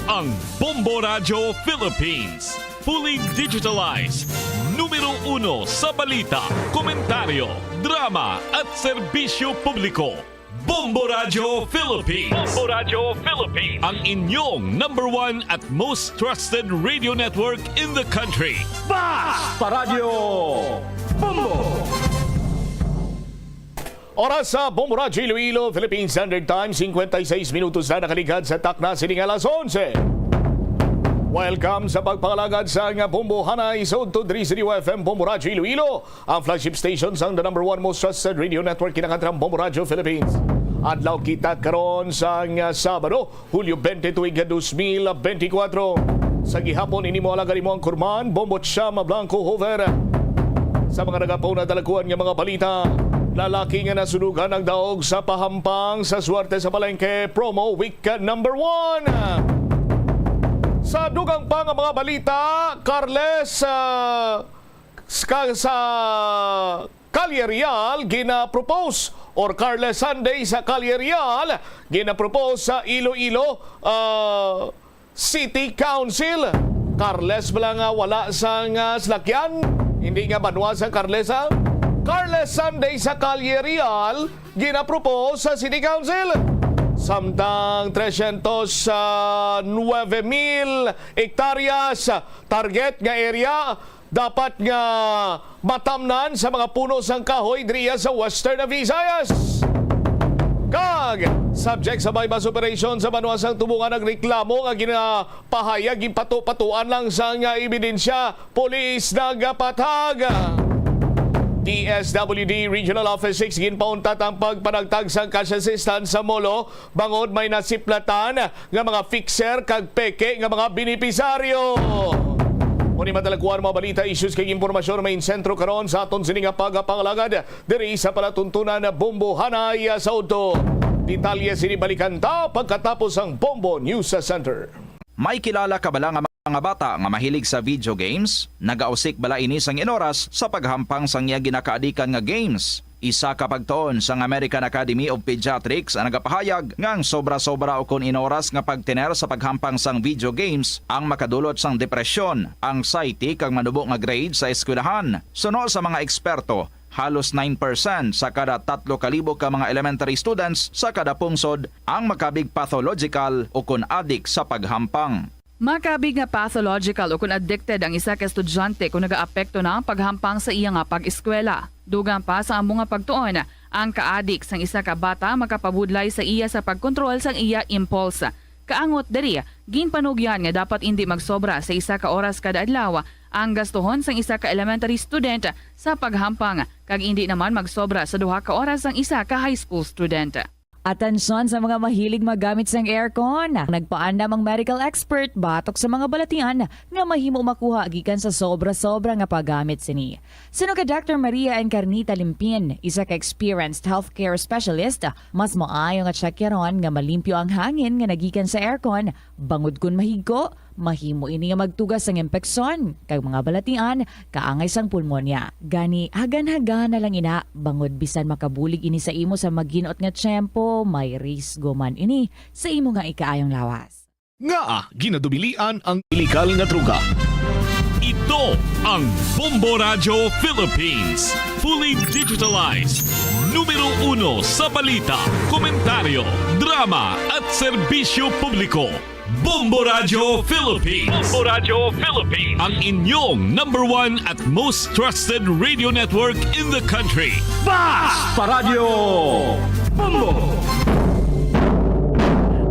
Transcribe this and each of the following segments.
ang Bombo Radio Philippines. Fully digitalized. Numero 1 sa balita, komentaryo, drama at serbisyo publiko. Bombo Radio Philippines. Bombo Radio Philippines. Ang inyong number 1 at most trusted radio network in the country. Basta Radio Bombo! Oras sa Bombo Radio Iloilo, Philippine Standard Time, 56 minutos na nakaligad sa takna sining alas 11. Welcome sa pagpangalagad sa Bombo Hanay sa Udtod-Rizio FM Bombo Radio Iloilo, ang flagship station sa the number 1 most trusted radio network kinakantang Bombo Radio Philippines. Adlaw kita karon sa Sabado, Hulyo 22, 2024. Sa gihapon ini mo alagad mo ang kurman, Bombo Chama Blanco Hover. Sa mga nagapaw na dalaguan ng mga balita, lalaki nga nasunugan ng daog sa pahampang sa swerte sa palengke promo week number 1. Sa dugang pa nga mga balita, Carles sa Calle Real ginapropose or Carles Sunday sa Calle Real ginapropose sa Iloilo City Council. Carles bala nga wala sa salakyan, hindi nga banwa sa Carlesa. Carles Sunday sa Calle Real ginapropose sa City Council. Samtang 309,000 hektaryas target nga area dapat nga matamnan sa mga puno sang kahoy driya sa Western Visayas. Kag subject sa bypass operation sa banwasang tubungan ng reklamo nga ginapahayag ipatu-patuan lang sa nga ebidensya, pulis nagapatag. DSWD Regional Office 6 ginpauntat ang pagpanagtag sang cash assistance sa Molo bangod may nasiplatan nga mga fixer kag peke nga mga benepisaryo. Muni madalaguan mga balita, issues kay impormasyon main sentro karon sa aton sininga pagapangalagad diri sa palatuntunan na Bombo Hanay sa Udto. Detalye sinibalikan ta pagkatapos ang Bombo News Center. May kilala ka bala nga mga bata nga mahilig sa video games? Nagausik bala ini sang inoras sa paghampang sang iya ginakaadikan nga games. Isa ka pagtuon sang American Academy of Pediatrics ang nagapahayag ngang sobra-sobra o kun inoras nga pagtiner sa paghampang sang video games ang makadulot sang depresyon, anxiety kag manubo nga grade sa eskwelahan. Suno sa mga eksperto, halos 9% sa kada 3,000 ka mga elementary students sa kada pungsod ang makabig pathological o kun addict sa paghampang. Makabig nga pathological o kung addicted ang isa ka estudyante kung nagaapekto na ang paghampang sa iya nga pag-eskwela. Dugang pa sa among nga pagtuon, ang ka-addict sang isa ka bata makapabudlay sa iya sa pagkontrol sang iya impulse. Kaangot diri, ginpanugyan nga dapat hindi magsobra sa isa ka oras kada adlaw ang gastuhon sang isa ka elementary student sa paghampang kag hindi naman magsobra sa 2 ka oras ang isa ka high school student. Atensyon sa mga mahilig magamit sang aircon. Nagpaandam ang medical expert batok sa mga balatian nga mahimo makuha gikan sa sobra-sobra nga paggamit sini. Sino ka Dr. Maria Encarnita Limpin, isa ka experienced healthcare specialist, mas maayo nga checkyaron nga malimpyo ang hangin nga nagikan sa aircon bangod kun mahigko, mahimo ini nga magtugas sang impeksyon kag mga balatian kaangay sang pulmonya. Gani hagan-hagan na lang ina bangod bisan makabulig ini sa imo sa magginot nga tiyempo, may risgo man ini sa imo nga ikaayong lawas. Nga ginadubilian ang ilikal nga druga. Ito ang Bombo Radio Philippines. Fully digitalized. Numero 1 sa balita, komentaryo, drama at serbisyo publiko. Bombo Radio Philippines. Bombo Radio Philippines. Ang inyong number 1 at most trusted radio network in the country. Basta Radio Bombo!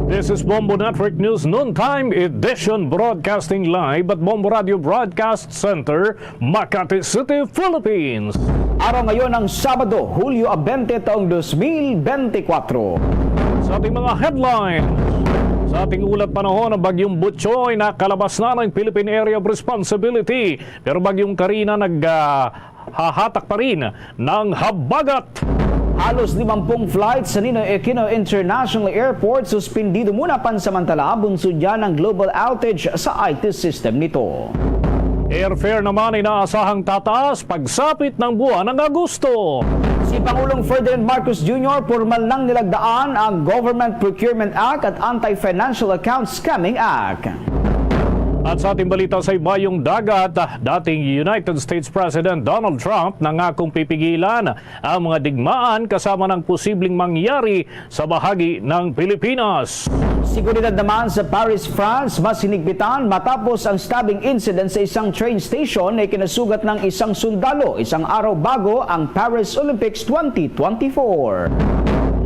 This is Bombo Network News Noontime Edition, broadcasting live at Bombo Radio Broadcast Center, Makati City, Philippines. Araw ngayon ng Sabado, Hulyo 20 taong 2024. Sa ating mga headlines, sa ating ulat panahon, ang bagyong Butchoy nakalabas na ng Philippine Area of Responsibility. Pero bagyong Karina naghahatak pa rin ng habagat. Halos 50 flights sa Ninoy Aquino International Airport suspendido muna pansamantala bunsod yan ng global outage sa IT system nito. Airfare naman ay naasahang tataas pagsapit ng buwan ng Agosto. Si Pangulong Ferdinand Marcos Jr. formal nang nilagdaan ang Government Procurement Act at Anti-Financial Accounts Scamming Act. At sa ating balita sa ibayong dagat, dating United States President Donald Trump nangakong pipigilan ang mga digmaan kasama ng posibleng mangyari sa bahagi ng Pilipinas. Seguridad naman sa Paris, France, mas hinigpitan matapos ang stabbing incident sa isang train station na ikinasugat ng isang sundalo isang araw bago ang Paris Olympics 2024.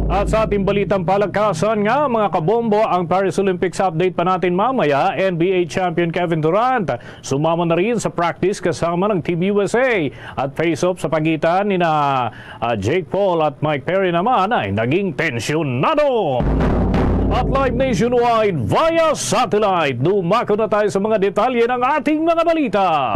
At sa ating balitang palakasan nga mga kabombo, ang Paris Olympics update pa natin mamaya. NBA champion Kevin Durant sumama na rin sa practice kasama ng Team USA. At face-off sa pagitan ni Jake Paul at Mike Perry naman ay naging tensyonado. At live nationwide via satellite, dumako na tayo sa mga detalye ng ating mga balita.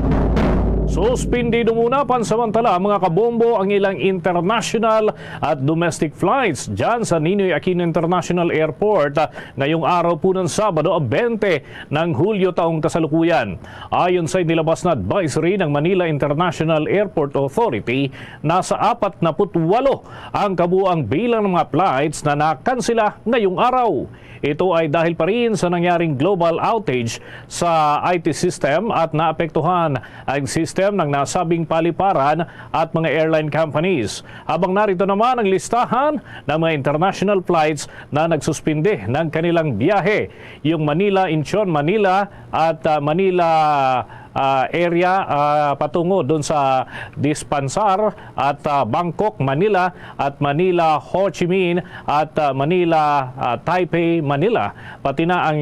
Suspindido muna pansamantala mga kabombo ang ilang international at domestic flights dyan sa Ninoy Aquino International Airport ngayong araw po ng Sabado, 20 ng Hulyo taong kasalukuyan. Ayon sa inilabas na advisory ng Manila International Airport Authority, nasa 48 ang kabuang bilang ng mga flights na nakansela ngayong araw. Ito ay dahil pa rin sa nangyaring global outage sa IT system at naapektuhan ang system ng nasabing paliparan at mga airline companies. Habang narito naman ang listahan ng mga international flights na nagsuspinde ng kanilang biyahe. Yung Manila, Incheon, Manila at Manila area patungo doon sa Dispensar at Bangkok, Manila at Manila, Ho Chi Minh at Manila, Taipei, Manila, pati na ang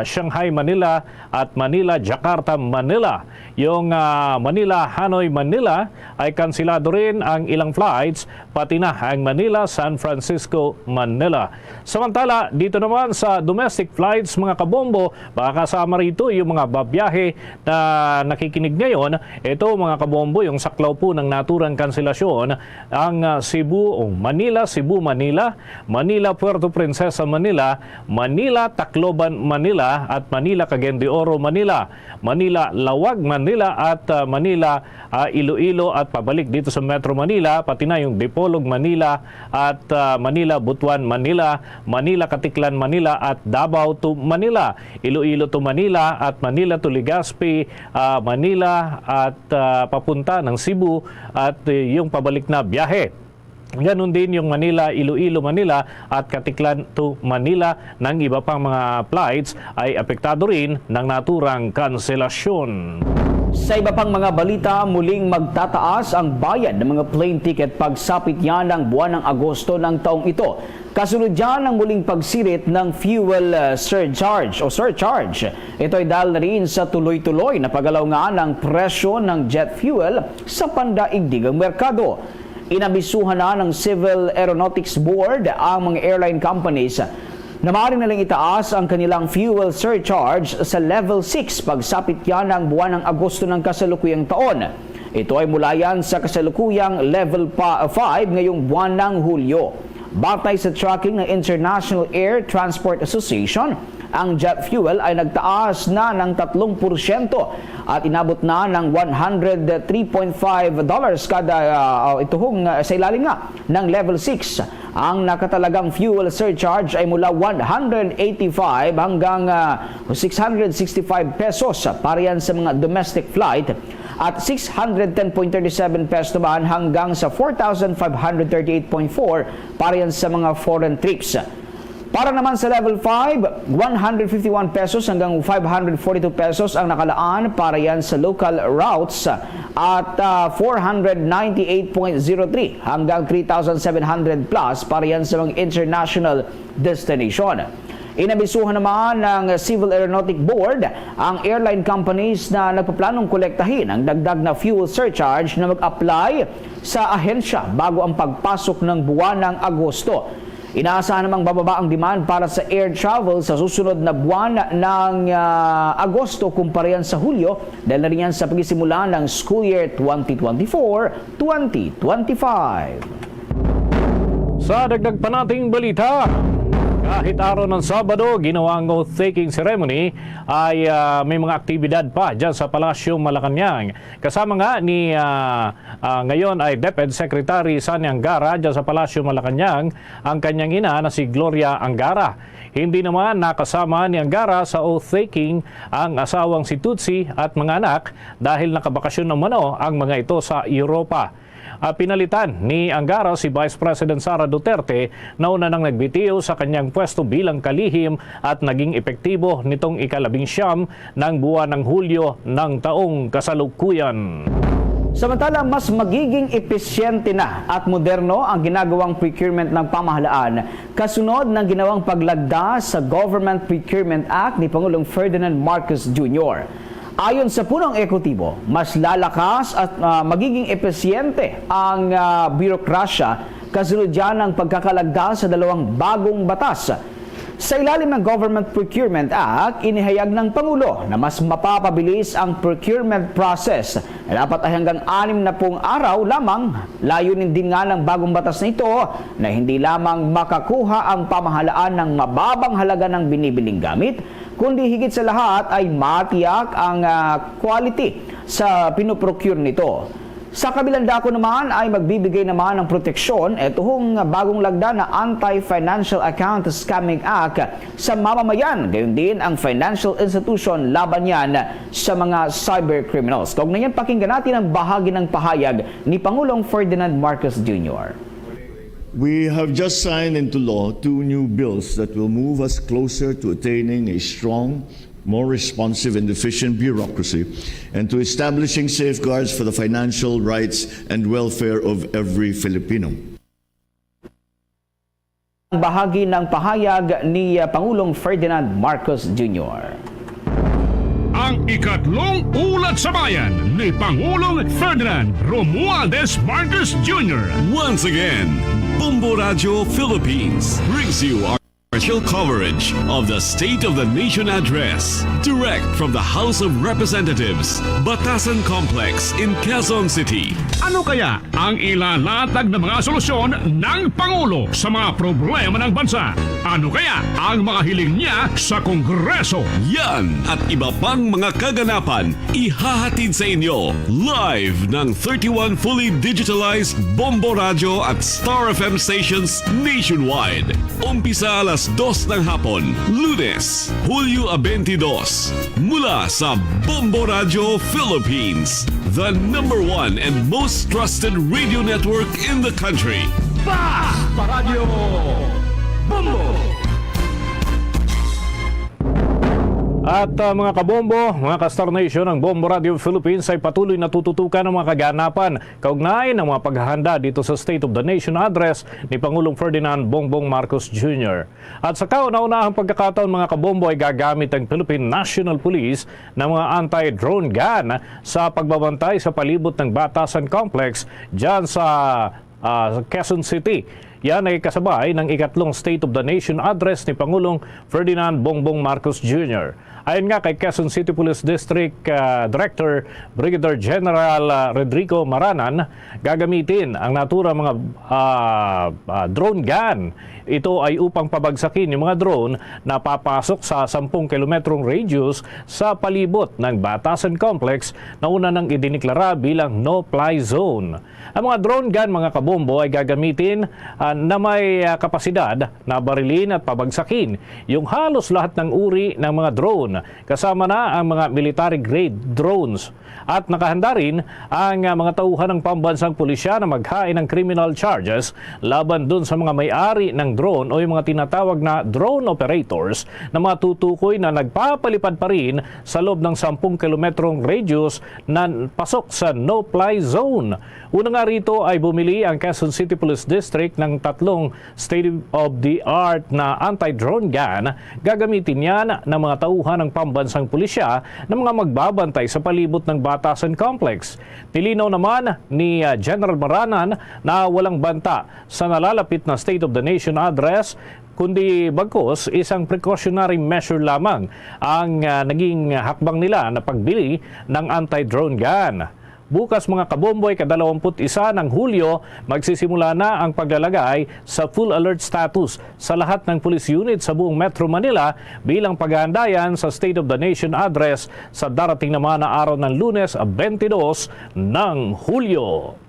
Shanghai, Manila at Manila, Jakarta, Manila. Yung Manila, Hanoi, Manila ay kansilado rin ang ilang flights, pati na ang Manila, San Francisco, Manila. Samantala, dito naman sa domestic flights mga kabombo, baka kasama rito yung mga babiyahe na nakikinig ngayon. Ito mga kabombo, yung saklaw po ng naturang kanselasyon, ang Cebu, Manila, Cebu, Manila, Manila, Puerto Princesa, Manila, Manila, Tacloban, Manila at Manila, Cagayan de Oro, Manila, Manila, Lawag, Manila at Manila, Iloilo at pabalik dito sa Metro Manila, pati na yung Dipolog, Manila at Manila, Butuan, Manila, Manila, Katiklan, Manila at Davao to Manila, Iloilo to Manila at Manila to Legazpi, Manila at papunta ng Cebu at yung pabalik na biyahe. Ganon din yung Manila, Iloilo, Manila at Katiklan to Manila ng iba pang mga flights ay apektado rin ng naturang kanselasyon. Sa iba pang mga balita, muling magtataas ang bayad ng mga plane ticket pagsapit yan ng buwan ng Agosto ng taong ito. Kasunod dyan ang muling pagsirit ng fuel surcharge. Ito ay dahil na rin sa tuloy-tuloy na paggalaw nga ng presyo ng jet fuel sa pandaigdigang merkado. Inabisuhan na ng Civil Aeronautics Board ang mga airline companies na maaari nalang itaas ang kanilang fuel surcharge sa level 6 pagsapit yan ng buwan ng Agosto ng kasalukuyang taon. Ito ay mula yan sa kasalukuyang level 5 ngayong buwan ng Hulyo. Batay sa tracking ng International Air Transport Association, ang jet fuel ay nagtaas na ng 3% at inabot na ng $103.5 kada sa ilalim nga ng level 6. Ang nakatalagang fuel surcharge ay mula 185 hanggang 665 pesos para yan sa mga domestic flight at 610.37 pesos naman hanggang sa 4,538.4 para yan sa mga foreign trips. Para naman sa level 5, 151 pesos hanggang 542 pesos ang nakalaan para yan sa local routes at 498.03 hanggang 3,700 plus para yan sa mga international destination. Inabisuhan naman ng Civil Aeronautic Board ang airline companies na nagpaplanong kolektahin ang dagdag na fuel surcharge na mag-apply sa ahensya bago ang pagpasok ng buwan ng Agosto. Inaasahan namang bababa ang demand para sa air travel sa susunod na buwan ng Agosto kumpara yan sa Hulyo dahil na rin yan sa pagsisimula ng school year 2024-2025. Sa dagdag pa nating balita, Kahit araw ng Sabado, ginawang oath-taking ceremony ay may mga aktibidad pa dyan sa Palasyo Malacanang. Kasama nga ni ngayon ay DepEd Secretary Sani Angara dyan sa Palasyo Malacanang ang kanyang ina na si Gloria Angara. Hindi naman nakasama ni Angara sa oath-taking ang asawang si Tutsi at mga anak dahil nakabakasyon naman ang mga ito sa Europa. Pinalitan ni Angara si Vice President Sara Duterte na una nang nagbitiw sa kanyang pwesto bilang kalihim at naging epektibo nitong ika-19 ng buwan ng Hulyo ng taong kasalukuyan. Samantala, mas magiging epesyente na at moderno ang ginagawang procurement ng pamahalaan kasunod ng ginawang paglagda sa Government Procurement Act ni Pangulong Ferdinand Marcos Jr. Ayon sa punong ekotibo, mas lalakas at magiging epesyente ang birokrasya kasunod yan ng pagkakalagda sa dalawang bagong batas. Sa ilalim ng Government Procurement Act, inihayag ng Pangulo na mas mapapabilis ang procurement process na dapat ay hanggang 60 araw lamang. Layunin din nga ng bagong batas na ito na hindi lamang makakuha ang pamahalaan ng mababang halaga ng binibiling gamit, kundi higit sa lahat ay matiyak ang quality sa pinoprocure nito. Sa kabilang dako naman ay magbibigay naman ng proteksyon itong bagong lagda na Anti-Financial Account Scamming Act sa mamamayan. Gayon din ang financial institution laban yan sa mga cybercriminals. Kaugnay yan, pakinggan natin ang bahagi ng pahayag ni Pangulong Ferdinand Marcos Jr. We have just signed into law 2 new bills that will move us closer to attaining a strong, more responsive and efficient bureaucracy and to establishing safeguards for the financial rights and welfare of every Filipino. Bahagi ng pahayag ni Pangulong Ferdinand Marcos Jr. Ang ikatlong ulat sa bayan ni Pangulong Ferdinand Romualdez Marcos Jr. Once again, Bombo Radio Philippines brings you our partial coverage of the State of the Nation address direct from the House of Representatives, Batasan Complex in Quezon City. Ano kaya ang ilalatag na mga solusyon ng Pangulo sa mga problema ng bansa? Ano kaya ang mga hiling niya sa Kongreso? Yan at iba pang mga kaganapan ihahatid sa inyo live ng 31 fully digitalized Bombo Radio at Star FM stations nationwide. Umpisa alas 2 ng hapon, Lunes, Hulyo 22, mula sa Bombo Radio Philippines, the #1 and most trusted radio network in the country. Radio Bombo! At mga kabombo, mga ka-Star Nation, ang Bombo Radio Philippines ay patuloy na tututukan ng mga kaganapan kaugnay ng mga paghahanda dito sa State of the Nation address ni Pangulong Ferdinand Bongbong Marcos Jr. At sa kauna-unahang pagkakataon, mga kabombo, ay gagamit ang Philippine National Police ng mga anti-drone gun sa pagbabantay sa palibot ng Batasan Complex dyan sa Quezon City. Yan ay kasabay ng ikatlong State of the Nation address ni Pangulong Ferdinand Bongbong Marcos Jr. Ayon nga kay Quezon City Police District Director Brigadier General Rodrigo Maranan, gagamitin ang naturang mga drone gun. Ito ay upang pabagsakin yung mga drone na papasok sa 10 kilometrong radius sa palibot ng Batasan Complex na una nang idiniklara bilang no-fly zone. Ang mga drone gun, mga kabombo, ay gagamitin na may kapasidad na barilin at pabagsakin yung halos lahat ng uri ng mga drone, kasama na ang mga military-grade drones. At nakahanda rin ang mga tauhan ng pambansang pulisya na maghain ng criminal charges laban dun sa mga may-ari ng drone o yung mga tinatawag na drone operators na matutukoy na nagpapalipad pa rin sa loob ng 10 kilometrong radius na pasok sa no-fly zone. Una nga rito ay bumili ang Quezon City Police District ng 3 state-of-the-art na anti-drone gun. Gagamitin yan ng mga tauhan ng pambansang pulisya na mga magbabantay sa palibot ng Batasan Complex. Nilinaw naman ni General Maranan na walang banta sa nalalapit na State of the Nation address, kundi bagkus isang precautionary measure lamang ang naging hakbang nila na pagbili ng anti-drone gun. Bukas mga kabomboy, 21 ng Hulyo, magsisimula na ang paglalagay sa full alert status sa lahat ng police unit sa buong Metro Manila bilang paghahandayan sa State of the Nation address sa darating naman na araw ng Lunes, 22 ng Hulyo.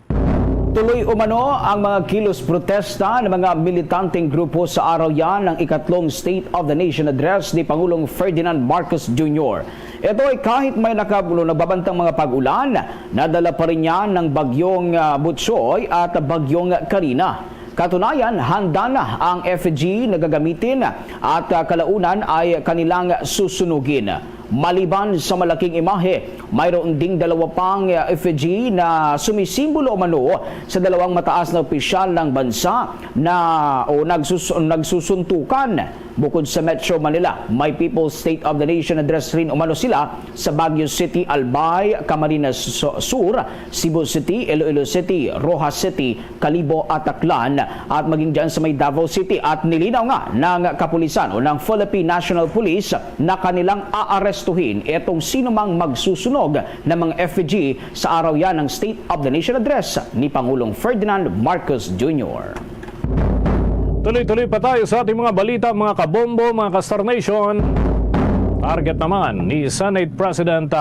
Tuloy umano ang mga kilos protesta ng mga militanteng grupo sa araw yan ng ikatlong State of the Nation Address ni Pangulong Ferdinand Marcos Jr. Ito ay kahit may nagbabantang mga pag-ulan, nadala pa rin yan ng bagyong Butsoy at bagyong Karina. Katunayan, handa na ang effigy na gagamitin at kalaunan ay kanilang susunugin. Maliban sa malaking imahe, mayroon ding dalawa pang effigy na sumisimbolo umano sa dalawang mataas na opisyal ng bansa na nagsusuntukan. Bukod sa Metro Manila, may People's State of the Nation Address rin umano sila sa Baguio City, Albay, Camarines Sur, Cebu City, Iloilo City, Rojas City, Calibo at Aklan at maging dyan sa may Davao City. At nilinaw nga ng kapulisan o ng Philippine National Police na kanilang aarestuhin itong sino mang magsusunog ng mga effigy sa araw yan ng State of the Nation Address ni Pangulong Ferdinand Marcos Jr. Tuloy-tuloy pa tayo sa ating mga balita, mga kabombo, mga ka-Star Nation. Target naman ni Senate President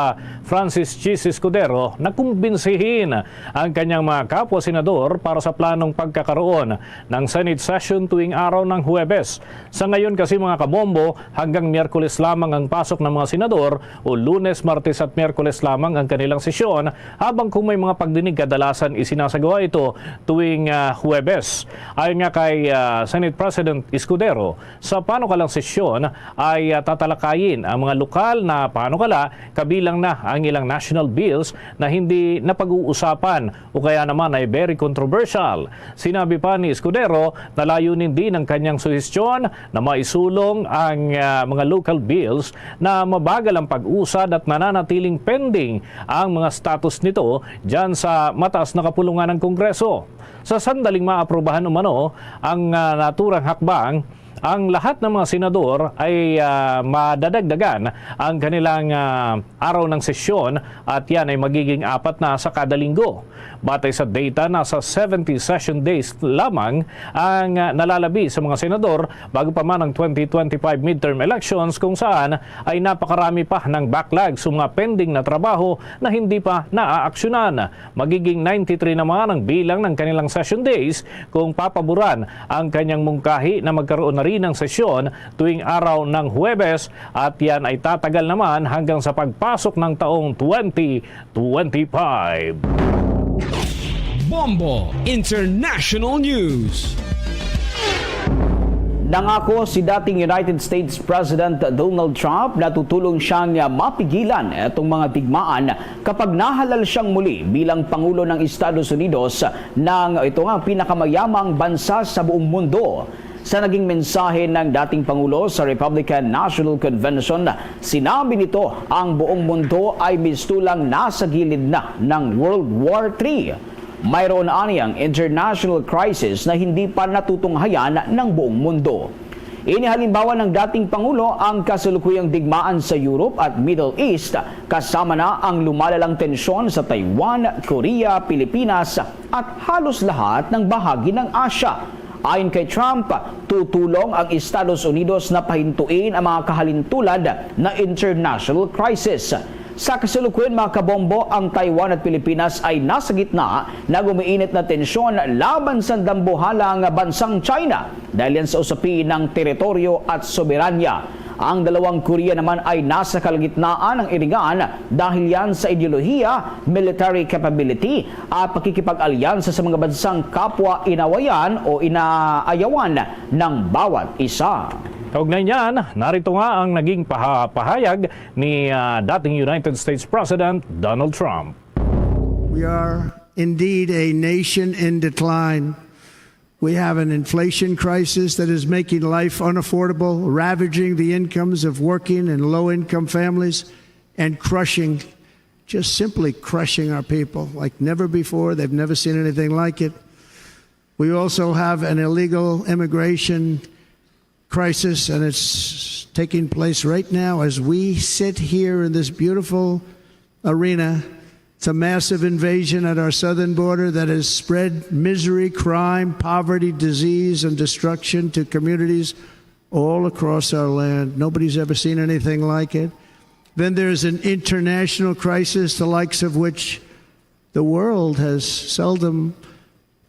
Francis Chis Escudero na kumbinsihin ang kanyang mga kapwa-senador para sa planong pagkakaroon ng Senate session tuwing araw ng Huwebes. Sa ngayon kasi mga kabombo, hanggang Miyerkules lamang ang pasok ng mga senador o Lunes, Martes at Miyerkules lamang ang kanilang sesyon, habang kung may mga pagdinig kadalasan isinasagawa ito tuwing Huwebes. Ayon nga kay Senate President Escudero, sa panukalang sesyon ay tatalakayin ang mga lokal na panukala, kabilang na ang ilang national bills na hindi napag-uusapan o kaya naman ay very controversial. Sinabi pa ni Escudero na layunin din ng kanyang suhestyon na maisulong ang mga local bills na mabagal ang pag-usad at nananatiling pending ang mga status nito dyan sa mataas na kapulungan ng Kongreso. Sa sandaling maaprubahan umano ang naturang hakbang, ang lahat ng mga senador ay madadagdagan ang kanilang araw ng sesyon at yan ay magiging 4 na sa kada linggo. Batay sa data, nasa 70 session days lamang ang nalalabi sa mga senador bago pa man ang 2025 midterm elections, kung saan ay napakarami pa ng backlog sa mga pending na trabaho na hindi pa naaaksyonan. Magiging 93 naman ang bilang ng kanilang session days kung papaboran ang kanyang mungkahi na magkaroon na rin ng sesyon tuwing araw ng Huwebes, at yan ay tatagal naman hanggang sa pagpasok ng taong 2025. Bombo International News. Nangako si dating United States President Donald Trump na tutulong siyang mapigilan itong mga digmaan kapag nahalal siyang muli bilang Pangulo ng Estados Unidos ng ito nga pinakamayamang bansa sa buong mundo. Sa naging mensahe ng dating Pangulo sa Republican National Convention, sinabi nito ang buong mundo ay mistulang nasa gilid na ng World War III. Mayroon aniyang international crisis na hindi pa natutunghayan ng buong mundo. Inihalimbawa ng dating Pangulo ang kasalukuyang digmaan sa Europe at Middle East, kasama na ang lumalalang tensyon sa Taiwan, Korea, Pilipinas at halos lahat ng bahagi ng Asya. Ayon kay Trump, tutulong ang Estados Unidos na pahintuin ang mga kahalintulad na international crisis. Sa kasalukuyan mga kabombo, ang Taiwan at Pilipinas ay nasa gitna ng umiinit na tensyon laban sa dambuhalang bansang China dahil yan sa usapin ng teritoryo at soberanya. Ang dalawang Korea naman ay nasa kalagitnaan ng irigan dahil yan sa ideolohiya, military capability at pakikipag-alyansa sa mga bansang kapwa inawayan o inaayawan ng bawat isa. Kaugnay niyan, narito nga ang naging pahayag ni dating United States President Donald Trump. We are indeed a nation in decline. We have an inflation crisis that is making life unaffordable, ravaging the incomes of working and low-income families, and just simply crushing our people like never before. They've never seen anything like it. We also have an illegal immigration crisis, and it's taking place right now as we sit here in this beautiful arena It's a massive invasion at our southern border that has spread misery, crime, poverty, disease, and destruction to communities all across our land. Nobody's ever seen anything like it. Then there's an international crisis, the likes of which the world has seldom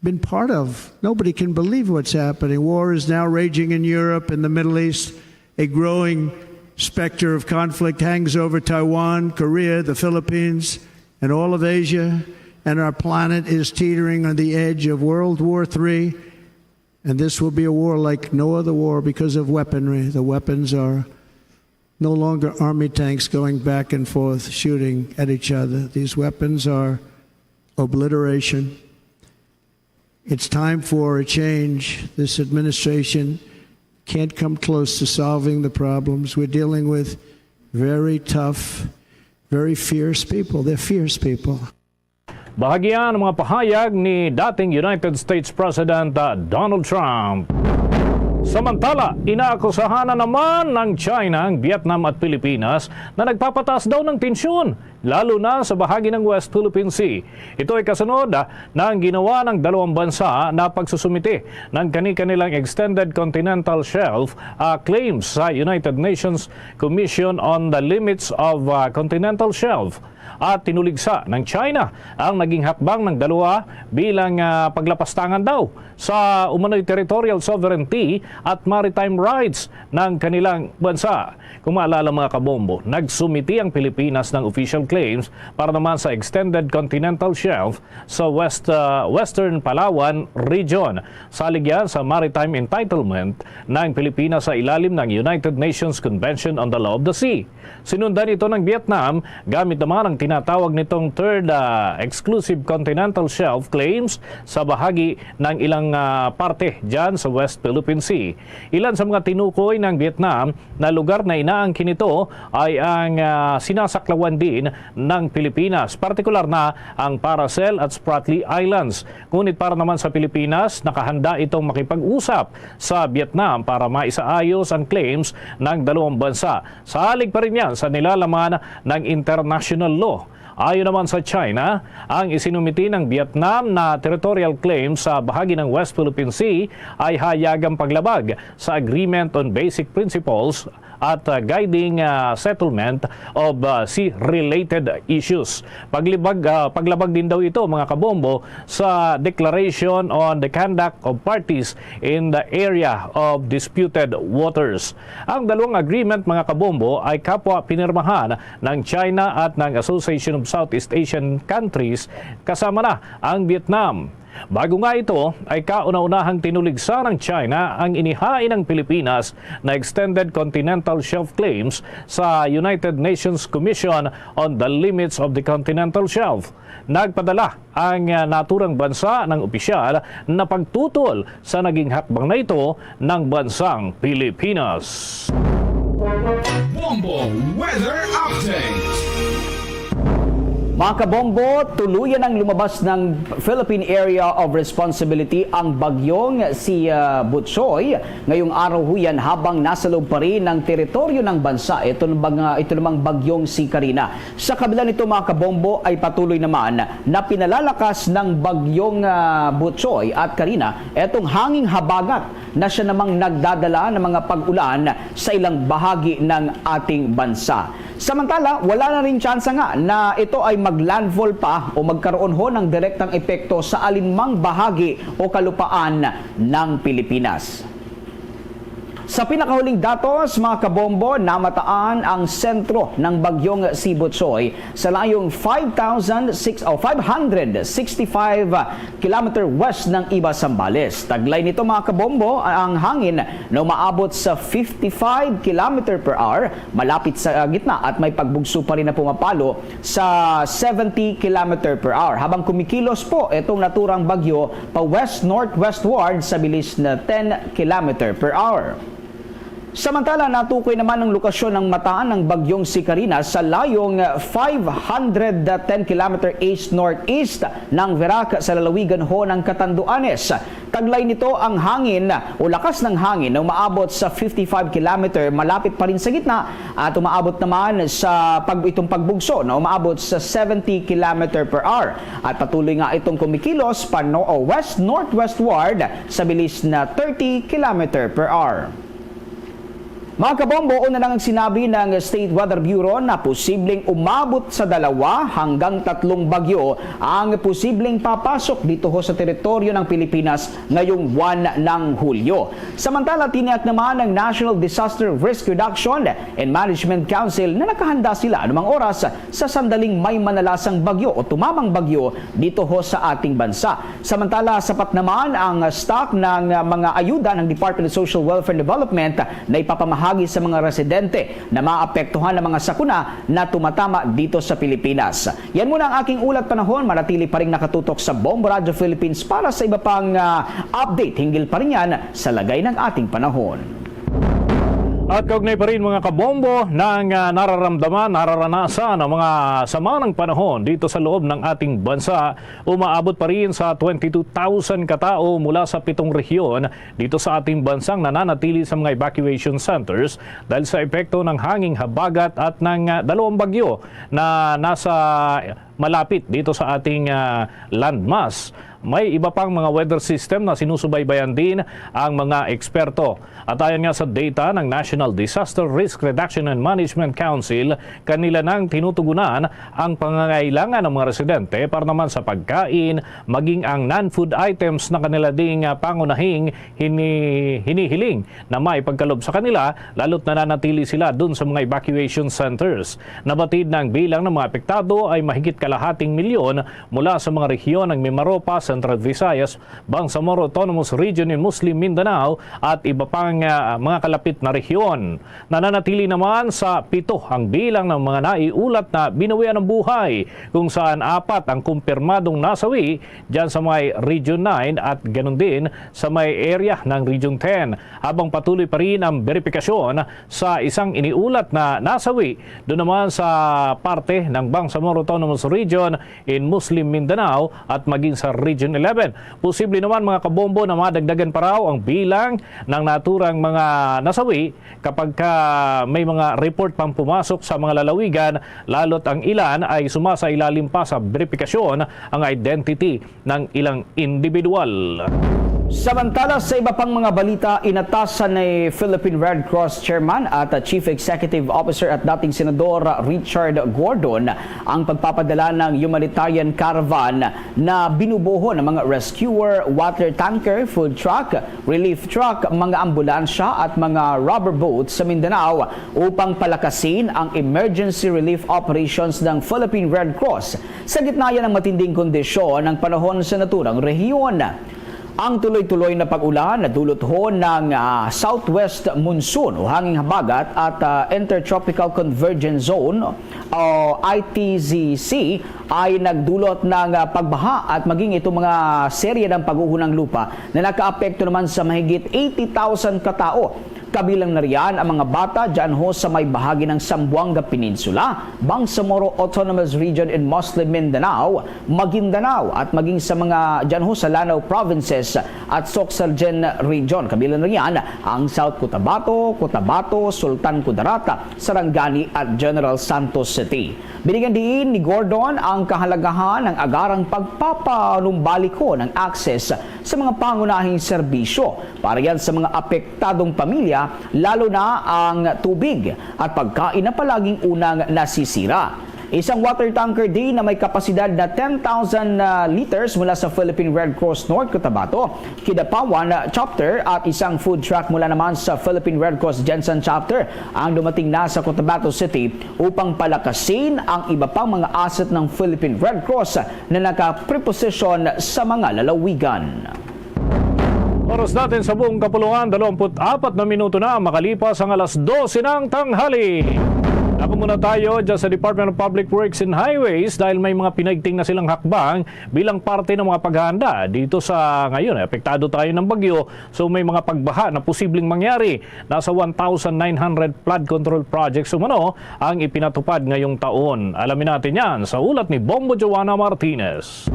been part of. Nobody can believe what's happening. War is now raging in Europe and the Middle East. A growing specter of conflict hangs over Taiwan, Korea, the Philippines, and all of Asia. And our planet is teetering on the edge of World War III. And this will be a war like no other war because of weaponry. The weapons are no longer army tanks going back and forth shooting at each other. These weapons are obliteration. It's time for a change. This administration can't come close to solving the problems. We're dealing with very tough, very fierce people. They're fierce people. Bahagyan ang mga pahayag ni dating United States President Donald Trump. Samantala, inaakusahan na naman ng China ang Vietnam at Pilipinas na nagpapataas daw ng tensyon, lalo na sa bahagi ng West Philippine Sea. Ito ay kasunod ng ginawa ng dalawang bansa na pagsusumite ng kani-kanilang Extended Continental Shelf claims sa United Nations Commission on the Limits of Continental Shelf. At tinuligsa ng China ang naging hakbang ng dalawa bilang paglapastangan daw sa umano'y territorial sovereignty at maritime rights ng kanilang bansa. Kung maalala mga kabombo, nagsumiti ang Pilipinas ng official claims para naman sa Extended Continental Shelf sa Western Palawan Region. Salig yan sa maritime entitlement ng Pilipinas sa ilalim ng United Nations Convention on the Law of the Sea. Sinundan ito ng Vietnam gamit naman ang tinatawag nitong Third Exclusive Continental Shelf claims sa bahagi ng ilang parte dyan sa West Philippine Sea. Ilan sa mga tinukoy ng Vietnam na lugar na inaangkin ito ay ang sinasaklawan din ng Pilipinas, partikular na ang Paracel at Spratly Islands. Ngunit para naman sa Pilipinas, nakahanda itong makipag-usap sa Vietnam para maisaayos ang claims ng dalawang bansa. Salig pa rin yan sa nilalaman ng international law. Ayon naman sa China, ang isinumiti ng Vietnam na territorial claim sa bahagi ng West Philippine Sea ay hayagang paglabag sa Agreement on Basic Principles at guiding settlement of sea-related issues. Paglabag din daw ito mga kabombo sa Declaration on the Conduct of Parties in the Area of Disputed Waters. Ang dalawang agreement mga kabombo ay kapwa pinirmahan ng China at ng Association of Southeast Asian Countries kasama na ang Vietnam. Bago nga ito ay kauna-unahang tinuligsa ng China ang inihain ng Pilipinas na Extended Continental Shelf claims sa United Nations Commission on the Limits of the Continental Shelf. Nagpadala ang naturang bansa ng opisyal na pagtutol sa naging hakbang na ito ng bansang Pilipinas. Bombo Weather Update. Mga kabombo, tuluyan ang lumabas ng Philippine Area of Responsibility ang bagyong si Butchoy. Ngayong araw huyan habang nasa loob pa rin ng teritoryo ng bansa. Ito namang bagyong si Karina. Sa kabila nito mga kabombo ay patuloy naman na pinalalakas ng bagyong Butchoy at Karina itong hanging habagat na siya namang nagdadala ng mga pag-ulan sa ilang bahagi ng ating bansa. Samantala, wala na rin tsansa nga na ito ay maglandfall pa o magkaroon ho ng direktang epekto sa alinmang bahagi o kalupaan ng Pilipinas. Sa pinakahuling datos, mga kabombo, namataan ang sentro ng bagyong si Butchoy sa layong 565 km west ng Iba, Zambales. Taglay nito mga kabombo ang hangin na umaabot sa 55 km per hour malapit sa gitna at may pagbugso pa rin na pumapalo sa 70 km per hour. Habang kumikilos po itong naturang bagyo pa west-northwestward sa bilis na 10 km per hour. Samantala, natukoy naman ang lokasyon ng mataan ng bagyong si Karina sa layong 510 km east-northeast ng Verac sa lalawigan ho ng Catanduanes. Taglay nito ang hangin o lakas ng hangin na umaabot sa 55 km malapit pa rin sa gitna at umaabot naman sa itong pagbugso na umaabot sa 70 km per hour. At patuloy nga itong kumikilos west-northwestward sa bilis na 30 km per hour. Mga kabombo, una lang ang sinabi ng State Weather Bureau na posibleng umabot sa 2 hanggang 3 bagyo ang posibleng papasok dito ho sa teritoryo ng Pilipinas ngayong buwan ng Hulyo. Samantala, tiniyak naman ng National Disaster Risk Reduction and Management Council na nakahanda sila anumang oras sa sandaling may manalasang bagyo o tumamang bagyo dito ho sa ating bansa. Samantala, sapat naman ang stock ng mga ayuda ng Department of Social Welfare and Development na ipapamahagi sa mga residente na maapektuhan ng mga sakuna na tumatama dito sa Pilipinas. Yan muna ang aking ulat panahon. Manatili pa rin nakatutok sa Bombo Radio Philippines para sa iba pang update. Hinggil pa rin yan sa lagay ng ating panahon. At kaugnay pa rin mga kabombo ng nararanasan ng mga sama ng panahon dito sa loob ng ating bansa. Umaabot pa rin sa 22,000 katao mula sa 7 rehiyon dito sa ating bansang nananatili sa mga evacuation centers dahil sa epekto ng hanging habagat at ng 2 bagyo na nasa malapit dito sa ating landmass. May iba pang mga weather system na sinusubaybayan din ang mga eksperto. At ayon nga sa data ng National Disaster Risk Reduction and Management Council, kanila nang tinutugunan ang pangangailangan ng mga residente para naman sa pagkain, maging ang non-food items na kanila ding pangunahing hinihiling na maipagkalob sa kanila, lalo't nananatili sila dun sa mga evacuation centers. Nabatid ng bilang ng mga apektado ay mahigit kalahating milyon mula sa mga rehiyon ng Mimaropa, Central Visayas, Bangsamoro Autonomous Region in Muslim Mindanao at iba pang mga kalapit na rehiyon. Nananatili naman sa 7 ang bilang ng mga naiulat na binawian ng buhay, kung saan 4 ang kumpirmadong nasawi dyan sa may Region 9 at ganun din sa may area ng Region 10. Habang patuloy pa rin ang verifikasyon sa isang iniulat na nasawi doon naman sa parte ng Bangsamoro Autonomous Region in Muslim Mindanao at maging sa Region 11. Posible naman mga kabombo na madagdagan pa raw ang bilang ng naturang mga nasawi kapag may mga report pang pumasok sa mga lalawigan, lalo't ang ilan ay sumasailalim pa sa verifikasyon ang identity ng ilang individual. Samantala, sa iba pang mga balita, inatasan ni Philippine Red Cross Chairman at Chief Executive Officer at dating Senador Richard Gordon ang pagpapadala ng humanitarian caravan na binubuo ng mga rescuer, water tanker, food truck, relief truck, mga ambulansya at mga rubber boats sa Mindanao upang palakasin ang emergency relief operations ng Philippine Red Cross sa gitna yan ng matinding kondisyon ng panahon sa naturang rehiyon. Ang tuloy-tuloy na pag-ulan na dulot ho ng southwest monsoon o hanging habagat at Intertropical Convergence Zone o ITZC ay nagdulot ng pagbaha at maging itong mga serye ng pagguho ng lupa na nakaapekto naman sa mahigit 80,000 katao. Kabilang na riyan ang mga bata dyan ho sa may bahagi ng Zamboanga Peninsula, Bangsamoro Autonomous Region in Muslim Mindanao, Maguindanao at maging sa mga dyan ho sa Lanao Provinces at Sorsogon Region. Kabilang na riyan ang South Cotabato, Sultan Kudarat, Sarangani at General Santos City. Binigyan din ni Gordon ang kahalagahan ng agarang pagpapanumbalik ho ng access sa mga pangunahing serbisyo para yan sa mga apektadong pamilya, lalo na ang tubig at pagkain na palaging unang nasisira. Isang water tanker din na may kapasidad na 10,000 liters mula sa Philippine Red Cross North Cotabato, Kidapawan Chapter at isang food truck mula naman sa Philippine Red Cross Jensen Chapter ang dumating na sa Cotabato City upang palakasin ang iba pang mga asset ng Philippine Red Cross na nakapreposisyon sa mga lalawigan. Oras natin sa buong kapuluan, 24 na minuto na makalipas ang alas 12 ng tanghali. Ako muna tayo dyan sa Department of Public Works and Highways dahil may mga pinaigting na silang hakbang bilang parte ng mga paghahanda. Dito sa ngayon, apektado tayo ng bagyo, so may mga pagbaha na posibleng mangyari. Nasa 1,900 flood control projects umano ang ipinatupad ngayong taon. Alamin natin yan sa ulat ni Bombo Joanna Martinez.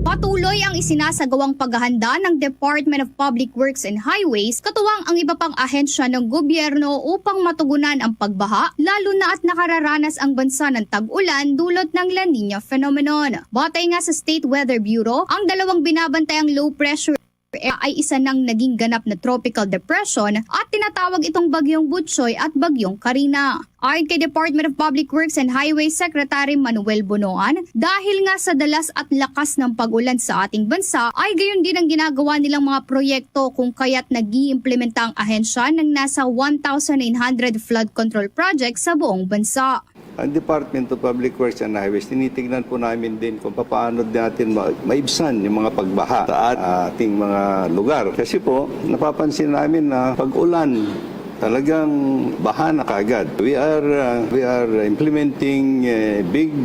Patuloy ang isinasagawang paghahanda ng Department of Public Works and Highways katuwang ang iba pang ahensya ng gobyerno upang matugunan ang pagbaha, lalo na at nakararanas ang bansa ng tag-ulan dulot ng La Nina phenomenon. Batay nga sa State Weather Bureau, ang dalawang binabantayang low pressure ay isa ng naging ganap na tropical depression at tinatawag itong Bagyong Butchoy at Bagyong Karina. Ayon kay Department of Public Works and Highways Secretary Manuel Bonoan, dahil nga sa dalas at lakas ng pag-ulan sa ating bansa ay gayon din ang ginagawa nilang mga proyekto kung kaya't nag-iimplementa ang ahensya ng nasa 1,900 flood control projects sa buong bansa. Ang Department of Public Works and Highways, tinitignan po namin din kung paano natin maibsan yung mga pagbaha sa ating mga lugar. Kasi po, napapansin namin na pag-ulan, talagang baha na kagad. We are implementing a big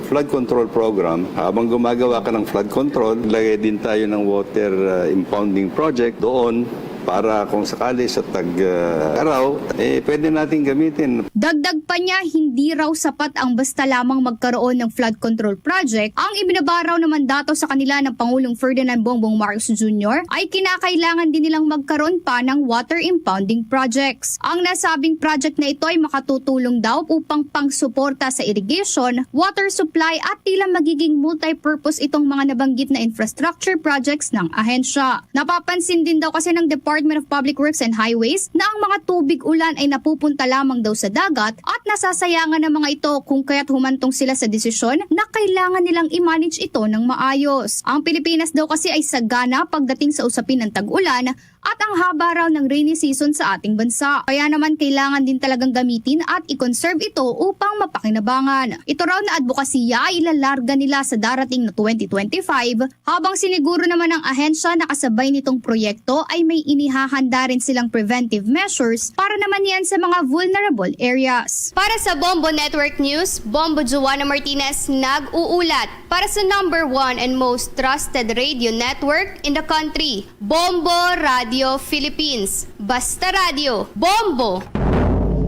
flood control program. Habang gumagawa ka ng flood control, lagay din tayo ng water impounding project doon para kung sakali sa tag-araw, pwede natin gamitin. Dagdag pa niya, hindi raw sapat ang basta lamang magkaroon ng flood control project. Ang ibinabaraw na mandato sa kanila ng Pangulong Ferdinand Bongbong Marcos Jr. ay kinakailangan din nilang magkaroon pa ng water impounding projects. Ang nasabing project na ito ay makatutulong daw upang pangsuporta sa irrigation, water supply at tila magiging multi-purpose itong mga nabanggit na infrastructure projects ng ahensya. Napapansin din daw kasi ng Department of Public Works and Highways na ang mga tubig ulan ay napupunta lamang daw sa dagat at nasasayangan ng mga ito kung kaya't humantong sila sa desisyon na kailangan nilang i-manage ito ng maayos. Ang Pilipinas daw kasi ay sagana pagdating sa usapin ng tag-ulan at ang haba raw ng rainy season sa ating bansa. Kaya naman kailangan din talagang gamitin at i-conserve ito upang mapakinabangan. Ito raw na advokasya ay ilalarga nila sa darating na 2025 habang siniguro naman ng ahensya na kasabay nitong proyekto ay may inihahanda rin silang preventive measures para naman yan sa mga vulnerable areas. Para sa Bombo Network News, Bombo Joanna Martinez nag-uulat para sa #1 and most trusted radio network in the country, Bombo Radio Philippines. Basta Radio, Bombo!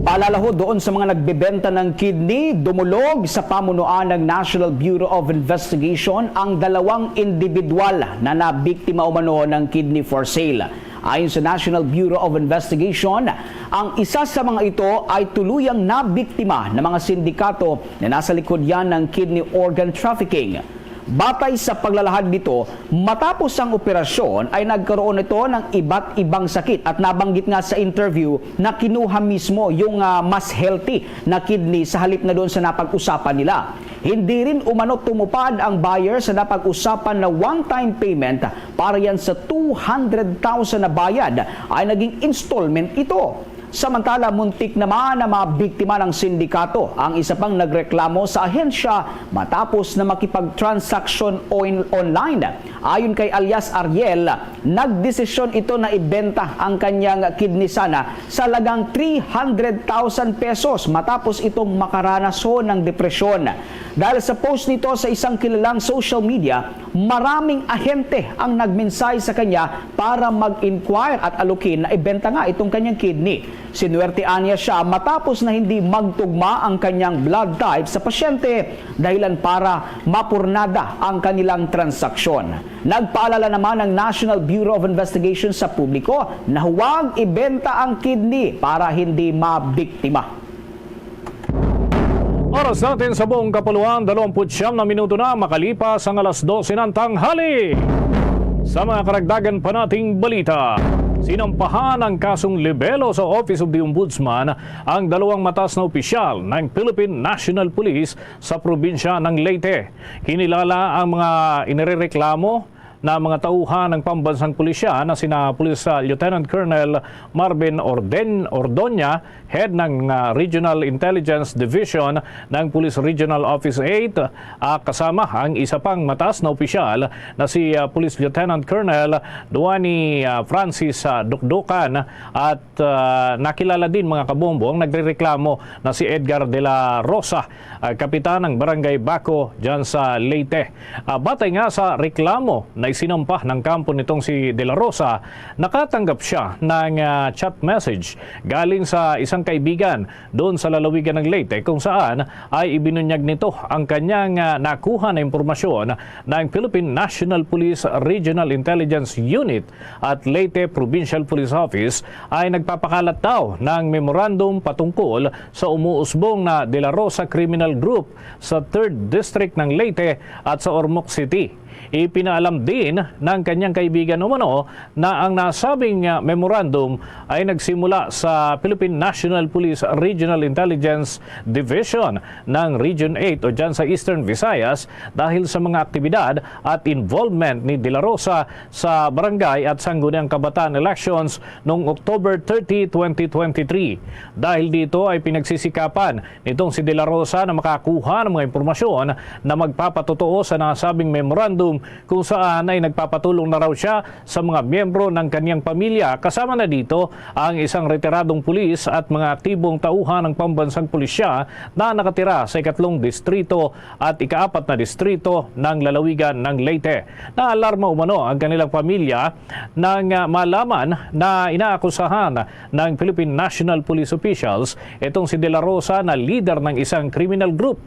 Paalala ho doon sa mga nagbebenta ng kidney, dumulog sa pamunuan ng National Bureau of Investigation ang dalawang individual na nabiktima umano ng kidney for sale. Ayon sa National Bureau of Investigation, ang isa sa mga ito ay tuluyang nabiktima ng mga sindikato na nasa likod yan ng kidney organ trafficking. Batay sa paglalahad nito, matapos ang operasyon ay nagkaroon ito ng iba't ibang sakit at nabanggit nga sa interview na kinuha mismo yung mas healthy na kidney sa halip na doon sa napag-usapan nila. Hindi rin umano tumupad ang buyer sa napag-usapan na one-time payment para yan sa 200,000 na bayad ay naging installment ito. Samantala, muntik naman na mabiktima ng sindikato ang isa pang nagreklamo sa ahensya matapos na makipag-transaction online. Ayon kay alias Ariel, nagdesisyon ito na ibenta ang kanyang kidney sana sa lagang 300,000 pesos matapos itong makaranas ng depresyon. Dahil sa post nito sa isang kilalang social media, maraming ahente ang nagmensay sa kanya para mag-inquire at alukin na ibenta nga itong kanyang kidney. Sinuwertean niya siya matapos na hindi magtugma ang kanyang blood type sa pasyente dahilan para mapurnada ang kanilang transaksyon. Nagpaalala naman ng National Bureau of Investigation sa publiko na huwag ibenta ang kidney para hindi mabiktima. Oras natin sa buong kapuluan, 29 na minuto na makalipas ang alas 12 ng tanghali. Sa mga karagdagan pa nating balita, sinampahan ang kasong libelo sa Office of the Ombudsman ang dalawang mataas na opisyal ng Philippine National Police sa probinsya ng Leyte. Kinilala ang mga inirereklamo na mga tauhan ng pambansang pulisya na sina Police Lieutenant Colonel Marvin Ordoña, head ng Regional Intelligence Division ng Police Regional Office 8, kasama ang isa pang mataas na opisyal na si Police Lieutenant Colonel Duani Francis Dukdukan, at nakilala din mga kabombo ang nagrereklamo na si Edgar de la Rosa, kapitan ng Barangay Baco dyan sa Leyte. Batay nga sa reklamo na isinampah ng kampo nitong si De La Rosa, nakatanggap siya ng chat message galing sa isang kaibigan doon sa lalawigan ng Leyte, kung saan ay ibinunyag nito ang kanyang nakuha na impormasyon ng Philippine National Police Regional Intelligence Unit at Leyte Provincial Police Office ay nagpapakalat daw ng memorandum patungkol sa umuusbong na De La Rosa Criminal Group sa 3rd District ng Leyte at sa Ormoc City. Ipinaalam din ng kanyang kaibigan umano na ang nasabing memorandum ay nagsimula sa Philippine National Police Regional Intelligence Division ng Region 8 o dyan sa Eastern Visayas dahil sa mga aktibidad at involvement ni De La Rosa sa barangay at sangguniang kabataan elections noong October 30, 2023. Dahil dito ay pinagsisikapan nitong si De La Rosa na makakuha ng mga impormasyon na magpapatotoo sa nasabing memorandum, kung saan ay nagpapatulong na raw siya sa mga miyembro ng kanyang pamilya, kasama na dito ang isang retiradong pulis at mga aktibong tauhan ng pambansang pulisya na nakatira sa 2 distrito at 4 na distrito ng lalawigan ng Leyte. Naalarma umano ang kanilang pamilya nang malaman na inaakusahan ng Philippine National Police officials itong si De La Rosa na leader ng isang criminal group.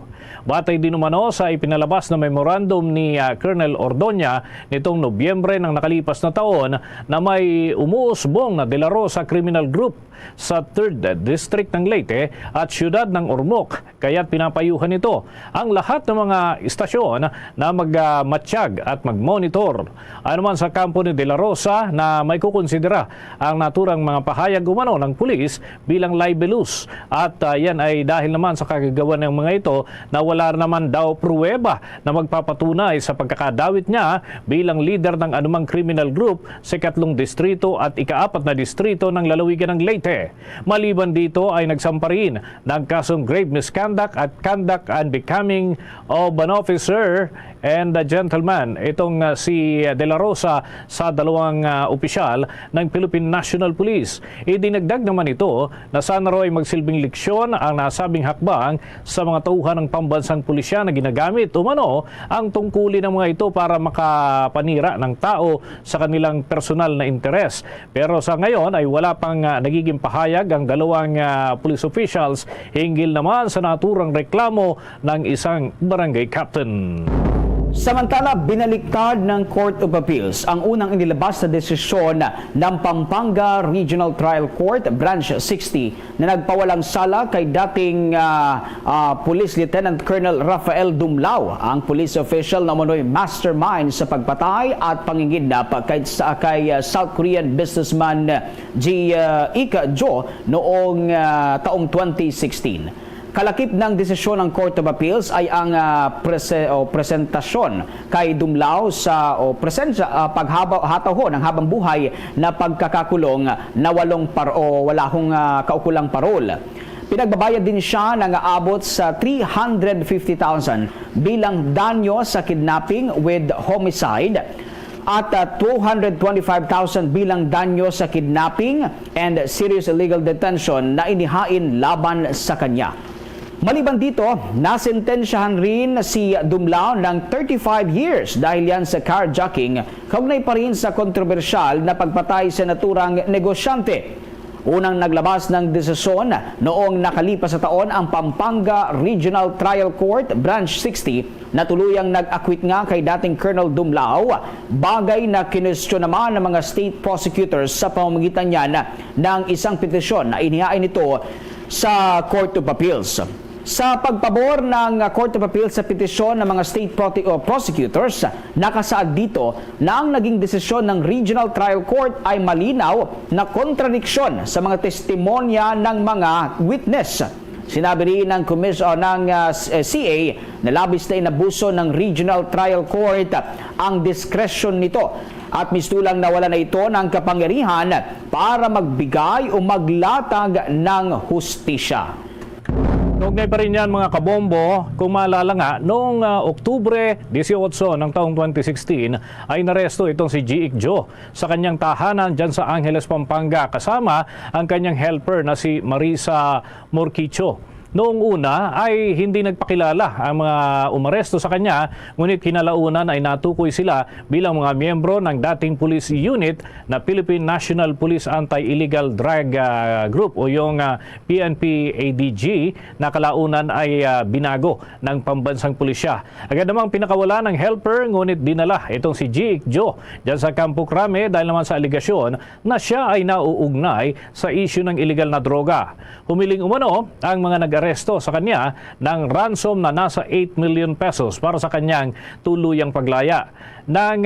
Batay din umano sa ipinalabas na memorandum ni Colonel Ordoña nitong Nobyembre ng nakalipas na taon na may umuusbong na De La Rosa Criminal Group sa 3rd District ng Leyte at siyudad ng Ormoc, kaya't pinapayuhan ito ang lahat ng mga istasyon na magmatsyag at magmonitor anuman sa kampo ni De La Rosa na may kukonsidera ang naturang mga pahayag umano ng pulis bilang libelous, at yan ay dahil naman sa kagagawan ng mga ito na wala naman daw pruweba na magpapatunay sa pagkakadawit niya bilang leader ng anumang criminal group sa 2 distrito at 4 na distrito ng lalawigan ng Leyte. Maliban dito ay nagsampa rin ng kasong grave misconduct at conduct unbecoming of an officer and a gentleman itong si De La Rosa sa 2 opisyal ng Philippine National Police. Idinagdag naman ito na sana raw ay magsilbing leksyon ang nasabing hakbang sa mga tauhan ng pambansang pulisya na ginagamit umano ang tungkulin ng mga ito para makapanira ng tao sa kanilang personal na interes. Pero sa ngayon ay wala pang nagiging pahayag ang 2 police officials hinggil naman sa naturang reklamo ng isang barangay captain. Samantala, binaliktad ng Court of Appeals ang unang inilabas na desisyon ng Pampanga Regional Trial Court Branch 60 na nagpawalang sala kay dating Police Lieutenant Colonel Rafael Dumlao, ang police official na umano'y mastermind sa pagpatay at pangingidnap kay South Korean businessman Ji Ik-jo noong taong 2016. Kalakip ng desisyon ng Court of Appeals ay ang presentasyon kay Dumlao sa paghataw ng habang buhay na pagkakakulong na wala hong kaukulang parol. Pinagbabayad din siya ng aabot sa 350,000 bilang danyo sa kidnapping with homicide at 225,000 bilang danyo sa kidnapping and serious illegal detention na inihain laban sa kanya. Maliban dito, nasentensyahan rin si Dumlao ng 35 years dahil yan sa carjacking, kaugnay pa rin sa kontrobersyal na pagpatay sa naturang negosyante. Unang naglabas ng desisyon noong nakalipas sa taon ang Pampanga Regional Trial Court Branch 60 na tuluyang nag-acquit nga kay dating Colonel Dumlao, bagay na kinwestiyon naman ng mga state prosecutors sa pamamagitan niyan ng isang petisyon na inihain ito sa Court of Appeals. Sa pagpabor ng Court of Appeals sa petisyon ng mga state prosecutors, nakasaad dito na ang naging desisyon ng Regional Trial Court ay malinaw na kontradiksyon sa mga testimonya ng mga witness. Sinabi rin ng CA na labis na inabuso ng Regional Trial Court ang diskresyon nito at mistulang nawala na ito ng kapangyarihan para magbigay o maglatag ng hustisya. Kaugnay pa rin yan mga kabombo, kung maalala nga, noong Oktubre 18 ng taong 2016 ay naresto itong si G. Jo sa kanyang tahanan dyan sa Angeles, Pampanga kasama ang kanyang helper na si Marisa Morquicho. Noong una ay hindi nagpakilala ang mga umaresto sa kanya, ngunit kinalaunan ay natukoy sila bilang mga miyembro ng dating police unit na Philippine National Police Anti-Illegal Drug Group o yung PNP-ADG na kalaunan ay binago ng pambansang pulisya. Agad namang pinakawala ng helper, ngunit dinala itong si G. Jo dyan sa Campo Crame dahil naman sa aligasyon na siya ay nauugnay sa issue ng illegal na droga. Humiling umano ang mga nag-aresto sa kanya ng ransom na nasa 8 million pesos para sa kanyang tuluyang paglaya. Nang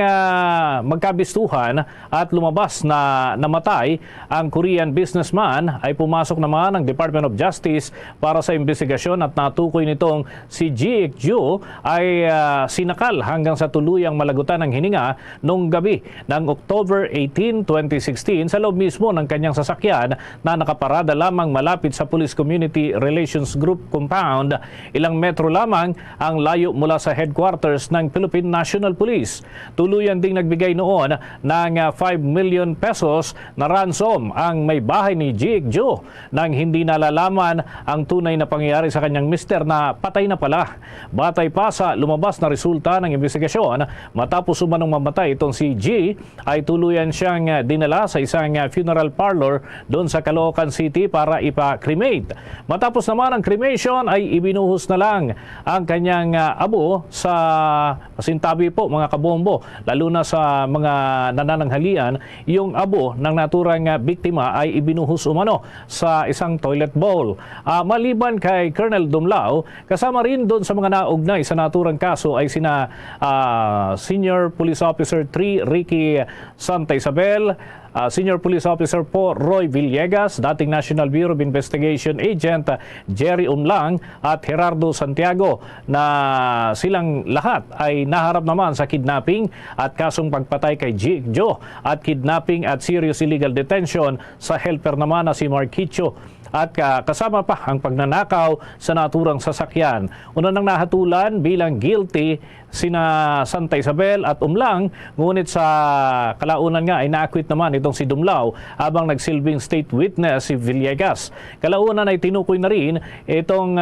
magkabistuhan at lumabas na namatay ang Korean businessman, ay pumasok naman ang Department of Justice para sa investigasyon at natukoy nitong si G. Jo ay sinakal hanggang sa tuluyang malagutan ng hininga noong gabi ng October 18, 2016 sa loob mismo ng kanyang sasakyan na nakaparada lamang malapit sa Police Community Relations Group compound. Ilang metro lamang ang layo mula sa headquarters ng Philippine National Police. Tuluyan ding nagbigay noon ng 5 million pesos na ransom ang may bahay ni G. Jo nang hindi nalalaman ang tunay na pangyayari sa kanyang mister na patay na pala. Batay pa sa lumabas na resulta ng investigasyon, matapos umanong mamatay itong si G, ay tuluyan siyang dinala sa isang funeral parlor doon sa Caloocan City para ipa-cremate. Matapos naman ang cremation ay ibinuhos na lang ang kanyang abo sa pasintabi po mga kabombo, lalo na sa mga nanananghalian. Yung abo ng naturang biktima ay ibinuhos umano sa isang toilet bowl. Maliban kay Colonel Dumlao, kasama rin doon sa mga naugnay sa naturang kaso ay sina Senior Police Officer 3 Ricky Santa Isabel, Senior Police Officer po Roy Villegas, dating National Bureau of Investigation Agent Jerry Umlang at Gerardo Santiago, na silang lahat ay naharap naman sa kidnapping at kasong pagpatay kay G. Jo at kidnapping at serious illegal detention sa helper naman na si Marquicho. At kasama pa ang pagnanakaw sa naturang sasakyan. Una nang nahatulan bilang guilty sina Santa Isabel at Umlang, ngunit sa kalaunan nga ay na-acquit naman itong si Dumlao habang nagsilbing state witness si Villegas. Kalaunan ay tinukoy na rin itong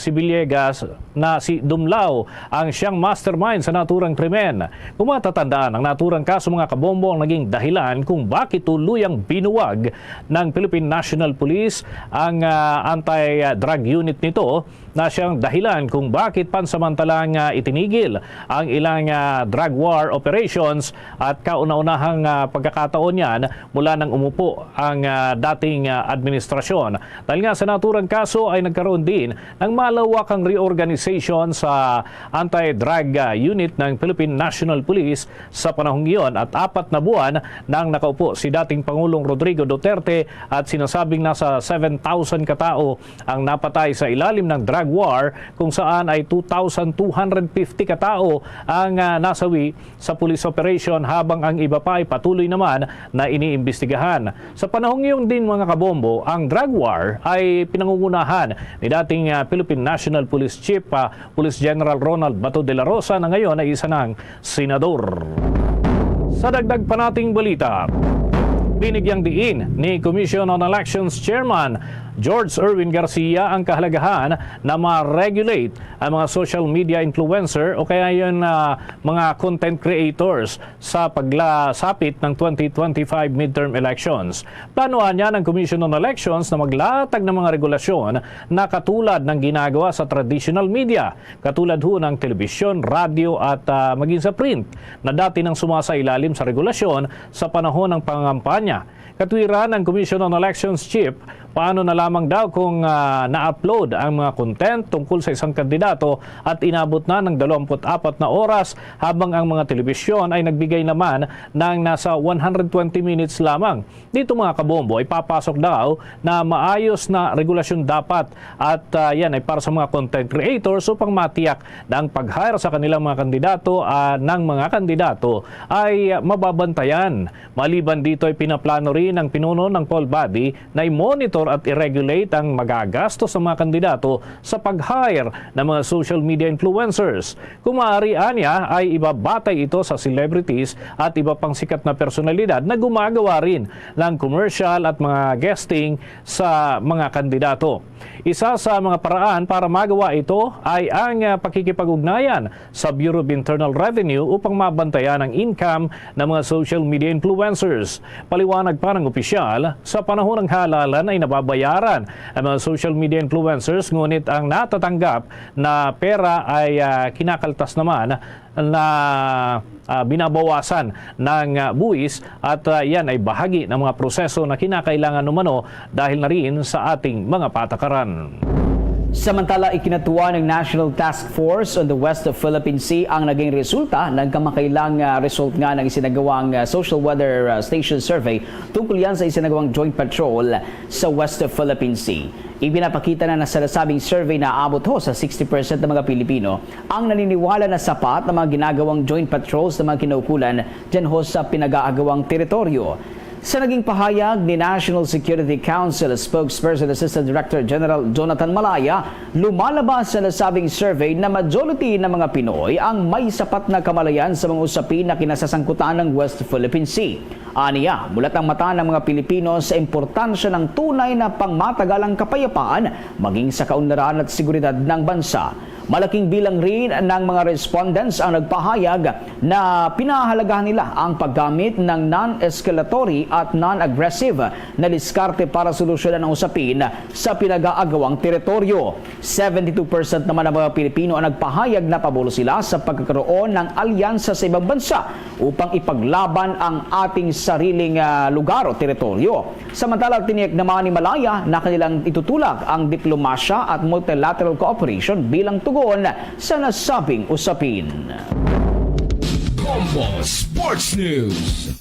si Villegas na si Dumlao ang siyang mastermind sa naturang krimen. Kung matatandaan, ang naturang kaso mga kabombo ang naging dahilan kung bakit tuluyang binuwag ng Philippine National Police ang anti-drug unit nito, na siyang dahilan kung bakit pansamantalang itinigil ang ilang drug war operations at kauna-unahang pagkakataon yan mula nang umupo ang dating administrasyon. Dahil nga sa naturang kaso ay nagkaroon din ng malawakang reorganization sa anti-drug unit ng Philippine National Police sa panahong iyon, at 4 na buwan nang nakaupo si dating Pangulong Rodrigo Duterte at sinasabing nasa 7,000 katao ang napatay sa ilalim ng drug war, kung saan ay 2,250 katao ang nasawi sa police operation, habang ang iba pa ay patuloy naman na iniimbestigahan. Sa panahong iyon din mga kabombo, ang drug war ay pinangungunahan ni dating Philippine National Police Chief Police General Ronald Bato de la Rosa, na ngayon ay isa ng senador. Sa dagdag pa nating balita, binigyang diin ni Commission on Elections Chairman George Erwin Garcia ang kahalagahan na ma-regulate ang mga social media influencer o kaya yun mga content creators sa paglasapit ng 2025 midterm elections. Planuhan niya ng Commission on Elections na maglatag ng mga regulasyon na katulad ng ginagawa sa traditional media, katulad ho ng telebisyon, radyo at maging sa print, na dati nang sumasailalim sa regulasyon sa panahon ng pangangampanya. Katwiran ng Commission on Elections Chief Paano na lamang daw kung na-upload ang mga content tungkol sa isang kandidato at inabot na ng 24 na oras habang ang mga telebisyon ay nagbigay naman ng nasa 120 minutes lamang. Dito mga kabombo ay papasok daw na maayos na regulasyon dapat at yan ay para sa mga content creators upang matiyak na ang pag-hire sa kanilang mga kandidato ng mga kandidato ay mababantayan. Maliban dito ay pinaplano rin ng pinuno ng poll body na i-monitor at i-regulate ang magagastos ng mga kandidato sa pag-hire ng mga social media influencers. Kung maaari niya ay ibabatay ito sa celebrities at iba pang sikat na personalidad na gumagawa rin ng commercial at mga guesting sa mga kandidato. Isa sa mga paraan para magawa ito ay ang pakikipag-ugnayan sa Bureau of Internal Revenue upang mabantayan ang income ng mga social media influencers. Paliwanag pa ng opisyal, sa panahon ng halalan ay nababayaran ang mga social media influencers, ngunit ang natatanggap na pera ay kinakaltas naman na binabawasan ng buwis at yan ay bahagi ng mga proseso na kinakailangan umano dahil na rin sa ating mga patakaran. Samantala, ikinatuwa ng National Task Force on the West of Philippine Sea ang naging resulta ng kamakailang result nga ng isinagawang Social Weather Station Survey tungkol yan sa isinagawang joint patrol sa West of Philippine Sea. Ibinapakita na sa nasabing survey na aabot sa 60% ng mga Pilipino ang naniniwala na sapat na mga ginagawang joint patrols na mga kinaukulan dyan sa pinag-aagawang teritoryo. Sa naging pahayag ni National Security Council Spokesperson Assistant Director General Jonathan Malaya, lumalabas sa nasabing survey na majority ng mga Pinoy ang may sapat na kamalayan sa mga usapin na kinasasangkutan ng West Philippine Sea. Aniya, mulat ang mata ng mga Pilipino sa importansya ng tunay na pangmatagalang kapayapaan maging sa kaunlaran at seguridad ng bansa. Malaking bilang rin ng mga respondents ang nagpahayag na pinahahalagahan nila ang paggamit ng non-escalatory at non-aggressive na diskarte para solusyonan ang usapin sa pinag-aagawang teritoryo. 72% naman ng mga Pilipino ang nagpahayag na pabor sila sa pagkakaroon ng alyansa sa ibang bansa upang ipaglaban ang ating sariling lugar o teritoryo. Samantala, tiniyak naman ni Malaya na kanilang itutulak ang diplomasya at multilateral cooperation bilang tugon sa nasabing usapin. Bombo Sports News.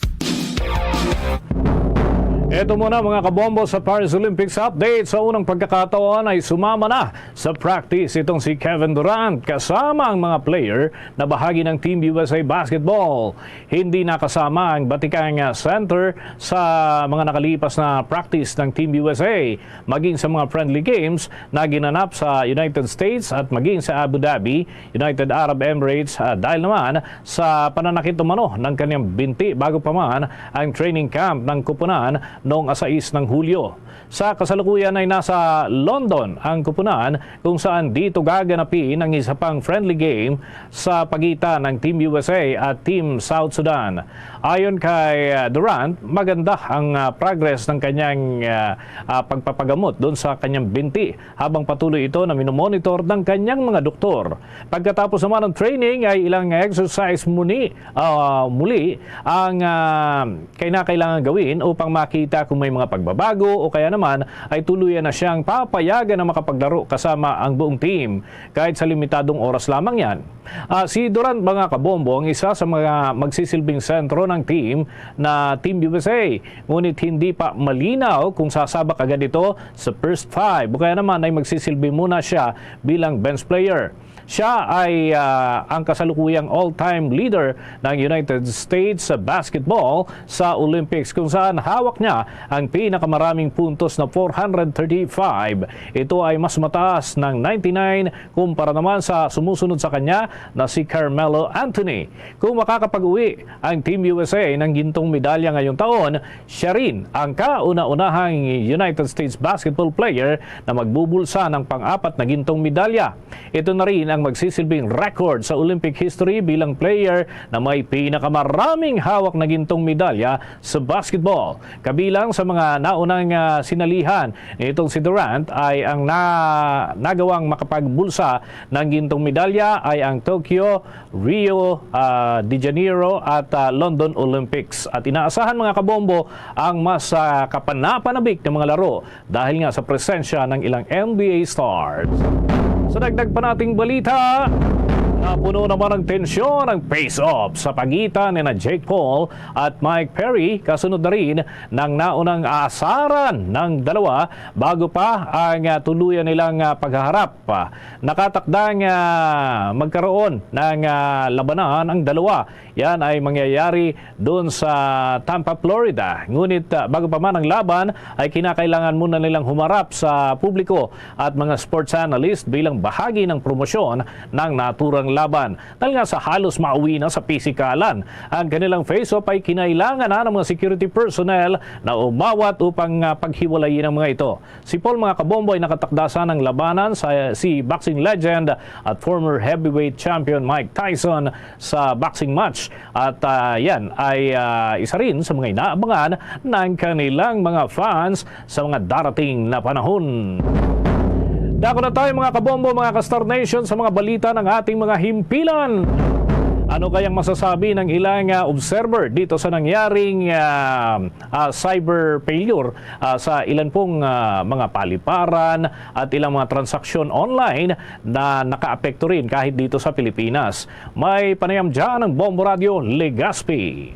Ito muna mga kabombo sa Paris Olympics update. Sa unang pagkakataon ay sumama na sa practice itong si Kevin Durant kasama ang mga player na bahagi ng Team USA Basketball. Hindi nakasama ang batikang center sa mga nakalipas na practice ng Team USA, maging sa mga friendly games na ginanap sa United States at maging sa Abu Dhabi, United Arab Emirates dahil naman sa pananakit umano ng kanyang binti bago pa man ang training camp ng kupunan noong 6 ng Hulyo. Sa kasalukuyan ay nasa London ang kupunan kung saan dito gaganapin ang isa pang friendly game sa pagitan ng Team USA at Team South Sudan. Ayon kay Durant, maganda ang progress ng kanyang pagpapagamot doon sa kanyang binti habang patuloy ito na minomonitor ng kanyang mga doktor. Pagkatapos naman ng training ay ilang exercise muli ang kailangan gawin upang makita kung may mga pagbabago o kaya naman ay tuluyan na siyang papayagan na makapaglaro kasama ang buong team kahit sa limitadong oras lamang yan. Si Durant mga kabombo ang isa sa mga magsisilbing sentro ng team na Team USA, ngunit hindi pa malinaw kung sasabak agad ito sa first 5 o kaya naman ay magsisilbi muna siya bilang bench player. Siya ay ang kasalukuyang all-time leader ng United States sa basketball sa Olympics kung saan hawak niya ang pinakamaraming puntos na 435. Ito ay mas mataas ng 99 kumpara naman sa sumusunod sa kanya na si Carmelo Anthony. Kung makakapag-uwi ang Team USA ng gintong medalya ngayong taon, siya rin ang kauna-unahang United States basketball player na magbubulsa ng pang-apat na gintong medalya. Ito na rin ang magsisilbing record sa Olympic history bilang player na may pinakamaraming hawak na gintong medalya sa basketball. Kabilang sa mga naunang sinalihan nitong si Durant ay ang nagawang makapagbulsa ng gintong medalya ay ang Tokyo, Rio de Janeiro at London Olympics. At inaasahan mga kabombo ang mas kapanapanabik na mga laro dahil nga sa presensya ng ilang NBA stars. Sa dagdag pa nating balita, napuno naman ng tensyon ang face-off sa pagitan ni Jake Paul at Mike Perry, kasunod na rin ng naunang asaran ng dalawa bago pa ang tuluyan nilang paghaharap. Nakatakdang magkaroon ng labanan ang dalawa. Yan ay mangyayari doon sa Tampa, Florida. Ngunit bago pa man ang laban ay kinakailangan muna nilang humarap sa publiko at mga sports analyst bilang bahagi ng promosyon ng naturang laban. Dahil nga sa halos mauwi na sa pisikalan, ang kanilang face-off ay kinailangan na ng mga security personnel na umawat upang paghiwalayin ang mga ito. Si Paul mga kabombo ay nakatakdasan ng labanan sa si boxing legend at former heavyweight champion Mike Tyson sa boxing match. At yan ay isa rin sa mga inaabangan ng kanilang mga fans sa mga darating na panahon. Dako na tayo mga kabombo, mga ka-Star Nation sa mga balita ng ating mga himpilan. Ano kayang masasabi ng ilang observer dito sa nangyaring cyber failure sa ilan pong mga paliparan at ilang mga transaksyon online na nakaapekto rin kahit dito sa Pilipinas? May panayam dyan ng Bombo Radio Legazpi.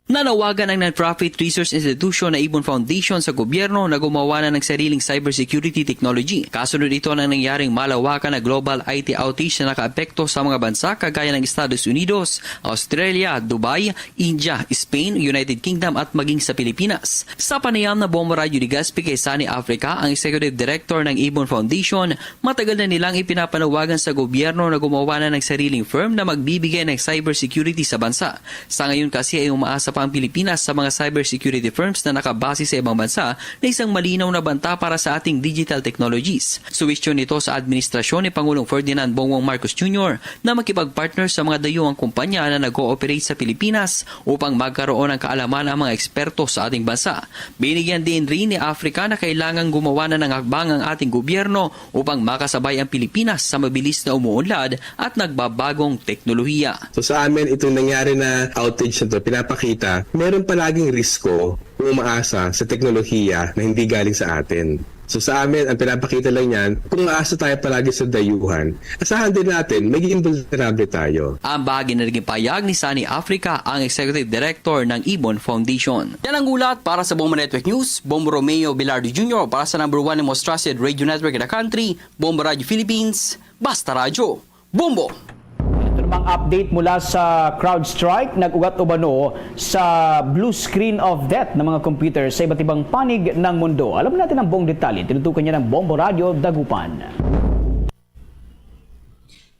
Nanawagan ang non-profit research institution na Ibon Foundation sa gobyerno na gumawa na ng sariling cybersecurity technology. Kasunod ito ng nangyaring malawakan na global IT outage na nakaapekto sa mga bansa kagaya ng Estados Unidos, Australia, Dubai, India, Spain, United Kingdom at maging sa Pilipinas. Sa panayam na Bombo Radio Legazpi kay Sunny Africa, ang Executive Director ng Ibon Foundation, matagal na nilang ipinapanawagan sa gobyerno na gumawa na ng sariling firm na magbibigay ng cybersecurity sa bansa. Sa ngayon kasi ay umaasa ang Pilipinas sa mga cybersecurity firms na nakabase sa ibang bansa na isang malinaw na banta para sa ating digital technologies. Suwestyon nito sa administrasyon ni Pangulong Ferdinand Bongbong Marcos Jr. na makipag-partner sa mga dayuhang kumpanya na nag-ooperate sa Pilipinas upang magkaroon ng kaalaman ang mga eksperto sa ating bansa. Binigyan din rin ni Africa na kailangang gumawa na ng hakbang ang ating gobyerno upang makasabay ang Pilipinas sa mabilis na umuunlad at nagbabagong teknolohiya. So sa amin itong nangyari na outage na ito, pinapakita meron palaging risko kung umaasa sa teknolohiya na hindi galing sa atin. So sa amin, ang pinapakita lang yan, kung umaasa tayo palagi sa dayuhan, asahan din natin, magiging vulnerable tayo. Ang bahagi na naging payag ni Sunny Africa, ang Executive Director ng Ibon Foundation. Yan ang gulat para sa Bombo Network News. Bombo Romeo Bilardo Jr. para sa number 1 and most trusted radio network in the country, Bombo Radio Philippines, Basta Radio. Bombo! Ang update mula sa CrowdStrike, nag-ugat umano sa blue screen of death ng mga computer sa iba't ibang panig ng mundo. Alam natin ang buong detalye. Tinutukan niya ng Bombo Radio Dagupan.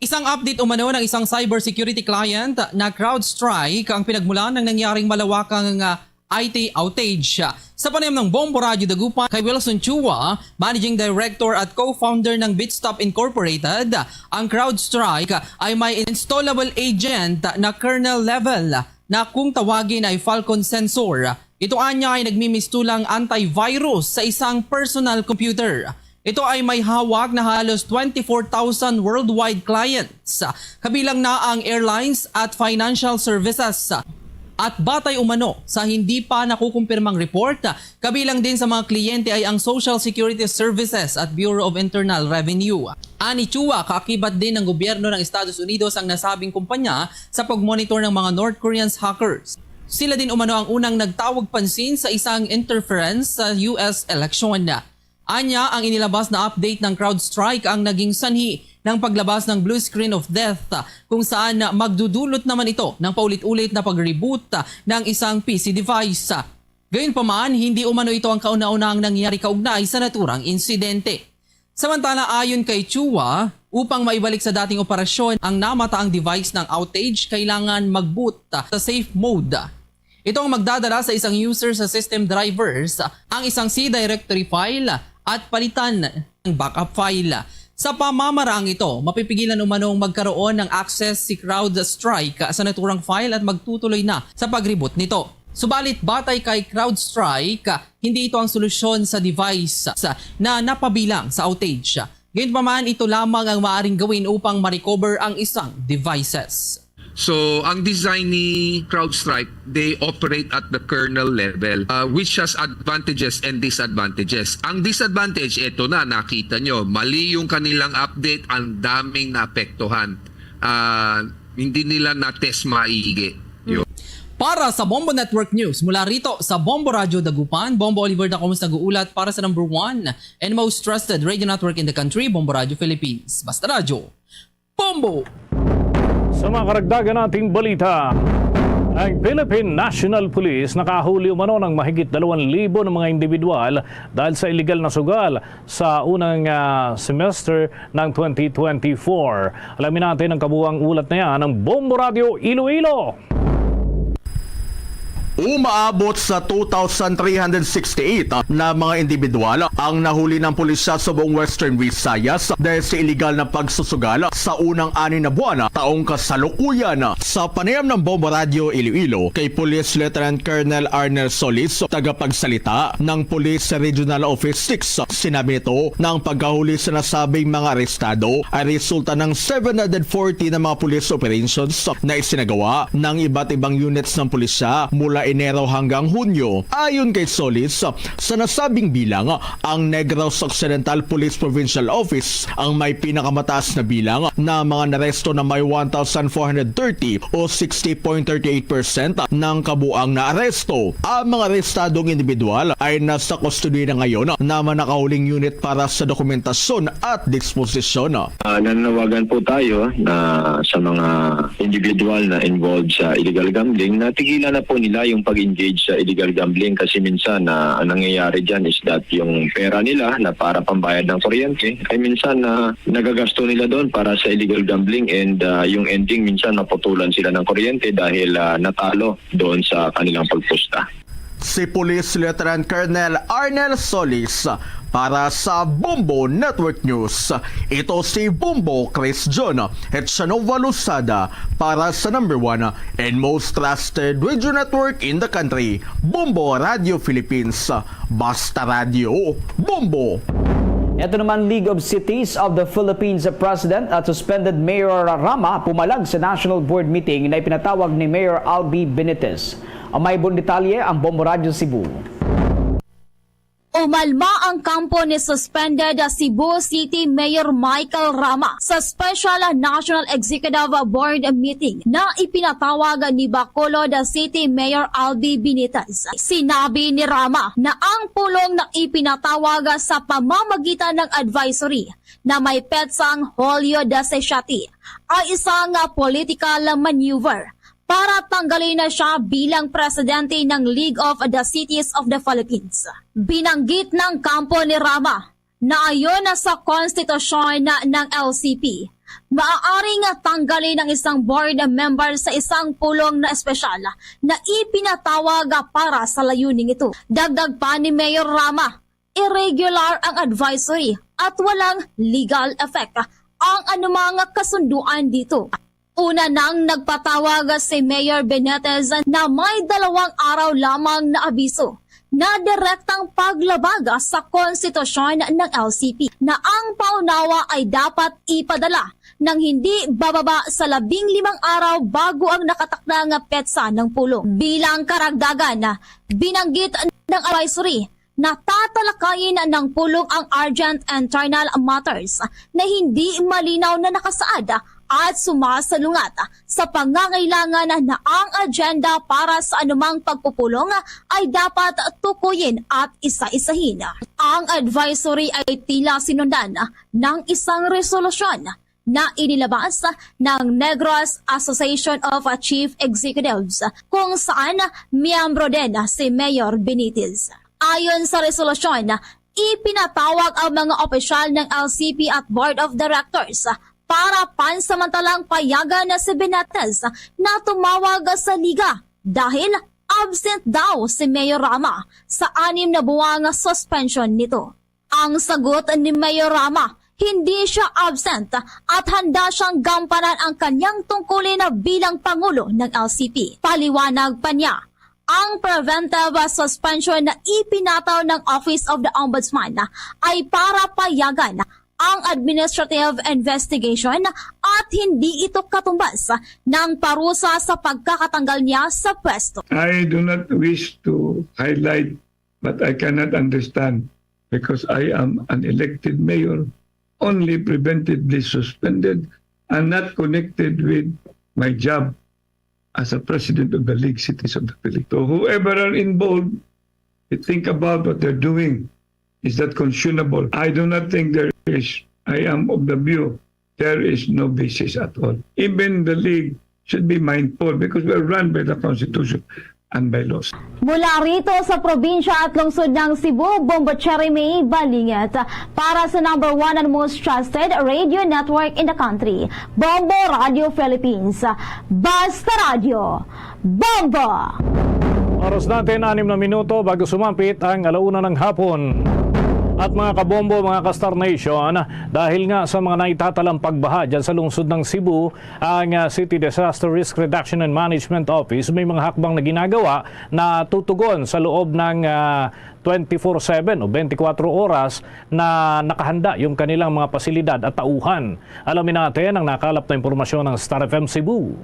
Isang update umano ng isang cybersecurity client na CrowdStrike ang pinagmulan ng nangyaring malawakang IT outage. Sa panayam ng Bombo Radio Dagupan kay Wilson Chua, Managing Director at Co-Founder ng Bitstop Incorporated, ang CrowdStrike ay may installable agent na kernel level na kung tawagin ay Falcon sensor. Ito anya ay nagmimistulang antivirus sa isang personal computer. Ito ay may hawak na halos 24,000 worldwide clients, kabilang na ang airlines at financial services. At batay umano sa hindi pa nakukumpirmang report, kabilang din sa mga kliyente ay ang Social Security Services at Bureau of Internal Revenue. Ani Chua, kaakibat din ng gobyerno ng Estados Unidos ang nasabing kumpanya sa pagmonitor ng mga North Korean hackers. Sila din umano ang unang nagtawag pansin sa isang interference sa US election. Anya, ang inilabas na update ng CrowdStrike ang naging sanhi ng paglabas ng blue screen of death kung saan magdudulot naman ito ng paulit-ulit na pag-reboot ng isang PC device. Gayunpaman, hindi umano ito ang kauna-unahang nangyari kaugnay sa naturang insidente. Samantala ayon kay Chua, upang maibalik sa dating operasyon ang namataang device ng outage, kailangan mag-boot sa safe mode. Ito ang magdadala sa isang user sa system drivers ang isang C directory file at palitan ng backup file. Sa pamamaraang ito, mapipigilan umanong magkaroon ng access si CrowdStrike sa naturang file at magtutuloy na sa pag-reboot nito. Subalit batay kay CrowdStrike, hindi ito ang solusyon sa device na napabilang sa outage. Gayunpaman, ito lamang ang maaaring gawin upang ma-recover ang isang devices. So, ang design ni CrowdStrike, they operate at the kernel level, which has advantages and disadvantages. Ang disadvantage, ito na, nakita nyo, mali yung kanilang update, ang daming naapektuhan. Hindi nila na-test maigi. Para sa Bombo Network News, mula rito sa Bombo Radio Dagupan, Bombo Oliver Dacomus nag-uulat para sa number 1 and most trusted radio network in the country, Bombo Radio Philippines. Basta Radio, Bombo! Sa mga karagdagan nating balita, ang Philippine National Police nakahuli umano ng mahigit 2,000 ng mga individual dahil sa illegal na sugal sa unang semester ng 2024. Alamin natin ang kabuuang ulat na yan ng Bombo Radio Iloilo. Umaabot sa 2,368 na mga individual ang nahuli ng pulisya sa buong Western Visayas dahil sa iligal na pagsusugal sa unang 6 na buwan taong kasalukuyan. Sa panayam ng Bombo Radio Iloilo kay Police Lieutenant Colonel Arnel Solis, tagapagsalita ng Police Regional Office 6, sinabi nito na ang pagkahuli sa nasabing mga arestado ay resulta ng 740 na mga police operations na isinagawa ng iba't ibang units ng pulisya mula Enero hanggang Hunyo. Ayon kay Solis, sa nasabing bilang, ang Negros Occidental Police Provincial Office ang may pinakamataas na bilang na mga naresto na may 1,430 o 60.38% ng kabuang na aresto. Ang mga arestadong individual ay nasa custody na ngayon na manakahuling unit para sa dokumentasyon at disposisyon. Nananawagan po tayo na sa mga individual na involved sa illegal gambling na tigilan na po nila yung pag-engage sa illegal gambling kasi minsan ang nangyayari dyan is that yung pera nila na para pambayad ng kuryente ay minsan nagagasto nila doon para sa illegal gambling and yung ending minsan maputulan sila ng kuryente dahil natalo doon sa kanilang pagpusta. Si Police Lieutenant Colonel Arnel Solis para sa Bombo Network News. Ito si Bombo Chris John at Shanova Lusada para sa number 1 and most trusted radio network in the country, Bombo Radio Philippines. Basta Radio, Bombo! Ito naman, League of Cities of the Philippines President at suspended Mayor Rama pumalag sa National Board meeting na ipinatawag ni Mayor Albi Benitez. Ang may buong detalye ang Bombo Radio Cebu. Umalma ang kampo ni suspended Cebu City Mayor Michael Rama sa Special National Executive Board meeting na ipinatawag ni Bacolod City Mayor Albi Benitez. Sinabi ni Rama na ang pulong na ipinatawag sa pamamagitan ng advisory na may petsang Julio Dasesiati ay isang political maneuver para tanggalin na siya bilang presidente ng League of the Cities of the Philippines. Binanggit ng kampo ni Rama na ayon sa konstitusyon ng LCP, maaaring tanggalin ng isang board member sa isang pulong na espesyal na ipinatawag para sa layuning ito. Dagdag pa ni Mayor Rama, irregular ang advisory at walang legal effect ang anumang kasunduan dito. Una nang nagpatawag si Mayor Benitez na may 2 araw lamang na abiso na direktang paglabag sa konstitusyon ng LCP na ang paunawa ay dapat ipadala ng hindi bababa sa 15 araw bago ang nakatakdang petsa ng pulong. Bilang karagdagan, binanggit ng advisory na tatalakayin ng pulong ang urgent internal matters na hindi malinaw na nakasaad at sumasalungat sa pangangailangan na ang agenda para sa anumang pagpupulong ay dapat tukuyin at isa-isahin. Ang advisory ay tila sinundan ng isang resolusyon na inilabas ng Negros Association of Chief Executives kung saan miyembro din si Mayor Benitez. Ayon sa resolusyon, ipinatawag ang mga opisyal ng LCP at Board of Directors para pansamantalang payagan na si Benitez na tumawag sa liga dahil absent daw si Mayor Rama sa 6 na buwang suspension nito. Ang sagot ni Mayor Rama, hindi siya absent at handa siyang gampanan ang kanyang tungkulin bilang Pangulo ng LCP. Paliwanag pa niya, ang preventive suspension na ipinataw ng Office of the Ombudsman ay para payagan ang administrative investigation at hindi ito katumbas ng parusa sa pagkakatanggal niya sa pwesto. I do not wish to highlight, but I cannot understand because I am an elected mayor, only preventively suspended and not connected with my job as a president of the League Cities of the Philippines. So whoever are involved, think about what they're doing. Is that conscionable? I do not think there is. I am of the view there is no basis at all. Even the League should be mindful because we're run by the Constitution and by laws. Mula rito sa probinsya at lungsod ng Cebu, Bombo Cherry Balinget para sa number 1 and most trusted radio network in the country, Bombo Radio Philippines. Basta Radio, Bombo! Oras natin 6 na minuto bago sumapit ang 1:00 ng hapon. At mga kabombo, mga ka-Star Nation, dahil nga sa mga naitatalang pagbaha dyan sa lungsod ng Cebu, ang City Disaster Risk Reduction and Management Office may mga hakbang na ginagawa na tutugon sa loob ng 24/7 o 24 oras na nakahanda yung kanilang mga pasilidad at tauhan. Alamin natin ang nakalap na impormasyon ng Star FM Cebu.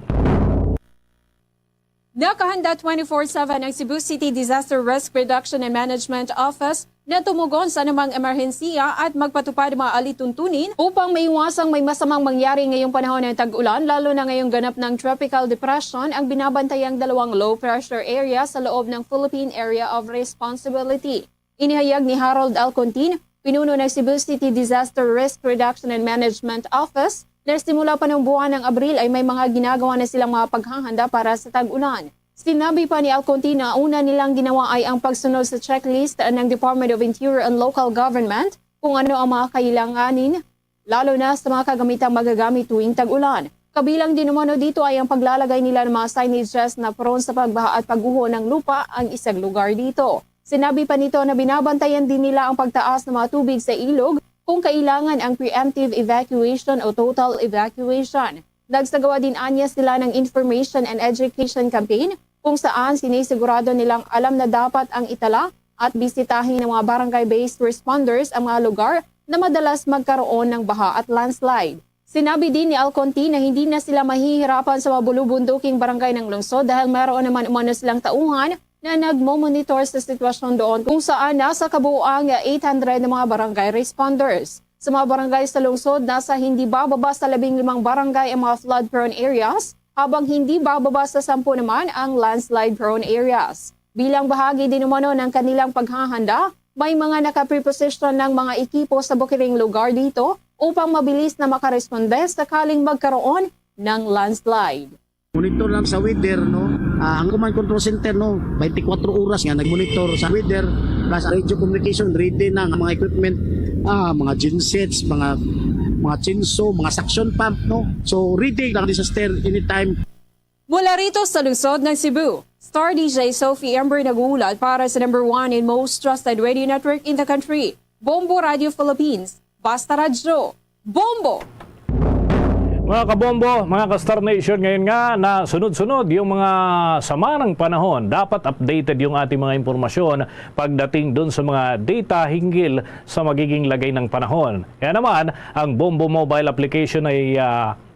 Nakahanda 24/7 ang Cebu City Disaster Risk Reduction and Management Office na tumugon sa anumang emerhensiya at magpatupad mga alituntunin upang maiwasang may masamang mangyari ngayong panahon ng tag-ulan, lalo na ngayong ganap ng tropical depression ang binabantayang 2 low pressure area sa loob ng Philippine Area of Responsibility. Inihayag ni Harold Alcontin, pinuno ng Cebu City Disaster Risk Reduction and Management Office, na simula pa ng buwan ng Abril ay may mga ginagawa na silang mga paghahanda para sa tag-ulan. Sinabi pa ni Alcontin na una nilang ginawa ay ang pagsunod sa checklist ng Department of Interior and Local Government kung ano ang mga kailanganin, lalo na sa mga kagamitang magagamit tuwing tag-ulan. Kabilang din umano dito ay ang paglalagay nila ng mga signages na prone sa pagbaha at pagguho ng lupa ang isang lugar dito. Sinabi pa nito na binabantayan din nila ang pagtaas ng mga tubig sa ilog kung kailangan ang preemptive evacuation o total evacuation. Nagsagawa din anya sila ng information and education campaign kung saan sinisigurado nilang alam na dapat ang itala at bisitahin ng mga barangay-based responders ang mga lugar na madalas magkaroon ng baha at landslide. Sinabi din ni Alcontin na hindi na sila mahihirapan sa mabulubunduking barangay ng lungsod dahil mayroon naman umano silang tauhan na nagmo-monitor sa sitwasyon doon kung saan nasa kabuuang 800 na mga barangay responders. Sa mga barangay sa lungsod, nasa hindi bababa sa 15 barangay ang mga flood-prone areas, habang hindi bababa sa 10 naman ang landslide-prone areas. Bilang bahagi din umano ng kanilang paghahanda, may mga nakapreposition ng mga ekipo sa bukiring lugar dito upang mabilis na makaresponde sakaling magkaroon ng landslide. Monitor lang sa weather, no? Ang command control center, no? 24 oras nga nagmonitor sa weather, plus radio communication, ready na ang mga equipment, mga gensets, mga chinso, mga suction pump, no? So ready lang disaster anytime. Mula rito sa lungsod ng Cebu, Star DJ Sophie Ember nagulat para sa number 1 and most trusted radio network in the country, Bombo Radio Philippines. Basta Radio, Bombo! Mga kabombo, mga ka-Star Nation, ngayon nga na sunod-sunod yung mga sama ng panahon. Dapat updated yung ating mga impormasyon pagdating dun sa mga data hinggil sa magiging lagay ng panahon. Kaya naman, ang Bombo mobile application ay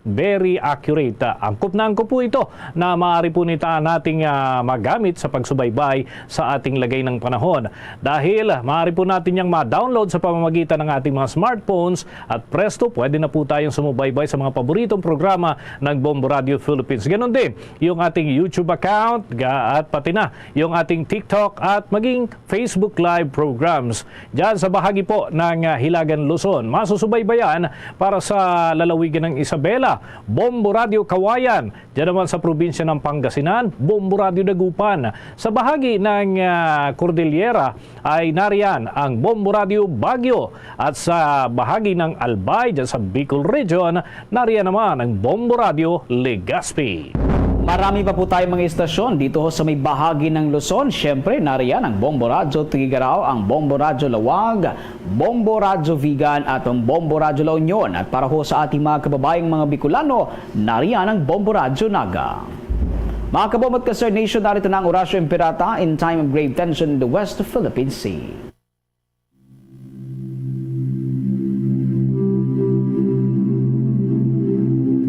very accurate. Angkop na angkop po ito na maaari po nating magamit sa pagsubaybay sa ating lagay ng panahon. Dahil maaari po natin yung ma-download sa pamamagitan ng ating mga smartphones at presto, pwede na po tayong sumubaybay sa mga paboritong programa ng Bombo Radio Philippines. Ganon din yung ating YouTube account at pati na yung ating TikTok at maging Facebook Live programs. Diyan sa bahagi po ng Hilagan, Luzon, masusubaybayan para sa lalawigan ng Isabela, Bombo Radio Kawayan. Diyan naman sa probinsya ng Pangasinan, Bombo Radio Dagupan. Sa bahagi ng Cordillera ay nariyan ang Bombo Radio Baguio. At sa bahagi ng Albay, diyan sa Bicol Region, nariyan naman ang Bombo Radio Legazpi. Marami pa po tayong mga istasyon dito sa may bahagi ng Luzon. Siyempre, nariyan ang Bombo Radyo Tigaraw, ang Bombo Radyo Lawag, Bombo Radyo Vigan at ang Bombo Radyo La Union. At para ho sa ating mga kababayang mga Bicolano, nariyan ang Bombo Radyo Naga. Mga kabom at ka-Sir Nation, narito na ang Orasyo Imperata in time of grave tension in the West Philippine Sea.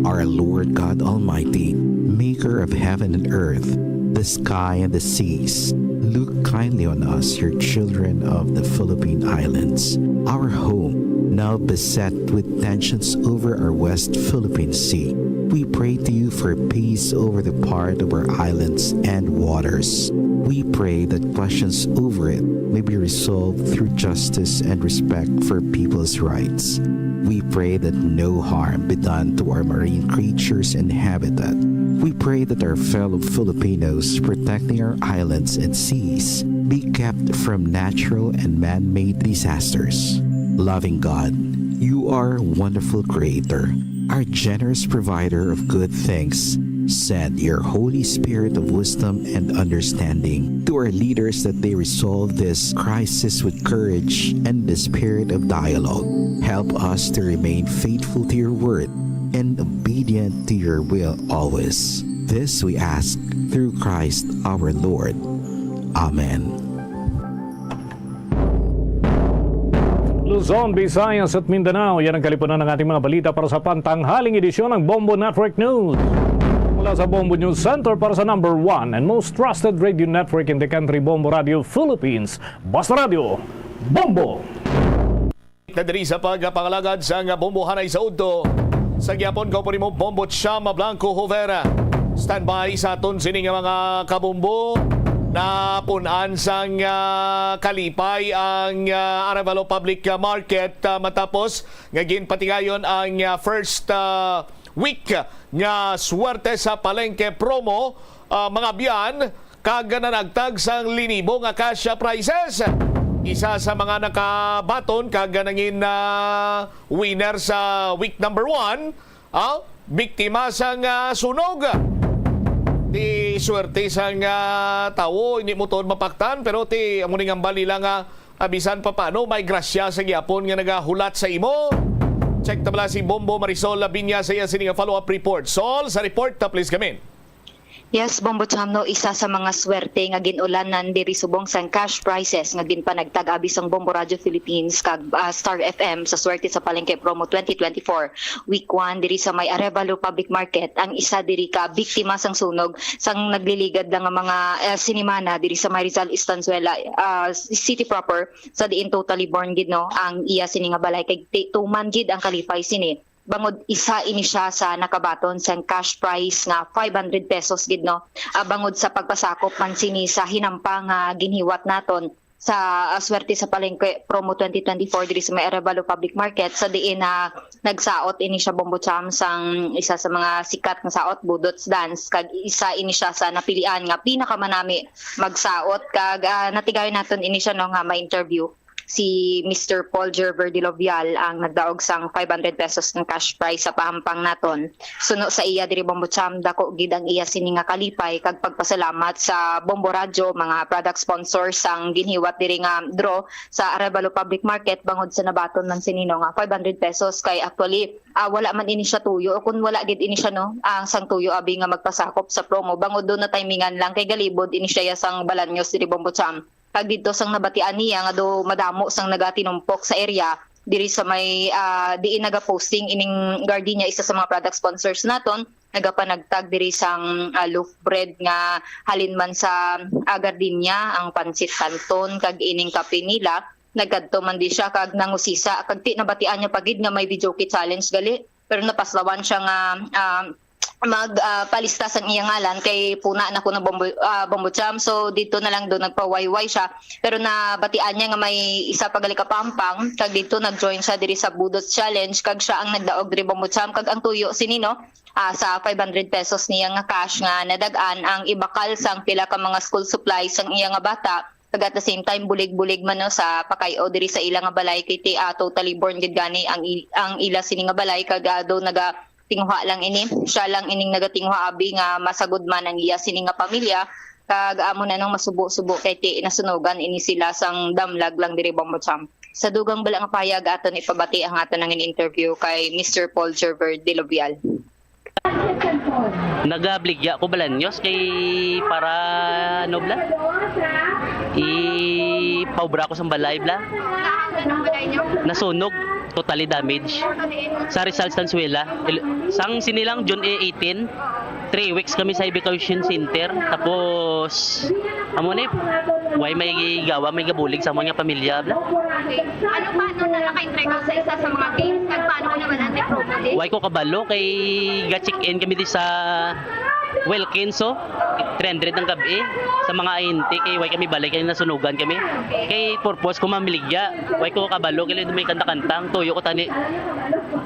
Our Lord God Almighty, maker of heaven and earth, the sky and the seas, look kindly on us, your children of the Philippine Islands, our home, now beset with tensions over our West Philippine Sea. We pray to you for peace over the part of our islands and waters. We pray that questions over it may be resolved through justice and respect for people's rights. We pray that no harm be done to our marine creatures and habitat. We pray that our fellow Filipinos protecting our islands and seas be kept from natural and man-made disasters. Loving God, you are a wonderful creator, our generous provider of good things. Send your Holy Spirit of wisdom and understanding to our leaders that they resolve this crisis with courage and the spirit of dialogue. Help us to remain faithful to your word and obedient to your will always. This we ask through Christ our Lord. Amen. Luzon, Visayas at Mindanao, yan ang kalipunan ng ating mga balita para sa pantanghaling edisyon ng Bombo Network News. Mula sa Bombo News Center para sa number 1 and most trusted radio network in the country, Bombo Radio Philippines. Basta Radio, Bombo! Nadiri sa pagpangalagad sa Bombo Hanay sa Udto. Sa gyapon ko po mo Bombo Chama Blanco Hovera. Standby sa aton sining mga kabombo na punan sang kalipay ang Arevalo Public Market matapos nga ginpatigayon ang first week nga swerte sa palengke promo mga biyan kagananagtag sang linibo nga cash prizes. Isa sa mga nakabaton kaganangin na winner sa week number 1, biktima sang sunog. Ti swerte sang tawo hindi mo ton mapaktan pero ti amuning ang bali lang abisan pa paano may grasya sa gyapon nga nagahulat sa imo. Check tabla si Bombo Marisol Labinya sa iya sining follow-up report. Sol, sa report ta please gamin. Yes, Bombo Chamno, isa sa mga swerte nga ginulanan diri subong sang cash prizes nga ginpanagtag-abi sang Bombo Radio Philippines kag Star FM sa swerte sa Palengke Promo 2024 week 1 diri sa may Arevalo Public Market. Ang isa diri ka biktima sang sunog sang nagliligad lang nga mga sinimana diri sa may Rizal Estanzuela city proper sa diin totally born gid no ang iya sini nga balay kay tuman gid ang kalipay sini. Bangod isa ini siya sa nakabaton sa cash prize na 500 pesos gid no. Bangod sa pagpasakop man sini sa hinampang ginhiwat naton sa swerte sa Palengke Promo 2024 diri sa may Arevalo Public Market sa diin na nagsaot ini siya Bombo Cham sang isa sa mga sikat nga saot Budots Dance kag isa ini siya sa napilian nga pinakamanami magsaot kag natigayon naton ini siya no nga ma-interview si Mr. Paul Gerver de Lovial ang nagdaog sang 500 pesos ng cash prize sa pahampang naton. Suno sa iya diri Bombo Cham dako gid ang iya sini nga kalipay kag pagpasalamat sa Bombo Radio mga product sponsors ang ginhiwat diri nga draw sa Arevalo Public Market bangod sa nabaton man sinino nga 500 pesos kay actually wala man ini siya tuyo o kun wala gid ini siya no ang sang tuyo abi nga magpasakop sa promo bangod do na timingan lang kay galibod ini siya sang Balanyos diri Bombo Cham. Kag dito sang nabatian niya nga do madamo sang nagatinumpok sa area diri sa may diin naga-posting ining Gardenia isa sa mga product sponsors naton nagapanagtag diri sang loaf bread nga halin man sa Gardenia ang pansit canton kag ining kape nila nagkadto man di siya kag nangusisa kag ti nabatian niya pagid nga may video kit challenge gali pero napaslawan siya nga magpalista sa iyang ngalan kay puna na ko na Bombo Cham so dito na lang do nagpa-YY siya pero nabatian niya nga may isa pagali ka pampang kag dito nag-join siya diri sa Budots Challenge kag siya ang nagdaog diri Bombo Cham kag ang tuyo sinino sa 500 pesos niya nga cash nga nadagan ang ibakal sang pila ka mga school supplies sang iya nga bata kag at the same time bulig-bulig man no sa pakayo diri sa ila nga balay kay totally born gid gani ang ila sini nga balay kag do naga tingwa lang ini. Siya lang ining nagatingwa abi nga masagud man ang iya sini nga pamilya. Kag amo na nang masubo-subo kay ti nasunugan ini sila sang damlag lang diri Bombocham. Sa dugang bala nga payag aton ipabati ang aton nang interview kay Mr. Paul Gerver de Lovial. Nagabligya ko balanyos kay para nobla. Paubra ko sa balay bla. Nasunog, totally damage. Sa Rizal Stanzuela, sang sinilang June 18, 3 weeks kami sa evacuation center. Tapos amo ni way may gawa may gabulig sa mga pamilya bla. Ano paano na naka-entrega sa isa sa mga games? Kag paano ko naman ang promo din? Way ko kabalo kay ga-check-in kami di sa Wilkinso 300 ng gabi sa mga INT kay way kami balik kay nasunugan kami. Kay purpose ko mamiligya. Way ko kabalo kay may kanta-kantang tuyo ko tani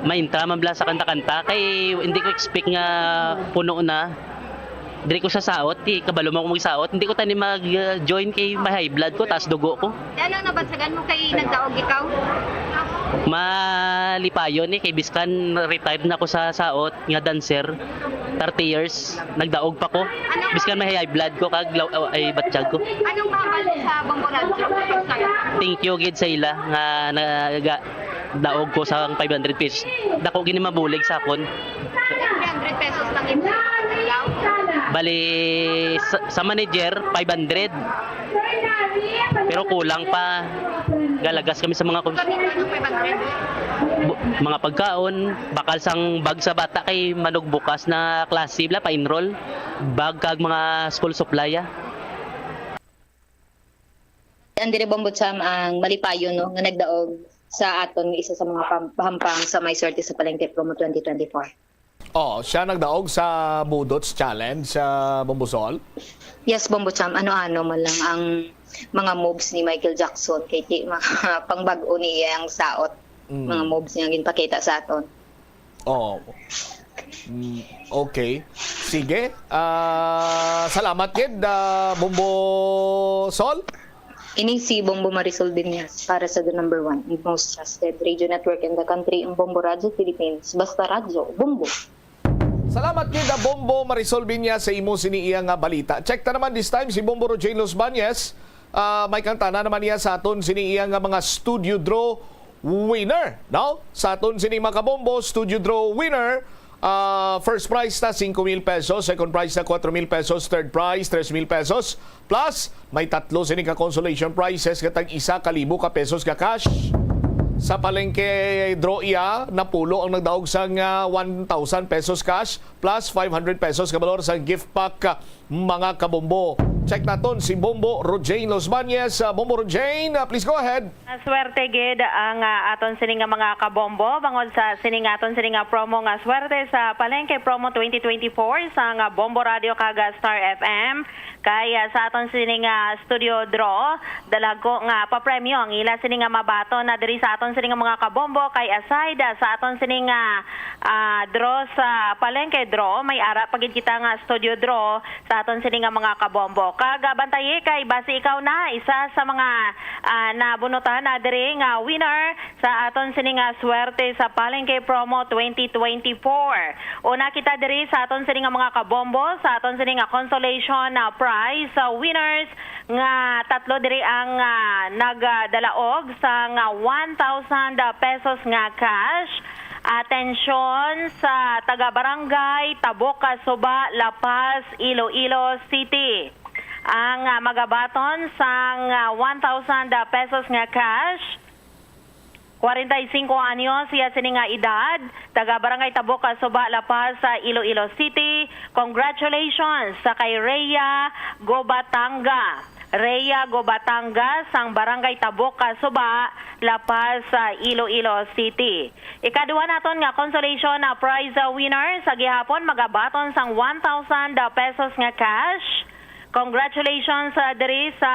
maintra man bla sa kanta-kanta kay hindi ko expect nga puno na. Diri ko sa saot, kabalo mo ko magsaot. Hindi ko tani mag-join kay may high blood ko, taas dugo ko. Ano nabansagan mo kay nagdaog ikaw? Malipayon kay biskan retired na ako sa saot nga dancer. 30 years, nagdaog pa ko. Biskan may high blood ko kag ay batsyag ko. Anong mahal sa Bomboradyo? Thank you gid sa ila nga daog ko sa 500 pesos. Dako gini mabulig sa akon. 300 pesos lang ito. Bali sa manager 500. Pero kulang pa. Galagas kami sa mga mga pagkaon, bakal sang bag sa bata kay manog bukas na klase bla pa enroll. Bag kag mga school supply. Andire Bombocham ang malipayon no nga nagdaog sa aton isa sa mga pahampang sa may swerte sa Palengke Promo 2024. Siya nagdaog sa Budots Challenge sa Bombosol. Yes, Bombocham, ano-ano man lang ang mga moves ni Michael Jackson kay ti mga pangbago ni ang saot. Mga moves niya ginpakita sa aton. Okay. Sige. Salamat kid Bombosol. Ini si Bombo Marisol Binyas para sa the number 1 and most trusted radio network in the country, ang Bombo Radio Philippines. Basta radyo, Bombo. Salamat kid Bombo Marisol Binyas sa imo siniiya nga balita. Check ta naman this time si Bombo Rogelio Los Bañez. May kanta na naman niya sa aton siniiya nga mga studio draw winner. No? Sa aton sini mga kabombo, studio draw winner. First prize na 5,000 pesos, second prize na 4,000 pesos, third prize 3,000 pesos, plus may 3 sini ka consolation prizes katag 1,000 ka pesos ka cash. Sa palengke draw iya, napulo ang nagdaog sang 1,000 pesos cash plus 500 pesos ka valor sa gift pack mga kabombo. Check naton si Bombo Rojain Los Bañez. Bombo Rojain, please go ahead. Swerte gid ang aton sining mga kabombo bangod sa sining aton sining promo nga swerte sa Palengke Promo 2024 sa Bombo Radio kaga Star FM. Kaya sa aton sining studio draw dalago nga pa-premyo ang ila sining mabato na diri sa aton sining mga kabombo kay aside sa aton sining draw sa Palengke draw may ara pagid kita nga studio draw sa aton sining mga kabombo. Kaga bantaye kay base ikaw na isa sa mga nabunutan na diri nga winner sa aton sining swerte sa Palengke Promo 2024. Una kita diri sa aton sining mga kabombo sa aton sining consolation prize sa winners nga 3 diri ang nagdalaog sa 1,000 pesos nga cash. Atensyon sa taga-barangay Tabok, Suba, La Paz, Iloilo City. Ang magabaton sang 1,000 pesos nga cash. 45 anyos siya sining edad, taga-barangay Tabok, Suba, La Paz, Iloilo City. Congratulations sa kay Rhea Gobatanga. Rhea Gobatanga sang barangay Tabok, Suba, La Paz, Iloilo City. Ikaduha naton nga consolation prize winner sa gihapon magabaton sang 1,000 pesos nga cash. Congratulations diri sa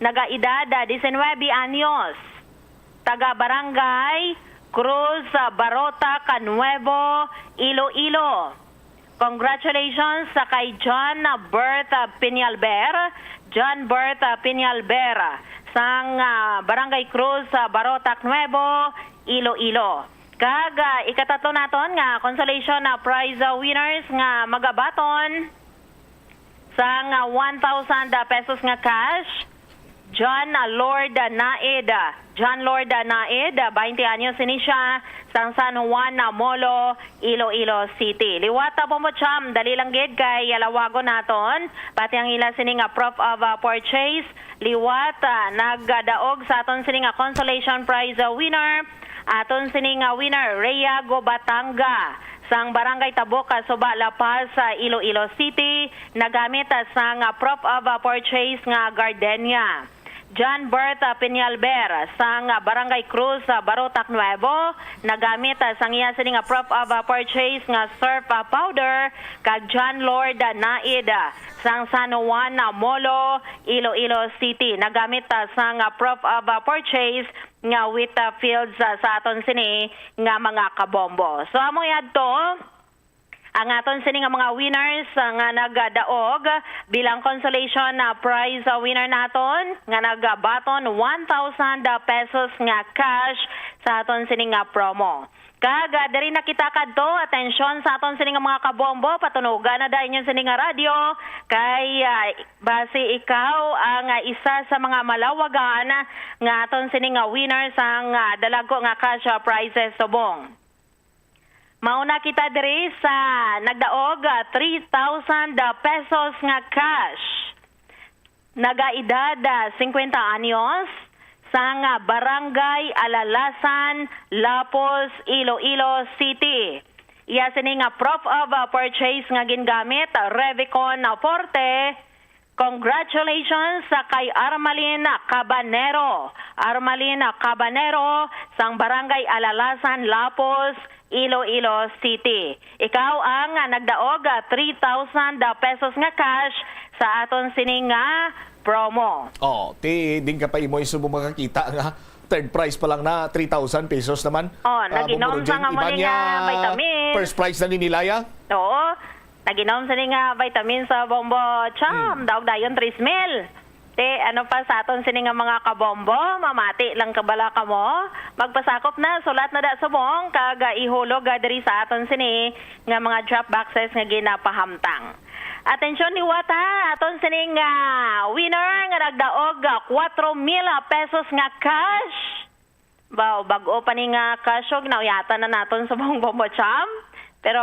nagaedad 19 anyos. Taga barangay Cruz Barota, Canuevo, Iloilo. Congratulations sa kay John Bert Piñalber. John Bert Piñalber sang Barangay Cruz, Barota, Nuevo, Iloilo. Kag ikatatlo naton nga consolation prize winners nga magabaton sa nga 1,000 pesos nga cash. John Lord Naid. John Lord Naid, 20 anyos sinisya, sang San Juan Molo, Iloilo City. Liwata po mo cham, dali lang gid kay alawago naton, pati ang ila sining proof of purchase. Liwata, nagdaog sa aton sining consolation prize winner. Aton sining winner, Rhea Gobatanga, sang Barangay Tabok, Suba, La Paz, Iloilo City, nagamit sang proof of purchase nga gardenia. John Bert Peñalver, sang Barangay Cruz, Barotac Nuevo, nagamit sang iya sining proof of purchase nga surf powder. Kag John Lord Naid, sang San Juan Molo, Iloilo City, nagamit sang proof of purchase nga wheat fields sa aton sini nga mga kabombo. So amo yadto ang aton sini nga mga winners nga nagdaog bilang consolation prize winner naton nga nagabaton 1,000 pesos nga cash sa aton sini nga promo. Kag diri nakita kadto, atensyon sa aton sini nga mga kabombo, patunugan na da inyo sini nga radyo kay base ikaw ang isa sa mga malawagan nga aton sini nga winners ang dalago nga cash prizes subong. Mauna kita diri sa nagdaog 3,000 pesos nga cash. Nagaedad 50 anyos, sang Barangay Alalasan, Lapos, Iloilo City. Iya sini nga proof of purchase nga gingamit, Revicon Forte. Congratulations sa kay Armalin Cabanero. Armalin Cabanero, sang Barangay Alalasan, Lapos, Iloilo City. Ikaw ang nagdaog 3,000 pesos nga cash sa aton sini nga promo. Din ka pa imoy subo makakita nga third prize pa lang na 3,000 pesos naman. Naginom sa nga mo nga vitamin. First prize na ninilaya? Oo. Naginom sa nga vitamin sa Bombo Cham. Daog dayon 3,000. Ano pa sa aton sini nga mga kabombo, mamati lang kabala ka mo. Magpasakop na, sulat na da subong, kag ihulog diri sa aton sini nga mga drop boxes nga ginapahamtang. Atensyon ni Wata, aton sining winner nga nagdaog 4,000 pesos nga cash. Bago pa ni nga cash og nauyatan na naton sa buong Bombo Cham. Pero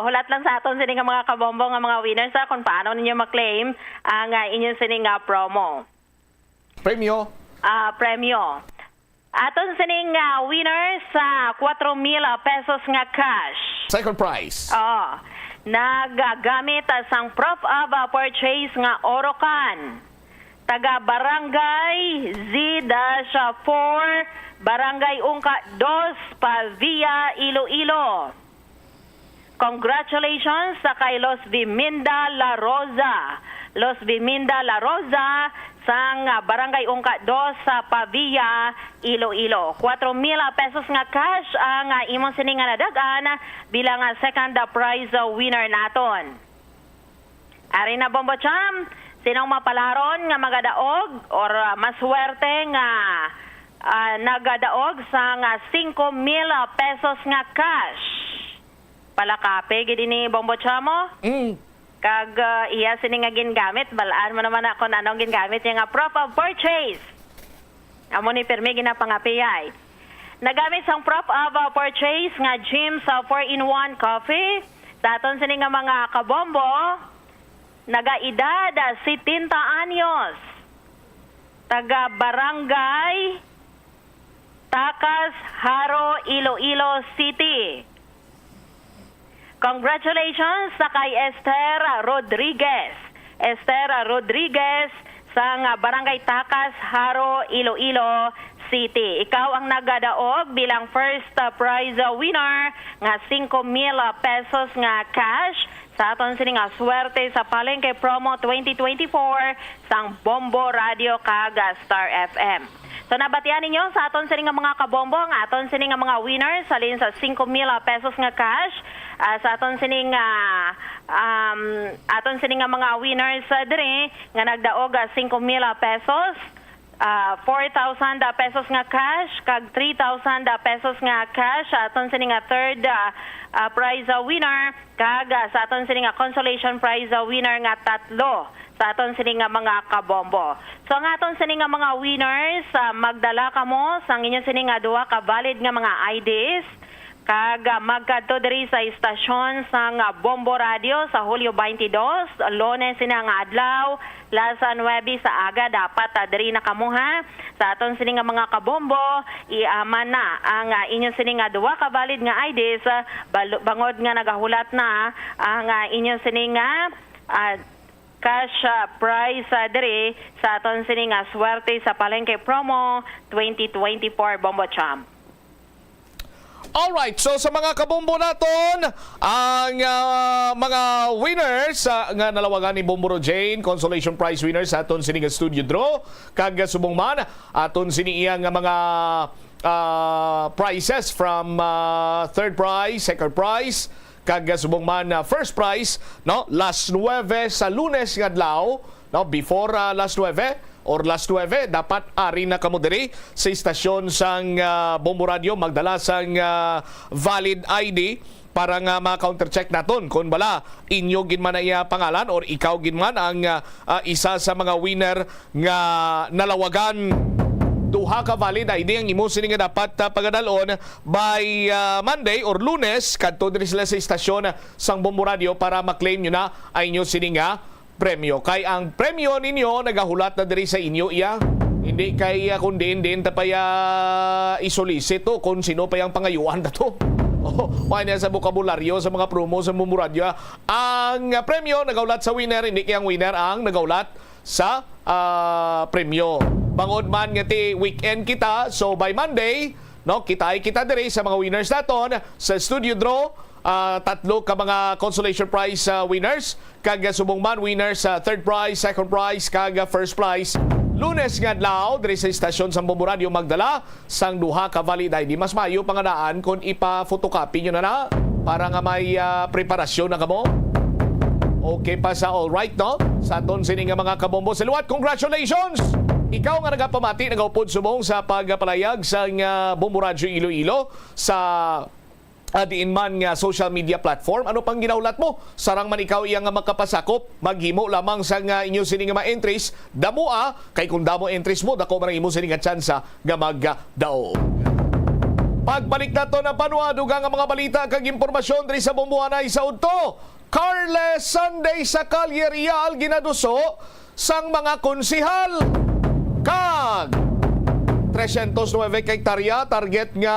hulat lang sa aton sining nga mga kabombo nga mga winners kung paano ninyo ma-claim ang inyong sining promo. Premyo? Premyo. Aton sining winner sa 4,000 pesos nga cash. Second prize? Nagagamit sang proof of purchase nga Orocan. Taga Barangay Z-4, Barangay Ungka 2, Pavia, Iloilo. Congratulations sa kay Los Biminda La Rosa. Los Biminda La Rosa sang Barangay Ungka 2 sa Pavia, Iloilo. 4,000 pesos nga cash ang imong sining nga nadagan bilang second prize winner naton. Ari na Bombo Cham, sinong mapalaron nga magadaog or maswerte nga nagadaog sa 5,000 pesos nga cash. Palakape gid ni Bombo Chamo? Kag iya sini nga gingamit, balaan mo naman ako na anong gingamit niya nga proof of purchase. Amo ni permi ginapangapiyay. Nagamit sang proof of purchase nga Jim's 4-in-1 coffee. Daton sini nga mga kabombo, nagaedad 70 anyos. Taga Barangay Takas, Haro, Iloilo City. Congratulations sa kay Esther Rodriguez. Esther Rodriguez sa Barangay Takas, Haro, Iloilo City. Ikaw ang nagadaog bilang first prize winner nga 5,000 pesos nga cash sa aton sining swerte sa Palengke Promo 2024 sang Bombo Radio kag Star FM. So nabatian ninyo sa aton sining mga kabombo nga aton sining mga winners salin sa 5,000 pesos nga cash. Sa aton sining mga winners dire nga nagdaog 5,000 pesos 4,000 pesos nga cash kag 3,000 pesos nga cash sa aton sini nga third prize winner kag sa aton sini nga consolation prize winner nga 3 sa aton sini nga mga kabombo. So ang aton sini nga mga winners magdala kamo sa inyo sini nga duha ka valid nga mga IDs kag magkadto diri sa istasyon sa Bombo Radio sa Hulyo 22, Lunes sina nga adlaw, Lasa 9 sa aga dapat diri na kamo ha. Sa aton sini nga mga kabombo, iaman na ang inyo sini nga duha ka valid nga IDs bangod nga nagahulat na ang inyo sini nga cash prize diri sa aton sini nga swerte sa Palengke Promo 2024 Bombo Champ. Alright, so sa mga kabombo naton, ang mga winners nga nalawagan ni Bomboro Jane, consolation prize winners sa aton sini nga studio draw, kag subong man aton sini iya nga mga prizes from third prize, second prize, kag subong man first prize, no, last 9 sa Lunes nga adlaw, no, before last 9 or last 9, dapat ari na kamo diri sa istasyon sang Bombo Radio magdala sang valid ID para nga ma-countercheck naton kung bala inyo gin man iya pangalan or ikaw gin man ang isa sa mga winner nga nalawagan. Duha ka valid ID ang imo sini nga dapat pagadalon by Monday or Lunes kadto diri sila sa istasyon sang Bombo Radio para ma-claim nyo na ay inyo sini nga premyo. Kay ang premyo ninyo nagahulat na diri sa inyo iya. Hindi kay kundi din tapaya isolicit to kung sino pa yung pangayuan na to. Why na sa bokabularyo sa mga promo sa Bombo Radio. Ang premyo nagahulat sa winner, hindi kayang winner ang nagahulat sa premyo. Bangod man nga ti weekend kita, so by Monday, no, kita diri sa mga winners naton sa studio draw. 3 ka mga consolation prize winners, kag subong man winners sa third prize, second prize, kag first prize. Lunes nga adlaw diri sa istasyon sa Bombo Radio magdala sang duha ka valid ID. Mas maayo panganaan kung ipa-photocopy nyo na para nga may preparasyon na kamo. Okay pa sa all right, no? Sa aton sini nga mga kabombo sa luwat, congratulations! Ikaw nga nagapamati, nagaupod sumong sa pagpalayag sa Bombo Radio Iloilo sa diin man nga social media platform. Ano pang ginaulat mo? Sarang man ikaw iyang nga makapasakop, maghimo lamang sa nga inyo sini nga ma-entries, damo kay kung damo entries mo, dako man imo sini nga tsansa nga magdao. Pagbalik nato na panuadugang nga mga balita kag impormasyon diri sa Bomboanay sa udto. Carles Sunday sa Kalye Real ginaduso sang mga konsihal. Kag 309 hektarya target nga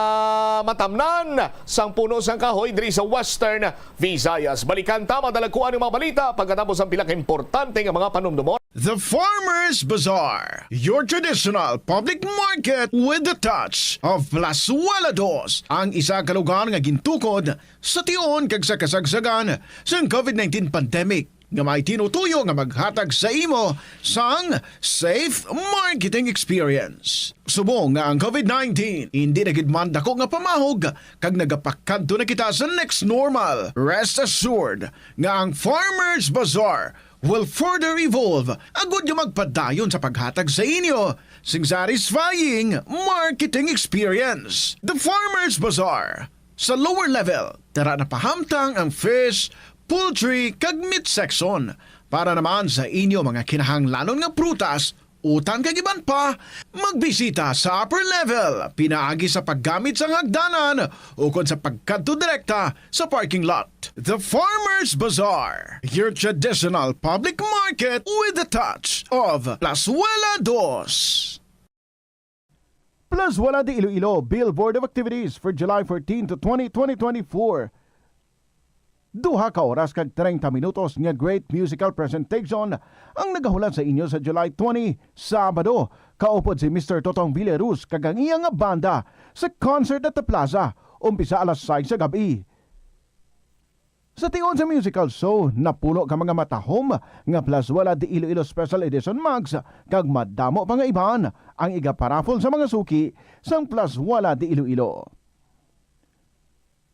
matamnan sang puno sang kahoy diri sa Western Visayas. Balikan ta madalagkuan ang mga balita pagkatapos ang pilang importante nga mga panumdumon. The Farmers Bazaar, your traditional public market with the touch of Plazuela Dos, ang isa ka lugar nga gintukod sa tion kag sa kasagsagan sa COVID-19 pandemic nga may tinutuyo nga maghatag sa imo sang safe marketing experience. Subong nga ang COVID-19 hindi nagidman dako nga pamahog kag nagapakadto na kita sa next normal. Rest assured nga ang Farmers Bazaar will further evolve agud nga magpadayon sa paghatag sa inyo sing satisfying marketing experience. The Farmers Bazaar sa lower level tara na pahamtang ang fish, poultry kag meat section para naman sa inyo mga kinahanglanon nga prutas, utang kag iban pa, magbisita sa upper level pinaagi sa paggamit sa hagdanan o kon sa pagkadto direkta sa parking lot. The Farmers Bazaar, your traditional public market with the touch of Plazuela Dos. Plazuela de Iloilo Billboard of Activities for July 14 to 20, 2024. Duha ka oras kag 30 minutos nga great musical presentation ang nagahulat sa inyo sa July 20, Sabado. Kaupod si Mr. Totong Villaruz kag ang iyang banda sa concert at the plaza, umpisa alas 6 sa gabi. Sa tion sa musical show, napuno ka mga matahom nga Plazuela de Iloilo Special Edition mugs kag madamo pa nga iban ang igaparafol sa mga suki sang Plazuela de Iloilo.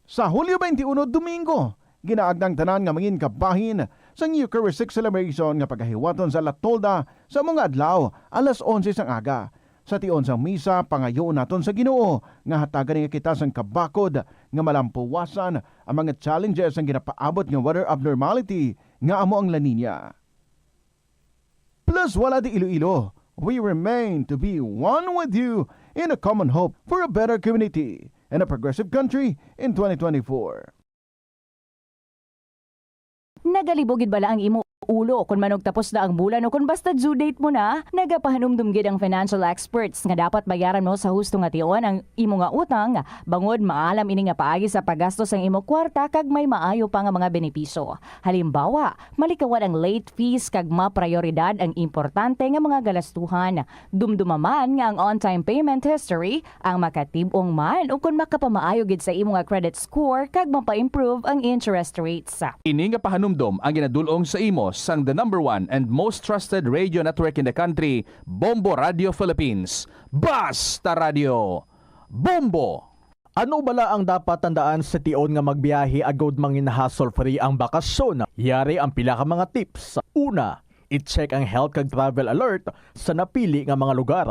Sa Hulyo 21, Domingo, ginaagdang tanan nga mangin kabahin sa Eucharistic celebration nga pagkahiwaton sa Latolda sa mga adlaw alas 11 sang aga. Sa tion sang misa pangayoon naton sa Ginoo nga hatagan nga kita sang kabakod nga malampuwasan ang mga challenges ang ginapaabot nga weather abnormality nga amo ang La Nina. Plus wala di Iloilo, we remain to be one with you in a common hope for a better community and a progressive country in 2024. Nagalibogid bala ang imo ulo kung manog tapos na ang bulan o kung basta due date mo na, nagapahanumdumgid ang financial experts nga dapat bayaran mo sa husto nga tion ang imo nga utang bangod maalam ini nga paagi sa paggastos ang imo kwarta kag may maayo pa nga mga benepisyo. Halimbawa, malikawan ang late fees kag maprioridad ang importante nga mga galastuhan. Dumdumaman nga ang on-time payment history ang makatibong man o kung makapamaayo gid sa imo nga credit score kag mapa-improve ang interest rates. Ini nga pahanumdom ang ginadulong sa imo sang the number 1 and most trusted radio network in the country, Bombo Radio Philippines. Basta Radio! Bombo! Ano bala ang dapat tandaan sa tion nga magbiyahe agod mangin hassle-free ang bakasyon? Yari ang pila ka mga tips. Una, i-check ang health kag travel alert sa napili nga mga lugar.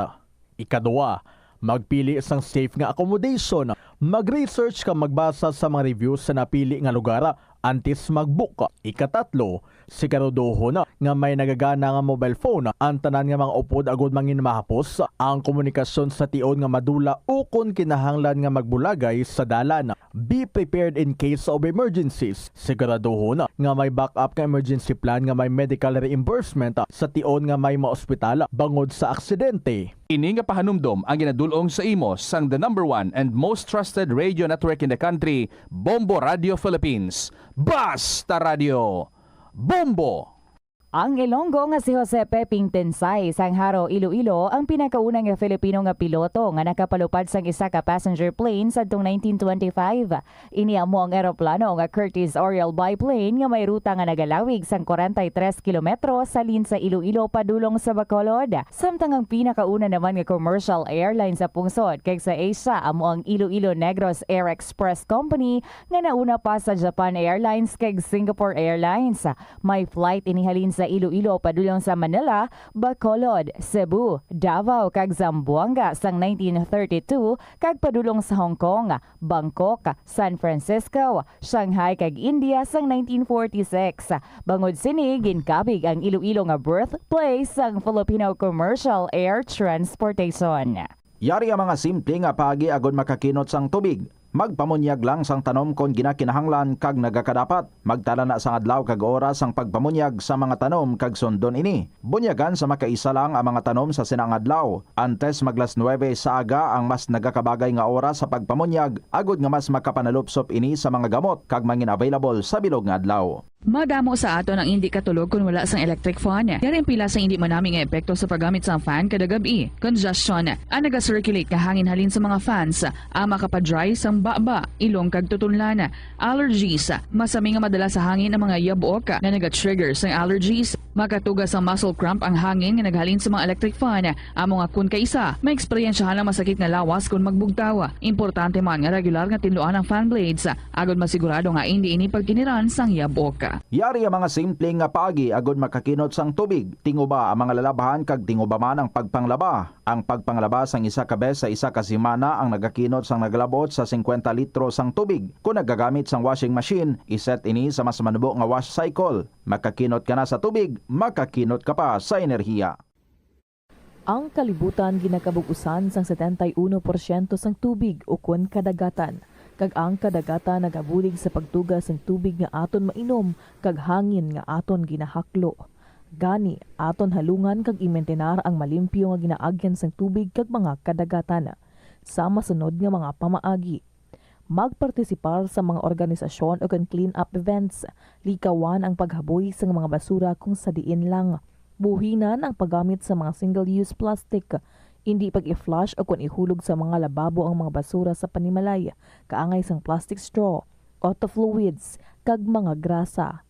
Ikadua, magpili isang safe nga accommodation. Mag-research ka magbasa sa mga reviews sa napili nga lugar antes mag-book. Ikatatlo, siguraduho na nga may nagagana nga mobile phone ang tanan nga mga upod agud mangin mahapos ang komunikasyon sa tion nga madula o kung kinahanglan nga magbulagay sa dalan. Be prepared in case of emergencies. Siguraduho na nga may backup nga emergency plan nga may medical reimbursement sa tion nga may maospital bangod sa aksidente. Ini nga pahanumdom ang ginadulong sa imo sang the number 1 and most trusted radio network in the country, Bombo Radio Philippines. Basta Radio! Bombo! Ang Ilonggo nga si Jose Peping Tensay sang Haro, Iloilo ang pinakaunang nga Filipino nga piloto nga nakapalupad sang isa ka passenger plane sadtong 1925. Iniamo ang eroplano nga Curtiss Oriole biplane nga may ruta nga nagalawig sang 43 kilometro sa lin sa Iloilo padulong sa Bacolod. Samtang ang pinakauna naman nga commercial airline sa pungsod kay sa Asia amo ang Iloilo Negros Air Express Company nga nauna pa sa Japan Airlines kay Singapore Airlines. May flight inihalin sa Iloilo padulong sa Manila, Bacolod, Cebu, Davao kag Zamboanga sang 1932 kag padulong sa Hong Kong, Bangkok, San Francisco, Shanghai kag India sang 1946. Bangod sini ginkabig ang Iloilo nga birthplace sang Filipino Commercial Air Transportation. Yari ang mga simple nga pagi agod makakinot sang tubig. Magpamunyag lang sang tanom kon ginakinahanglan kag nagakadapat. Magtala na sang adlaw kag oras ang pagpamunyag sa mga tanom kag sundon ini. Bunyagan sa makaisa lang ang mga tanom sa sinang adlaw. Antes maglas 9 sa aga ang mas nagakabagay nga oras sa pagpamunyag agod nga mas makapanalupsop ini sa mga gamot kag mangin available sa bilog nga adlaw. Madamo sa aton ang hindi katulog kung wala sang electric fan. Yari ang pila sa hindi manaming epekto sa paggamit sa fan kada gabi. Congestion, ang naga-circulate ka hangin halin sa mga fans, ang makapadry sang baba, ilong kag tutunlan. Allergies, masami nga madala sa hangin ang mga yabok na naga-trigger sang allergies. Makatugas ang muscle cramp ang hangin nga naghalin sa mga electric fan. Amo nga kun kaisa, may eksperyensyahan lang masakit nga lawas kung magbugtaw. Importante man nga regular nga tinluan ang fan blades, agod masigurado nga hindi ini pagkiniran sang yabok. Yari ang mga simple nga paagi agod makakinot sang tubig. Tinguba ang mga lalabahan kag tinguba man ang pagpanglaba. Ang pagpanglaba sang isa ka bes sa isa ka semana ang nagakinot sang naglabot sa 50 litro sang tubig. Kung nagagamit sang washing machine, iset ini sa mas manubo nga wash cycle. Makakinot ka na sa tubig, makakinot ka pa sa enerhiya. Ang kalibutan ginakabugusan sang 71% sang tubig o kun kadagatan. Kag ang kadagatan nagabulig sa pagtugas ng tubig nga aton mainom kag hangin nga aton ginahaklo. Gani, aton halungan kag imentenar ang malimpyo nga ginaagyan sang tubig kag mga kadagatan. Sa masunod nga mga pamaagi. Magpartisipar sa mga organisasyon o clean up events. Likawan ang paghaboy sa mga basura kung sa diin lang. Buhinan ang paggamit sa mga single-use plastic. Hindi pag-i-flush o kung ihulog sa mga lababo ang mga basura sa panimalay, kaangay sang plastic straw, auto fluids, kag mga grasa.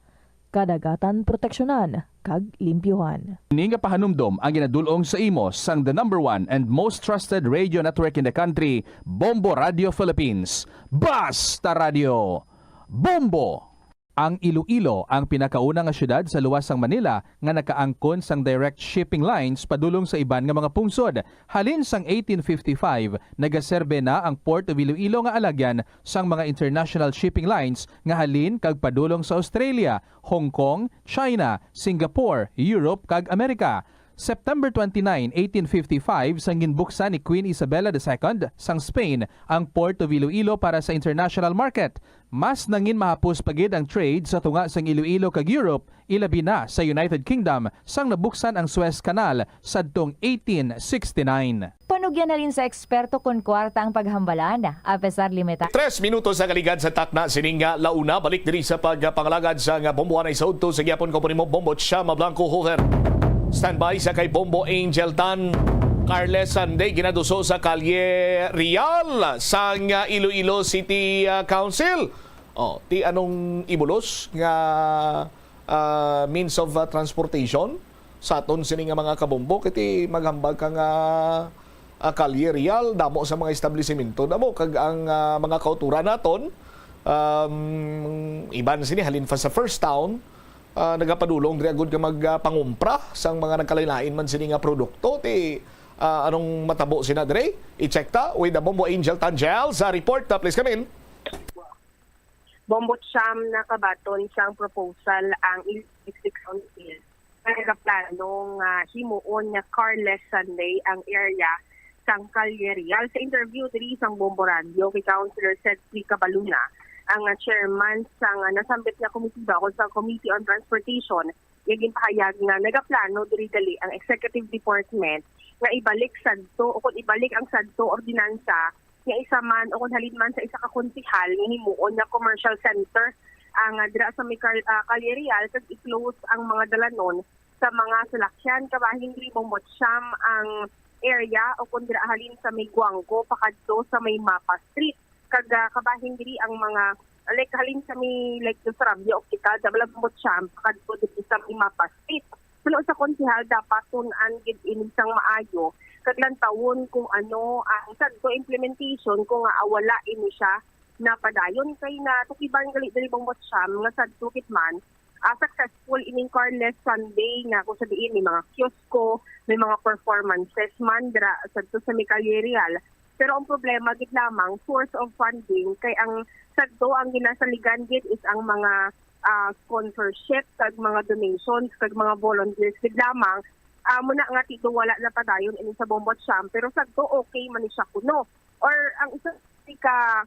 Kadagatan proteksyonan, kag limpyuhan. Ini nga pahanumdom ang ginadulong sa imo sang the number 1 and most trusted radio network in the country, Bombo Radio Philippines. Basta Radio! Bombo! Ang Iloilo ang pinakauna nga syudad sa luwas sang Manila nga nakaangkon sang direct shipping lines padulong sa iban nga mga pungsod. Halin sang 1855, nagaserbe na ang Port of Iloilo nga alagyan sang mga international shipping lines nga halin kag padulong sa Australia, Hong Kong, China, Singapore, Europe kag Amerika. September 29, 1855, sang ginbuksan ni Queen Isabella II sang Spain ang Port of Iloilo para sa international market. Mas nangin mahapos pagid ang trade sa tunga sang Iloilo kag Europe, ilabi na sa United Kingdom sang nabuksan ang Suez Canal sadtong 1869. Panugyan na rin sa eksperto kung kwarta ang paghambalan, apesar limitado. 3 minutos sa kaligad sa takna sininga launa. Balik diri sa pagpangalagad sa bombohan ay saudto sa gyapon komponimo Bombo Chama Blanco Hoher. Standby sa kay Bombo Angel Tan. Carles Sunday ginaduso sa Kalye Real sa Iloilo City Council. Ti anong ibulos nga means of transportation sa aton sini nga mga kabombo kiti maghambag ka nga Kalye Real damo sa mga establishmento damo kag ang mga kauturan naton iban sini halin fa sa first town nagapadulong diri agud ka magpangumpra sang mga nagkalain-lain man sini nga produkto ti anong matabo sina dire i-check ta with the Bombo Angel Tangel sa report please come in. Bombo Cham na kabaton siyang proposal ang Electric Council na nagaplanong himuon nga carless Sunday ang area sang Kalye Real. Sa interview diri sang Bombo Radio kay Councilor Cedric Cabaluna, ang chairman sang nasambit nga komitiba o sa Committee on Transportation, yung pahayag nga nagaplano diri dali ang Executive Department nga ibalik sadto o kung ibalik ang sadto ordinansa nga isa man o kung halin man sa isa ka konsihal nga himuon na commercial center ang dira sa may Kalye Real kag i-close ang mga dalanon sa mga salakyan kabahin diri Bombotsam ang area o kung dira halin sa may Guangco pakadto sa may Mapa Street kag kabahin diri ang mga like halin sa may like sa Rabia Optical sa Bombotsam pakadto dito sa may Mapa Street. Puno sa konsihal dapat tun-an gid inisang maayo kaglantawon kung ano ang sadto implementation kung wala ini siya napadayon kay na tukiban gali diri Bombotsam nga sadto kitman successful ining carless Sunday na kung sabihin may mga kiosko, may mga performances man dira sadto sa Kalye Real. Pero ang problema gid lamang source of funding kay ang sadto ang ginasaligan gid is ang mga sponsorship kag mga donations kag mga volunteers gid lamang muna nga tito wala na padayon ini sa Bombotsam pero sagto okay man siya kuno or ang isa ka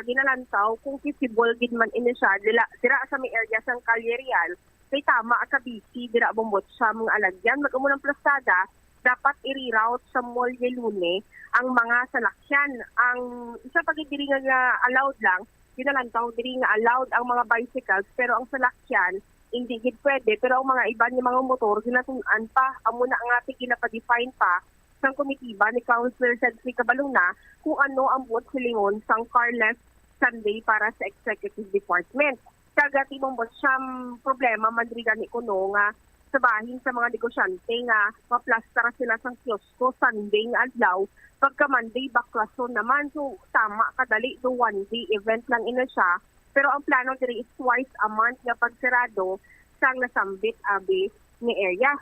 ginalantaw kung feasible gid man ini siya dira sa may area sang Kalye Real kay tama ka busy dira Bombotsam nga alagyan mag-umunang plastada dapat i-reroute sa Molye Lune ang mga salakyan ang isa pagid diri nga allowed lang ginalantaw diri nga allowed ang mga bicycles pero ang salakyan hindi gid pwede pero ang mga iban nga mga motor ginatun-an pa amo na ang ating ginapa-define pa sang komitiba ni Councilor Cedric Cabaluna kung ano ang buot silingon sang carless Sunday para sa Executive Department. Kagati Bombotsam problema man diri gani kuno nga sa bahin sa mga negosyante nga maplastar sila sang kiosko Sunday nga adlaw pagka Monday baklason naman so tama kadali do one day event lang ina siya pero ang plano diri is twice a month nga pagsarado sang nasambit abi ni area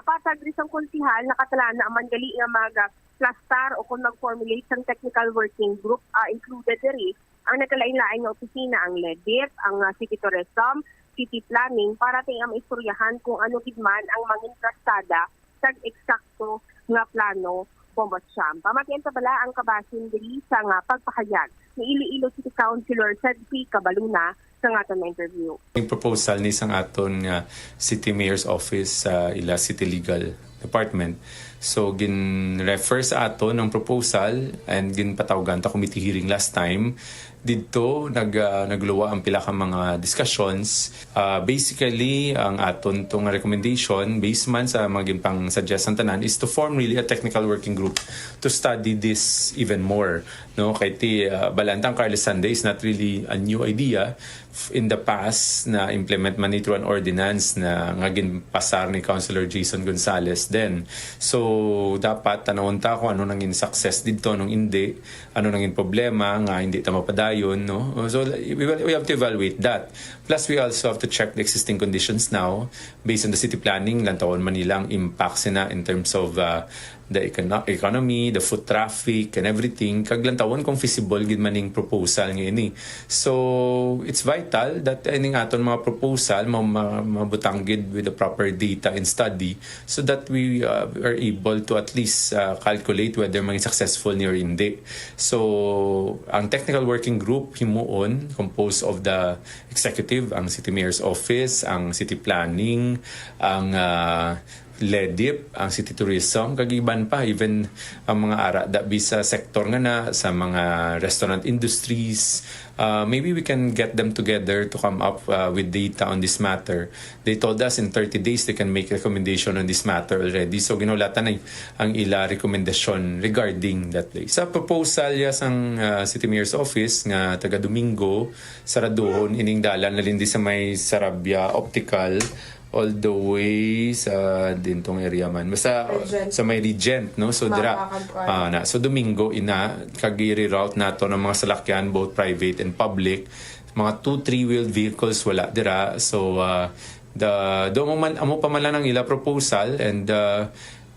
patag diri sang konsihal nakatalana man gali nga mag-plastar o kung mag-formulate sang technical working group included diri ang nagkalain-lain nga opisina ang LEDIP, ang City Tourism, City Planning para ting maistoryahan kung ano gid man ang mangin plastada kag eksakto nga plano Bombotsam. Pamatian ta bala ang kabasin diri sa nga pagpahayag ni Iloilo City Councilor Cedric Cabaluna sa aton interview. Yung proposal ni sang aton nga City Mayor's Office sa ila City Legal Department. So gin-refer sa aton ang proposal and ginpatawagan ta committee hearing last time. Dito nagluwa ang pila ka mga discussions. Basically ang aton tong recommendation based man sa mga ginpang suggest ang tanan is to form really a technical working group to study this even more. No, kay ti balantang carless Sunday is not really a new idea in the past na implement man through an ordinance na ngagin pasar ni Councilor Jason Gonzales then. So dapat tanawon ta kung ano nangin success dito nung hindi, ano nangin problema nga hindi ta mapadayon, no? So we have to evaluate that. Plus we also have to check the existing conditions now based on the city planning lantawon Manila ang impact sina in terms of the economy, the foot traffic and everything kag lantawon kung feasible gid maning proposal ngayon. So it's vital that ining aton mga proposal mabutang gid with the proper data and study so that we are able to at least calculate whether maging successful ni or hindi. So ang technical working group himuon composed of the executive, ang city mayor's office, ang city planning, ang LEDIP, ang city tourism, kagiban pa even ang mga ara da bisa sector nga na sa mga restaurant industries. Maybe we can get them together to come up with data on this matter. They told us in 30 days they can make recommendation on this matter already. So ginulatan na ang ila recommendation regarding that place. Sa proposal ang City Mayor's Office nga taga Domingo, Saradohon, ining dalan na lindi sa may Sarabia Optical all the way sa dintong area man. Basta sa may Regent, no? So dira so Domingo ina kag-reroute nato ng mga salakyan both private and public. Mga 2-3 wheeled vehicles wala dira. So amo pa man lang ang ila proposal and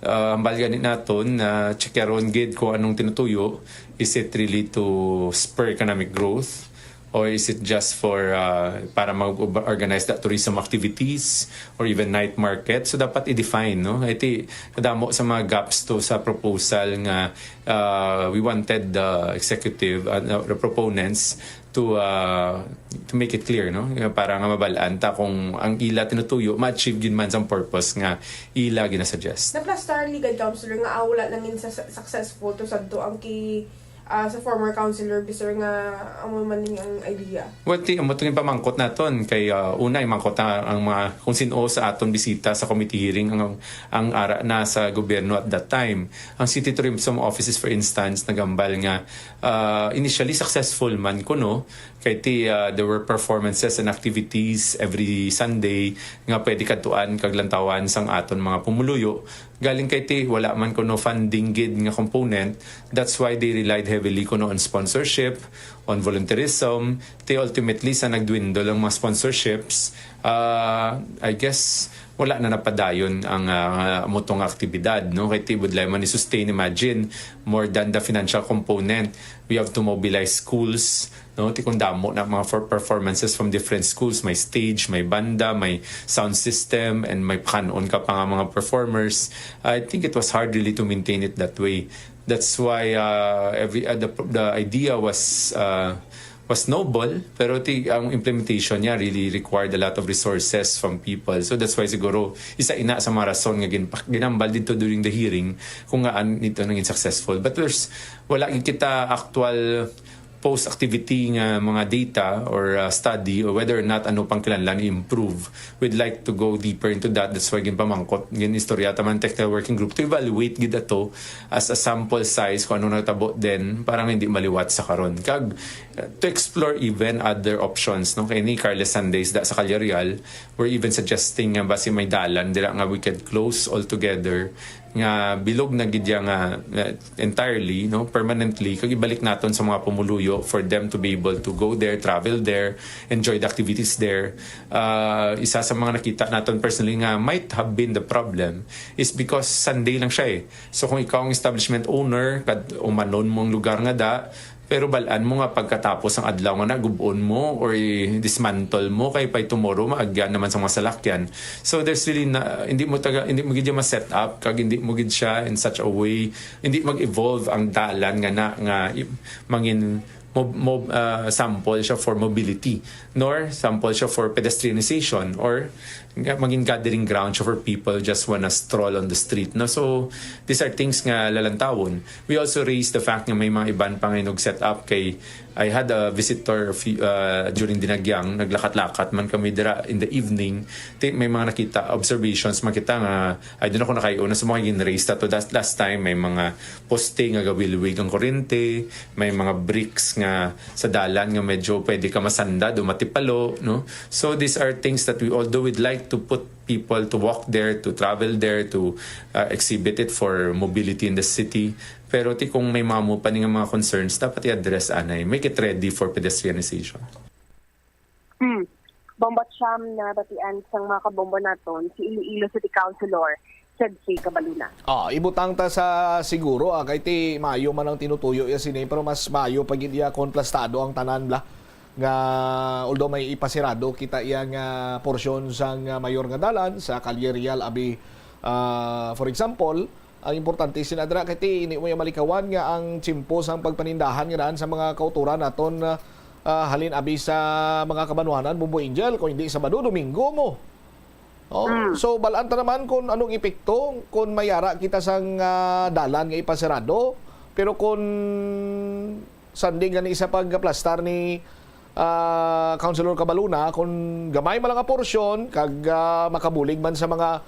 ambal ganit naton na checkeron gid ko anong tinutuyo. Is it really to spur economic growth? Or is it just for para mag-organize that tourism activities or even night market? So dapat i-define, no? Iti kadamo sa mga gaps to sa proposal nga we wanted the executive the proponents to make it clear, no? Para nga mabalaan ta kung ang ila tinutuyo ma-achieve gid man sang purpose nga ila gina-suggest. Na plus star legal counselor nga wala nang successful to sadto ang sa former councilor bisor nga amo man ang idea. Well, amo tong pamangkot naton kay una imangkot na ang mga kung sino sa aton bisita sa committee hearing ang ara na sa gobyerno at that time. Ang city tourism offices for instance nagambal nga initially successful man kuno kay there were performances and activities every Sunday nga pwede kadtuan kag lantawan sang aton mga pumuluyo. Galing kay wala man kuno funding gid nga component. That's why they relied heavily kuno on sponsorship, on volunteerism. Ultimately sa nagdwindle ang mga sponsorships, I guess wala na napadayon ang motong aktibidad, no? Kay budlay man i-sustain, imagine more than the financial component. We have to mobilize schools, no? Kung damo na mga performances from different schools, may stage, may banda, may sound system, and may kanon ka pa nga mga performers. I think it was hard really to maintain it that way. That's why the idea was noble, pero ang implementation niya really required a lot of resources from people. So that's why siguro isa ina sa mga rason nga ginambal dito during the hearing kung nga nito naging successful. But wala kita actual post-activity nga mga data or study or whether or not ano pang kinahanglan i-improve. We'd like to go deeper into that. That's why ginpamangkot istorya taman technical working group to evaluate gid ato as a sample size kung ano natabo din parang hindi maliwat sa karon. Kag to explore even other options, no? Kay ni Carles Sundays da sa Calerial, we're even suggesting nga basi may dalan dira nga we can close all together nga bilog na gidya nga entirely, no, permanently kag ibalik naton sa mga pumuluyo for them to be able to go there, travel there, enjoy the activities there. Isa sa mga nakita naton personally nga might have been the problem is because Sunday lang siya So kung ikaw ang establishment owner kad umanon mong lugar nga da pero balaan mo nga pagkatapos ang adlaw nga nagubon mo or dismantle mo kay pay tomorrow maagyan naman sa mga salakyan. So there's really hindi mo gid ma-set up kag hindi mo gid siya in such a way hindi mag-evolve ang dalan nga mangin sample siya for mobility nor sample siya for pedestrianization or maging gathering ground siya for people just wanna stroll on the street. No? So these are things nga lalantawon. We also raised the fact nga may mga iban panginog set up kay I had a visitor during Dinagyang, naglakat-lakat man kami dira in the evening. May mga nakita observations makita nga I don't know kung nakayo na sa mga gin-raise to last time may mga poste nga gawilwig ang kuryente, may mga bricks nga nga sa dalan nga medyo pwede ka masandad o matipalo, no? So these are things that we, although we'd like to put people to walk there, to travel there, to exhibit it for mobility in the city, pero kung may mamo pa nga mga concerns, dapat i-address anay, make it ready for pedestrianization. Bombat siyam na batian sang mga kabombo naton si Iloilo City Councilor Cedric Cabaluna. Ibutang ta sa siguro kay ti mayo man ang tinutuyo ya sini pero mas mayo pag hindi kontrastado ang tanan bla nga although may ipasirado kita iyang porsyon sang mayor nga dalan sa Calle Real abi for example ang importante sinadra kay ti ini mo malikawan nga ang tsimpo sang pagpanindahan nga sa mga kauturan naton halin abi sa mga kabanwanan Bumbo Angel kung hindi Sabado Domingo mo. So balaan ta naman kung anong epekto kung mayara kita sang dalan nga ipasirado pero kung sanding nga isa pagplastar ni Councilor Cabaluna kung gamay man nga porsyon kag makabulig man sa mga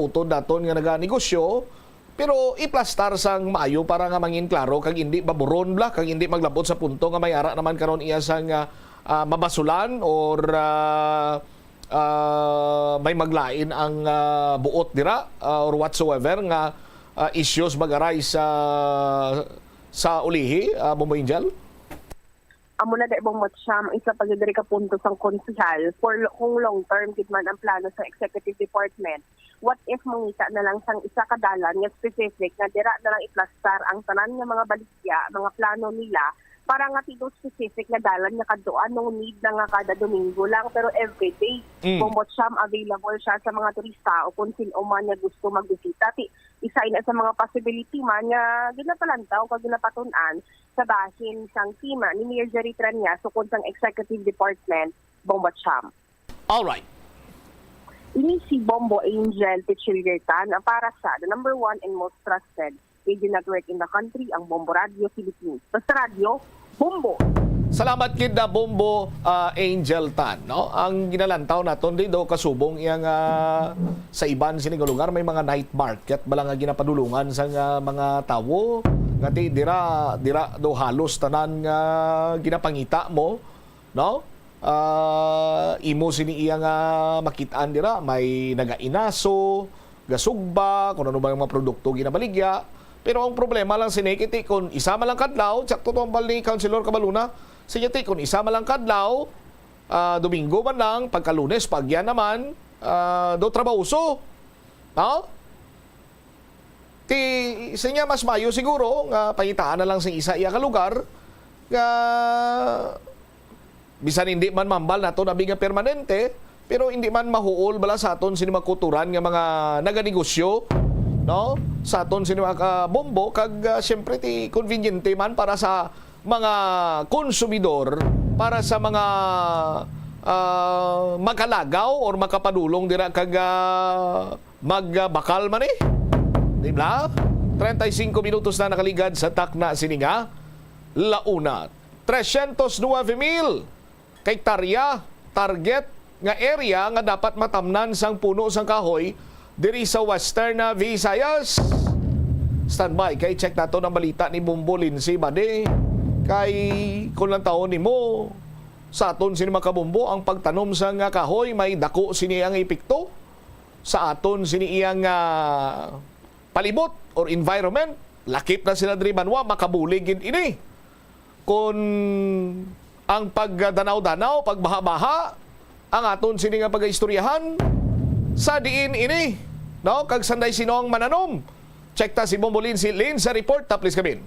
utod daton nga naganegosyo pero iplastar sang maayo para nga mangin klaro kag hindi baburon bla kag hindi maglabot sa punto nga mayara naman karon iya sang mabasulan or may maglain ang buot dira or whatsoever nga issues mag-arise sa ulihi Bumbo Angel. Amo na dai Bombat Siyam isa pa diri ka punto sang konsehal for kung long term gid man ang plano sa executive department. What if mangita na lang sang isa ka dalan nga specific nga dira na lang iplastar ang tanan nga mga baligya, mga plano nila para nga tido specific nga dalan nga kadtuan no need na nga kada Domingo lang pero everyday Bombat Siyam available siya sa mga turista o kung sino man nga gusto magbisita. Isa ina sa mga possibility man nga ginapalantaw kag ginapatun-an sa bahin sang team ni Mayor Jerry Tranya sukod sang executive department Bombat Siyam. All right. Ini si Bombo Angel Tichilgertan para sa the number 1 and most trusted radio network in the country, ang Bombo Radio Philippines. Basta radio, Bombo! Salamat kid na Bombo Angel Tan. No? Ang ginalantaw naton dito kasubong iyang sa iban sining lugar may mga night market bala nga ginapadulungan sa mga tawo nga dira do halos tanan nga ginapangita mo, no? Imo sini iya nga makitaan dira may nagainaso, gasugba, kung ano ba yung mga produkto ginabaligya. Pero ang problema lang sinikiti kung isa man lang kadlaw, tsak tutumbal ni Councilor Cabaluna, sinyati kung isa man lang kadlaw, Domingo man lang, pagka Lunes, pagyan naman, do trabahuso. No? Sinya mas mayo siguro, nga pangitaan na lang sa isa iya ka lugar, nga bisan hindi man mambal nato na biga permanente pero hindi man mahuol bala sa aton sini makuturan nga mga naganegosyo no sa aton sini mga bombo kag syempre ti conveniente man para sa mga konsumidor para sa mga makalagaw or makapadulong dira kag magbakal man di ba 35 minutos na nakaligad sa takna sininga launa 309,000 hektarya target nga area nga dapat matamnan sang puno sang kahoy diri sa Western Visayas. Standby kay check nato ang balita ni Bumbo Lindsay Bade kay kung lang taon nimo sa aton sini makabumbo ang pagtanom sang kahoy may dako sini ang epekto sa aton sini iyang palibot or environment lakip na sila diri banwa makabulig ini kung ang pagdanaw-danaw, pagbaha-baha, ang aton sini nga pagaistoryahan sa diin ini. No? Kag sanday sino ang mananom. Check ta si Bombolin si Lynn sa report. Please come in.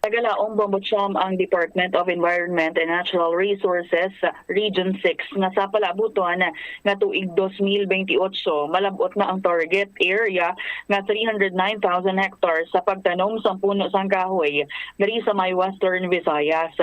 Tagalaong Bombo Siyam ang Department of Environment and Natural Resources Region 6 nga sa palabuton nga tuig 2028 malabot na ang target area nga 309,000 hectares sa pagtanom sa puno sang kahoy diri sa may Western Visayas.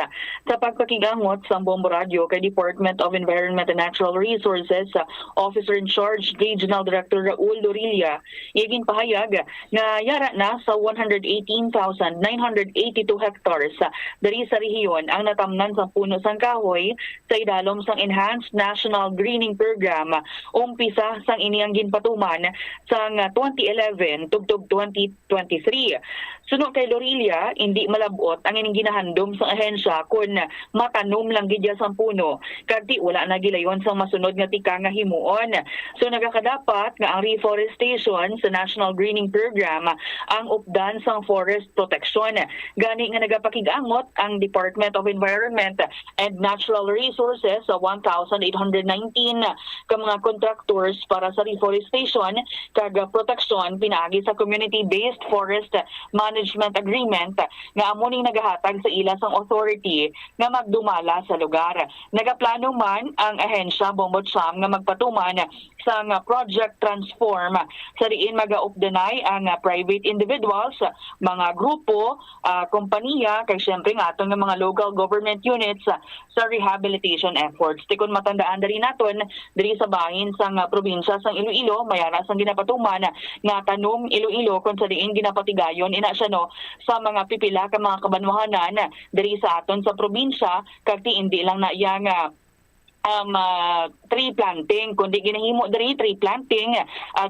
Sa pagpakigangot sa Bombo Radio kay Department of Environment and Natural Resources Officer in Charge Regional Director Raul Dorilla igin pahayag nga yara na sa 118,982 hectares dari sa rehiyon ang natamnan sa puno sang kahoy sa idalom sang Enhanced National Greening Program umpisa sang iniyang ginpatuman sang 2011 tugtog 2023. Suno kay Lorilia, hindi malabot ang ining ginahandom sa ahensya kung matanom lang gidya sang puno kag di wala na gilayon sang masunod nga tika nga himuon. So nagakadapat nga ang reforestation sa National Greening Program ang updan sang forest protection. Gani nga nagapakig-amot ang Department of Environment and Natural Resources sa 1,819 ka mga contractors para sa reforestation kag protection pinaagi sa Community-Based Forest Management Agreement nga amo ning nagahatag sa ila sang authority nga magdumala sa lugar. Nagaplano man ang ahensya Bombotsam nga magpatuman sa Project Transform sa diin magaupdanay ang private individuals, mga grupo, kompanya, kay siyempre nga aton nga mga local government units sa rehabilitation efforts. Tikon matandaan diri naton diri sa bahin sang probinsya sang Iloilo, mayara sang ginapatuman nga tanom Iloilo kung sa diin ginapatigayon ina siya no sa mga pipila ka mga kabanwahanan diri sa aton sa probinsya kag hindi lang na yang tree planting, kundi ginahimo diri tree planting,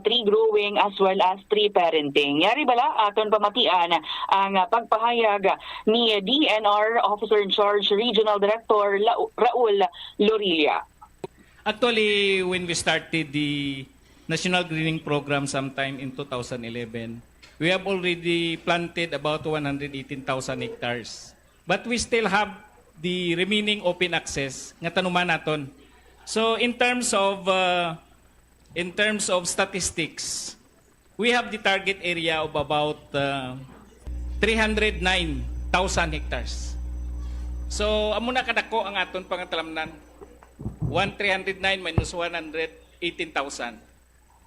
tree growing as well as tree parenting. Yari bala aton pamatian ang pagpahayag ni DNR Officer in Charge Regional Director Raul Lorilia. Actually, when we started the National Greening Program sometime in 2011, we have already planted about 118,000 hectares. But we still have the remaining open access nga tanuman naton. So in terms of statistics, we have the target area of about 309,000 hectares. So amo na kadako ang aton pangatalamnan. 309 minus 118,000.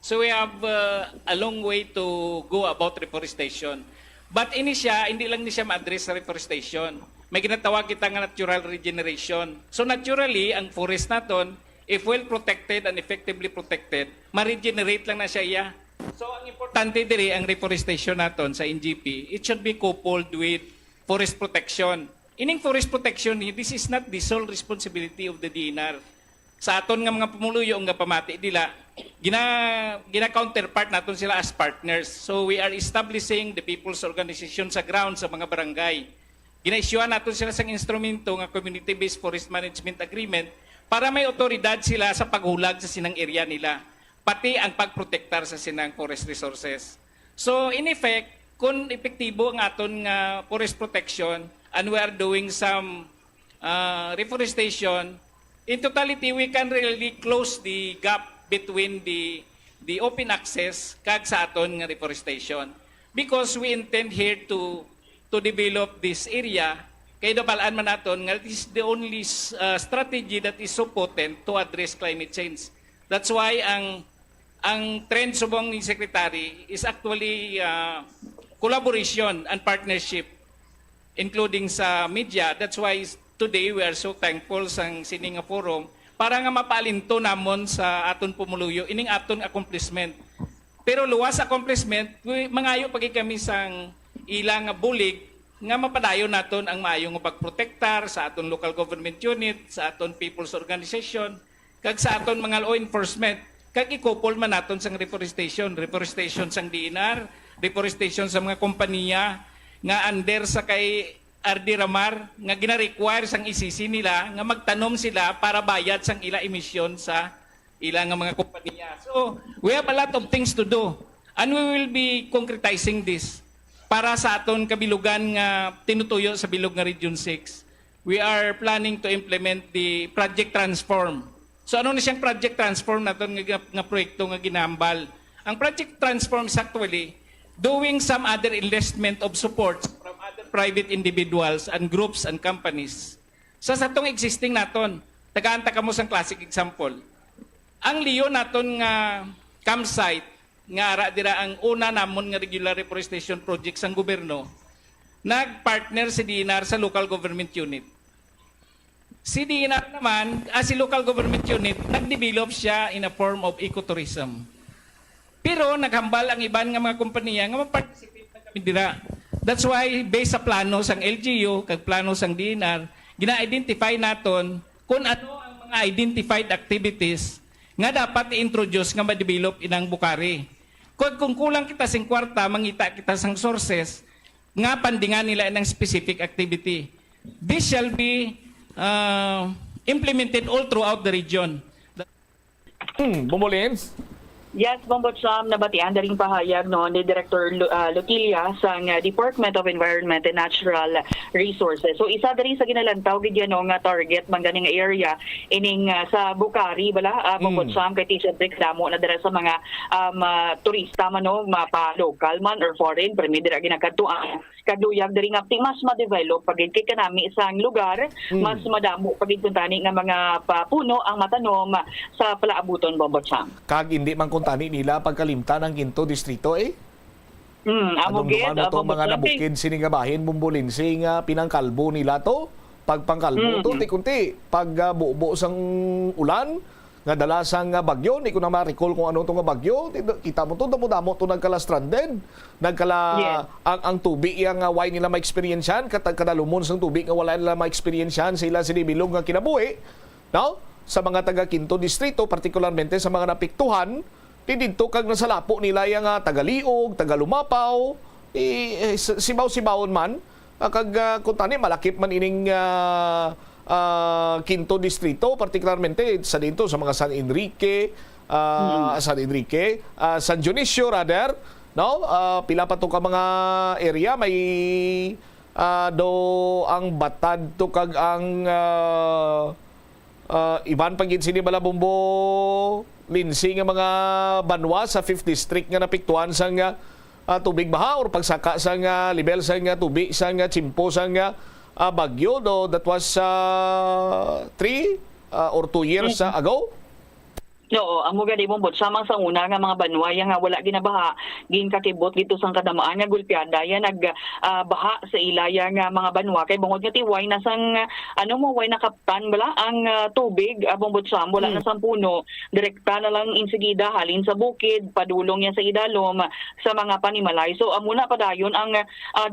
So we have a long way to go about reforestation. But hindi lang ni siya ma-address sa reforestation. May ginatawag kita nga natural regeneration. So naturally, ang forest naton, if well protected and effectively protected, ma-regenerate lang na siya iya. So ang importante diri ang reforestation naton sa NGP, it should be coupled with forest protection. Ining forest protection, this is not the sole responsibility of the DNR. Sa aton nga mga pumuluyo nga pamati nila, gina-counterpart naton sila as partners. So we are establishing the people's organization sa ground sa mga barangay. Gina-issuean natin sila sa instrumento ng Community-Based Forest Management Agreement para may otoridad sila sa paghulag sa sinang area nila, pati ang pagprotektar sa sinang forest resources. So in effect, kung epektibo ang aton forest protection and we are doing some reforestation, in totality, we can really close the gap between the open access kag sa aton nga reforestation. Because we intend here to develop this area, kaya dapalaan man naton nga this is the only strategy that is so potent to address climate change. That's why ang trend subong ni Secretary is actually collaboration and partnership, including sa media. That's why today we are so thankful sa sining forum para nga mapalinto namon sa aton pumuluyo ining aton accomplishment. Pero luwas accomplishment, mangayo pagi kami sang ilang bulig nga mapadayon naton ang maayong pagprotektar sa aton local government unit, sa aton people's organization, kag sa aton mga law enforcement, kag ikupol man naton sang reforestation sang DNR, reforestation sa mga kompanya nga under sa kay RD Ramar nga gina-require sang isisi nila nga magtanom sila para bayad sang ila emisyon sa ila nga mga kompanya. So, we have a lot of things to do and we will be concretizing this para sa aton kabilugan nga tinutuyo sa bilog nga Region 6. We are planning to implement the Project Transform. So ano na siyang Project Transform naton nga proyekto nga ginambal? Ang Project Transform is actually doing some other investment of support from other private individuals and groups and companies. Sa satong existing naton, tagaan-ta kamo sang classic example. Ang liyo naton nga campsite nga ara dira ang una namon nga regular reforestation project sang gobyerno, nagpartner si DNR sa local government unit. Si DNR naman, as si local government unit, nag-develop siya in a form of ecotourism. Pero naghambal ang iban nga mga kompanya nga mag-participate na kami dira. That's why based sa plano sang LGU kag plano sang DNR, gina-identify naton kung ano ang mga identified activities nga dapat i-introduce nga ma-develop inang Bukari. Kung kulang kita sing kwarta, mangita kita sang sources nga pandingan nila ng specific activity. This shall be implemented all throughout the region. Bumulins? Yes, Bombotsam, nabatian na rin pahayag no, ni Director Lutilia sa Department of Environment and Natural Resources. So isa dari sa ginalantaw gid no nga target man ganing area ining sa Bukari bala Bombotsam kay siyempre damo na dira sa mga turista man no mapa local man or foreign pero dira ginakadtuan kaduyag diri nga mas ma-develop pagid kay kanami isang lugar mas madamo pagid kuntani nga mga puno ang matanom sa palaabuton Bombotsam. Kag hindi man kuntani nila pagkalimta ng Quinto Distrito Amo gid mga nabukid sini nga bahin Bumbulinsi nga pinangkalbo nila to pagpangkalbo to ti-kunti pag bubo sang ulan nga dala sang bagyo ni ko na ma-recall kung ano to nga bagyo kita mo to damo to nagkala stranded ang tubig yang why nila ma-experiencean kadalumon sang tubig nga wala nila ma-experiencean sila sinibilog nga kinabuhi no sa mga taga Quinto Distrito particularmente sa mga napiktuhan didto kag nasalapo nila yang Tagaliog, Tagalumapaw, sibaw-sibawon man kag kuntani malakip man ining Quinto Distrito particularmente sa dito sa mga San Enrique, San Dionisio rather, no? Pila pa to ka mga area may do ang Batad to kag ang iban pagid sini bala Bombo Linsi nga mga banwa sa 5th district nga napiktuan sang tubig baha or pagsaka sang level sang tubig sang Chimpo sang bagyo do that was 3 or 2 years ago. Oo, amo gani Bombot samang sa una nga mga banwaya nga wala ginabaha gin kakibot dito sang kadamaan nga gulpiada ya baha sa ilaya nga mga banwa kay bungod nga tiway na sang way nakaptan bala ang tubig Bombot sam wala na sang puno direkta na lang insigida halin sa bukid padulong yan sa idalom sa mga panimalay. So amo na padayon ang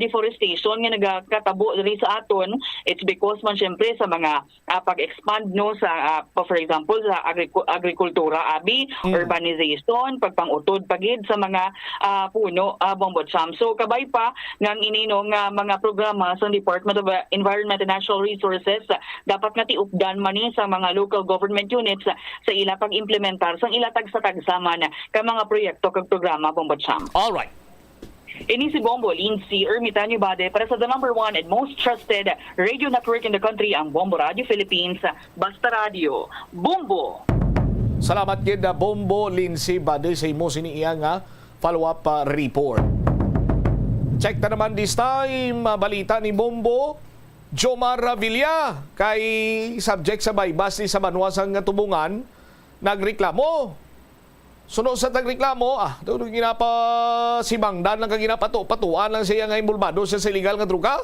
deforestation nga nagakatabo diri sa aton. It's because man syempre sa mga pag-expand no sa for example sa agrikultura urbanization, pagpangutod pagid sa mga puno Bombotsam. So kabay pa ng inino nga mga programa sa Department of Environment and Natural Resources dapat nga tiupdan man ni sa mga local government units sa ila pag-implementar sang ila tagsa-tagsaman ka mga proyekto kag programa Bombotsam. All right. Ini si Bombo Lindsay Ermitanyo Bade para sa the number 1 and most trusted radio network in the country, ang Bombo Radio Philippines, Basta Radio. Bombo! Salamat gid Bombo Lindsay Bade sa imo siniiya nga follow-up report. Check na naman this time balita ni Bombo Jomar Villa kay subject sa baybas ni sa banwasang tubungan nagreklamo. Sunod sa tagreklamo, ginapa si Bangdan lang ginapatuan lang siya nga imbulbado sa illegal nga droga.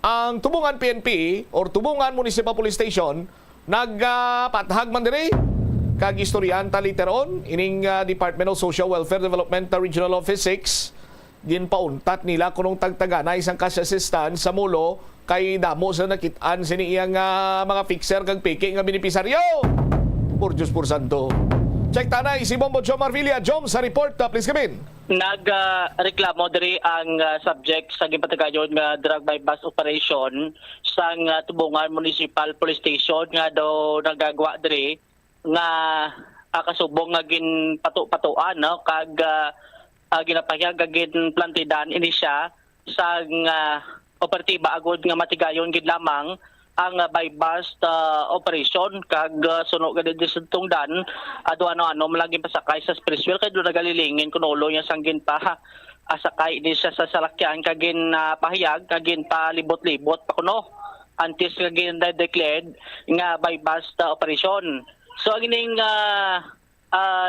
Ang tubungan PNP or tubungan Municipal Police Station nagpatahag man diri kag istoryanta literon ining Department of Social Welfare Development Regional Office 6 ginpauntat nila kunong tagtaganay isang cash assistance sa mulo kay damo sa nakitaan siniiyang mga fixer kag piki nga benepisaryo. Por Diyos por santo. Check tanay si Bombo Jomar Villa. Jom sa report, please come in. Nagreklamo diri ang subject sa gipatagayon nga drug bypass operation sa Tubungan Municipal Police Station nga do nagagawa diri nga kasubong nga gin patu-patuan no kag ginapahayag gin plantidan ini siya sa operatiba agud nga matigayon gid lamang ang bypass operation kag suno gid sa tungdan ano malagi pasakay sa expressway kay do nagalilingin kuno ulo nya sanggin pa asakay di siya sa salakyan kagin pahayag kagin pa libot-libot pa kuno until kagin declared nga bypass operation. So ang ining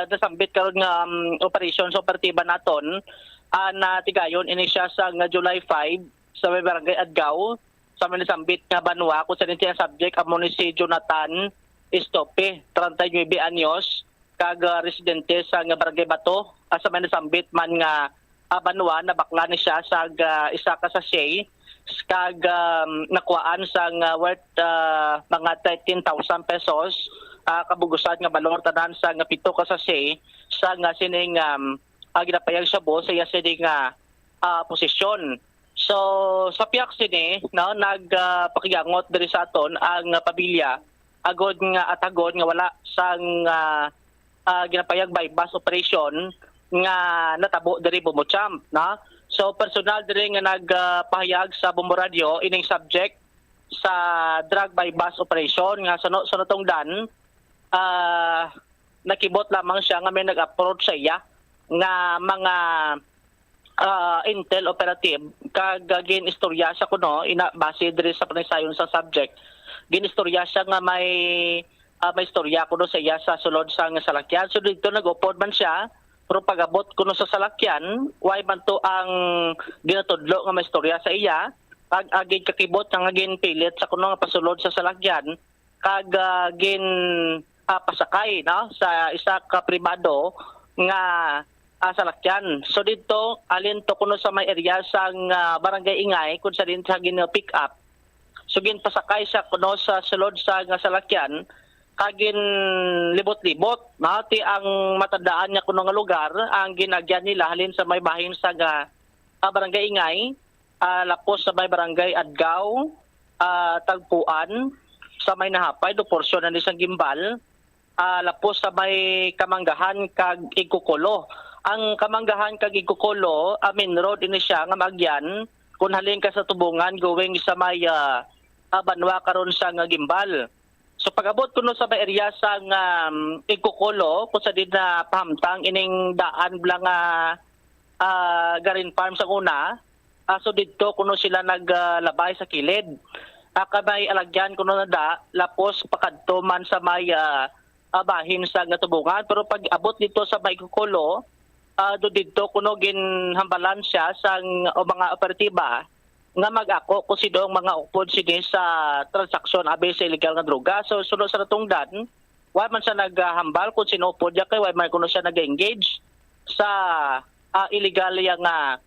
nasambit karon nga operation sa operatiba naton na tigayon ini siya sa July 5 sa Barangay Adgaw sa Manisambit nga banwa kung saan siya subject amon si Jonathan Estope 39 anyos kag residente sa Barangay Bato sa Manisambit man nga banwa na bakla ni siya sa isa ka sachet kag nakuhaan sang worth mga 13,000 pesos kabugusan nga balor tanan sa nga 7 ka sachet sa nga sining ginapayag siya bo sa iya sining posisyon. So sa piyak sini no nagpakigangot diri sa aton ang pamilya agod nga atagon nga wala sang ginapayag bypass operation nga natabo diri Bumbocham na. So personal diri nga nagpahayag sa Bombo Radio ining subject sa drug bypass operation nga sa tungdan nakibot lamang siya nga may nag-approach sa iya nga mga intel operative kag ginistorya siya kuno ina base diri sa panaysayon sa subject ginistorya siya nga may istorya kuno sa iya sa sulod sa nga salakyan. So dito nag-upod man siya pero pag-abot kuno sa salakyan way man to ang ginatudlo nga may istorya sa iya kag agin kakibot nga ginpilit sa kuno nga pasulod sa salakyan kag gin pasakay no sa isa ka pribado nga salakyan. So dito alin to kuno sa may area sang barangay Ingay kun sa din sa gin-pick up. So gin pasakay siya kuno sa sulod sa nga salakyan kagin libot-libot no ti ang matandaan niya kuno nga lugar ang ginagyan nila halin sa may bahin sa barangay Ingay lapos sa may barangay Adgaw Tagpuan sa may Nahapay do porsyon na isang gimbal lapos sa may Kamanggahan kag Igkukulo. Ang Kamanggahan kag Igkukulo main road ini siya nga magyan kun halin ka sa Tubungan going sa may banwa karon sa nga gimbal. So pag-abot kuno sa may area sa Igkukulo kung sa din na pahamtang ining daan blang Garin Farm sa una so dito kuno sila naglabay sa kilid. Kabay alagyan kuno na lapos pakadto man sa may bahin sa Tubungan pero pag abot dito sa may Igkukulo do dito kuno ginhambalan siya sa mga operatiba nga mag-ako kung sino ang mga upod sini sa transaksyon abe sa illegal nga droga. So sunod sa natungdan way man siya naghambal kung sino upod ya kay way man kuno siya nag-engage sa illegal nga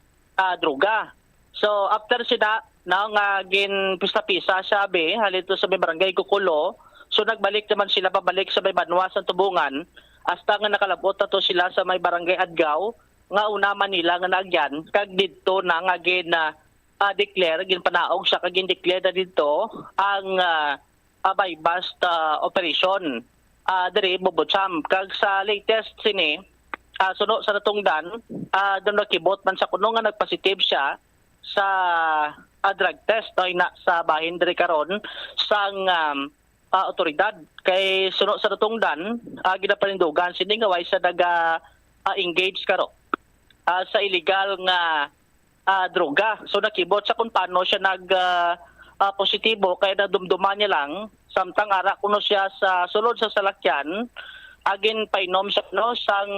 droga. So after sila na nga gin pista-pisa siya abe halito sa may barangay Igkukulo. So nagbalik naman sila pabalik sa may banwa sa Tubungan hasta nga nakalabot na to sila sa may barangay Adgaw nga una man nila nga nagyan kag dito na nga declare ginpanaog siya kag declare na dito ang bypass operation diri Bumbocham kag sa latest sini suno sa natungdan doon nakibot man sa kuno nga nagpositive siya sa drug test no ina sa bahin diri karon sang otoridad kay suno sa natungdan ginapanindugan sini nga way sa engage karo sa illegal nga droga. So nakibot sa kung paano siya positibo kaya nadumduman niya lang samtang ara kuno siya sa sulod sa salakyan agin painom siya no sang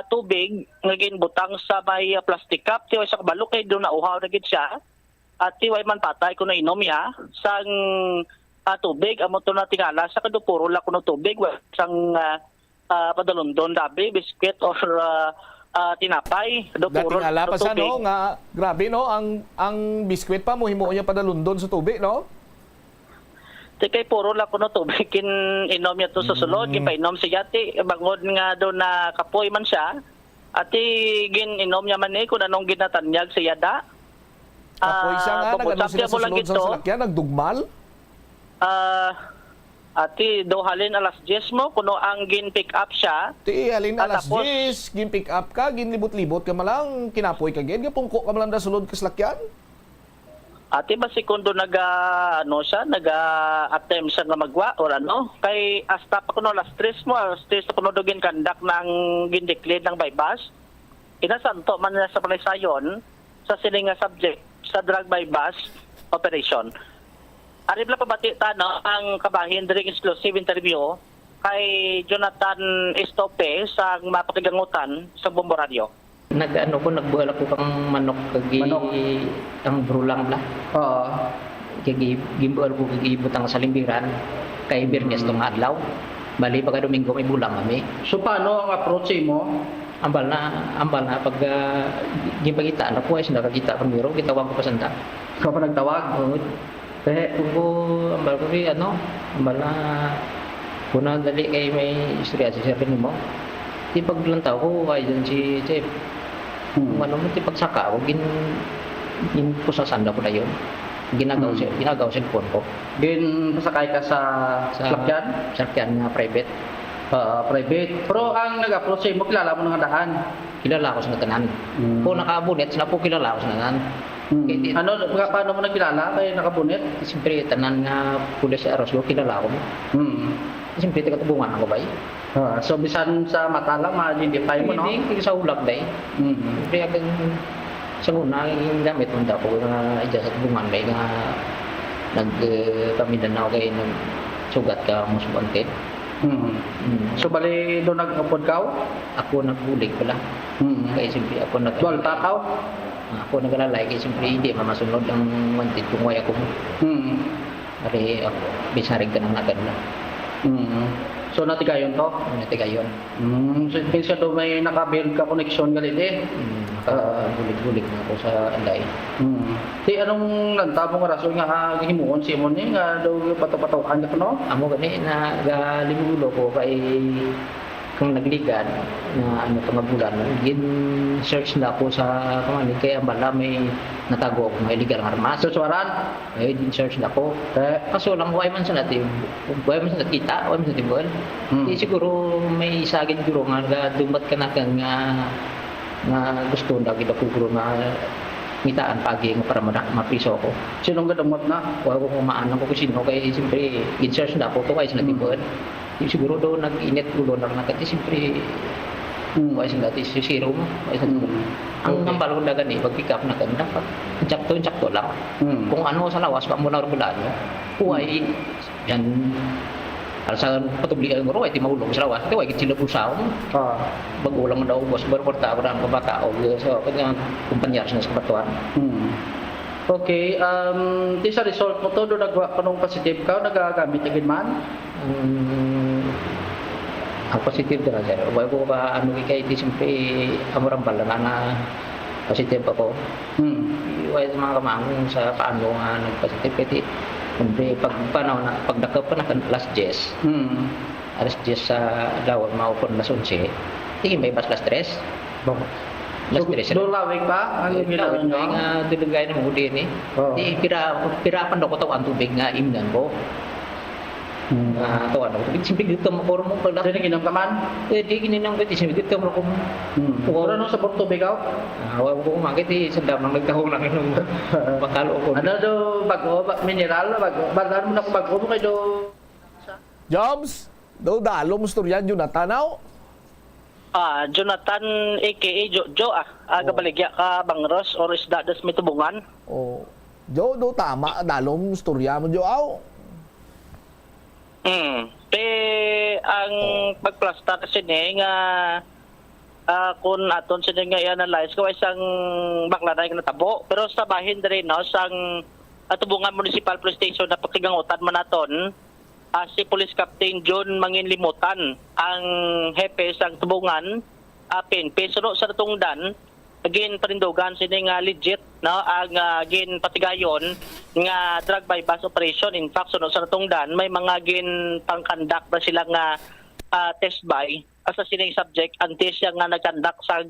tubig nga ginbutang sa may plastic cup tiway sa kabalo kay do nauhaw na gid siya at tiway man patay kuno inom ya sang tubig amo to na tingala sa kadupuro la kuno tubig sang padalundon dabi biscuit or tinapay do puro tingala pa sa no nga grabe no ang biskwit pa mo himo niya padalundon sa tubig no kay puro la kuno tubig kin inom niya to sa sulod gipainom siya ti bangod nga do na kapoy man siya ati gin inom niya man kun anong ginatanyag siya da kapoy siya nga nagano sila sa sulod sa salakyan nagdugmal ati do halin alas 10 mo kuno ang gin pick up siya ti halin alas 10 gin pick up ka gin libot-libot ka malang kinapoy ka gid gapungko ka malang da sulod ka salakyan ati ba si kundo attempt siya nga magwa or ano kay hasta pa kuno alas 3 mo alas 3 kuno do gin kandak ng gin declare ng bypass inasanto man na sa panaysayon sa sining nga subject sa drug bypass operation. Ari bla pabati ta no ang kabahin diri exclusive interview kay Jonathan Estope sa mapakigangutan sa Bombo Radio. Nagbuhala ko kang manok ang brulang bla. Oo. Gimbuhal ko gibutang sa limbiran kay Birnes tong adlaw. Bali pagka Domingo may bulang kami. So paano ang approach mo? ambal na pag gipagita na po ay nakakita primero gitawag ko pa sanda. Ikaw pa nagtawag? Kung ko ambal ko rin ambal na kuna dali kay may istorya si sir mo. Di paglantaw ko ay dyan si Chef. Ano mo ti pagsaka ko gin po sa sanda ko na yun. Ginagaw cellphone ko. Pasakay ka sa sakyan? Sakyan na private. Private. Pero ang nag-approach mo, kilala mo ng daan? Kilala ko sa natanan. Kung nakabunet, sila po kilala ko sa natanan. Paano mo nagkilala kay nakabunet? Siyempre, tanan nga pulis sa Aroslo, kilala ko mo. Siyempre, tagatubungan ako ba So, bisan sa mata lang, ma-identify mo, no? Hindi, sa ulap ba Siyempre, agang sa una, yung gamit mo ko na dyan sa tubungan ba nga nagpamidan na ako kayo ng sugat ka mo subante. So, bali doon nag-upod ka? Ako nagbulig pala. Kaya siyempre, ako Dual takaw? Ako nagalalay, kaya siyempre hindi mamasunod ang wanted kung waya ko mo. Kasi ako, bisarig ka ng nagan na. So, natigayon to? Natigayon. So, kaysa doon may nakabuild ka connection galit bulig-bulig na ako sa Anday. Di anong lanta mo nga rason nga himuon si mo ni nga daw pato-patokan ka no? Amo gani na galimulo ko kay kung nagligan na ano pangabulan gin search na ako sa kamani kay ambala may natago ako ng illegal armas. So suwaran ay din search na ako. Kaso lang way man sa natin. Way man sa kita, way man sa tibol. Di siguro may sagid siguro nga dumat ka na kang nga gusto na kita kuguro nga ngitaan pagi nga para mapriso ako. Sinong gadamot na? Wala ko kumaan ako kung sino kay siyempre in-search na ako kung ay sinatibod. Siguro daw nag-init ulo na nakati siyempre ay sinati si zero mo. Ang nambal ko na gani pag-pick up na ganda pag sakto lang. Kung ano sa lawas pa mo na rubulan mo. Kuway yan sa patublian mo ay timahulog sa lawas. Kaya sila pusaw mo. Bago lang daw boss berporta ko ng kabakao so kanya kumpanyar sa kapatuan. Okay, di sa result mo to do nagwa kanong positive ka nagagamit agin man? Ang positive dira sir. Wala ko ba ano kay di siyempre amurang bala na positive ako. Wala mga kamangong sa paano nga nag-positive kaya siyempre pag pagdakap pa na last Jess. Alas 10 sa lawag maupon las 11. Tingin may bas las 3. Las 3. Lawig pa? Ano ginawin nyo? Nga dulugay na mo din Di pirapan daw ko tawa ang tubig nga imnan ko. Tawa na ko. Siyempre dito makuro mo pala. Sino ginam ka man? Di gininang ko. Siyempre dito mo ko. Pero ano sa tubig ako? Wala ko kumakit sa damang nagtahong lang yung bakalo ko. Ano do bago? Mineral? Balaan mo na ko bago mo kayo do... Jobs, do dalo mo storyan Jonathan now? Jonathan aka Jo agabaligya ka Bangros or isda das may tubungan. Jo do tama dalo mo storya mo Jo aw. Ang pagplastar sini nga kung aton sini nga i-analyze ko isang bakla na nga natabo pero sa bahin diri no sang Tubungan Municipal Police Station na pagtigangutan man naton si Police Captain John Manginlimutan ang hepe sang Tubungan PNP suno sa natungdan again parindogan sini nga legit no ang gin patigayon nga drug by bus operation. In fact suno sa natungdan may mga gin pangkandak na sila nga test by asa sining subject antes siya nga nagkandak sa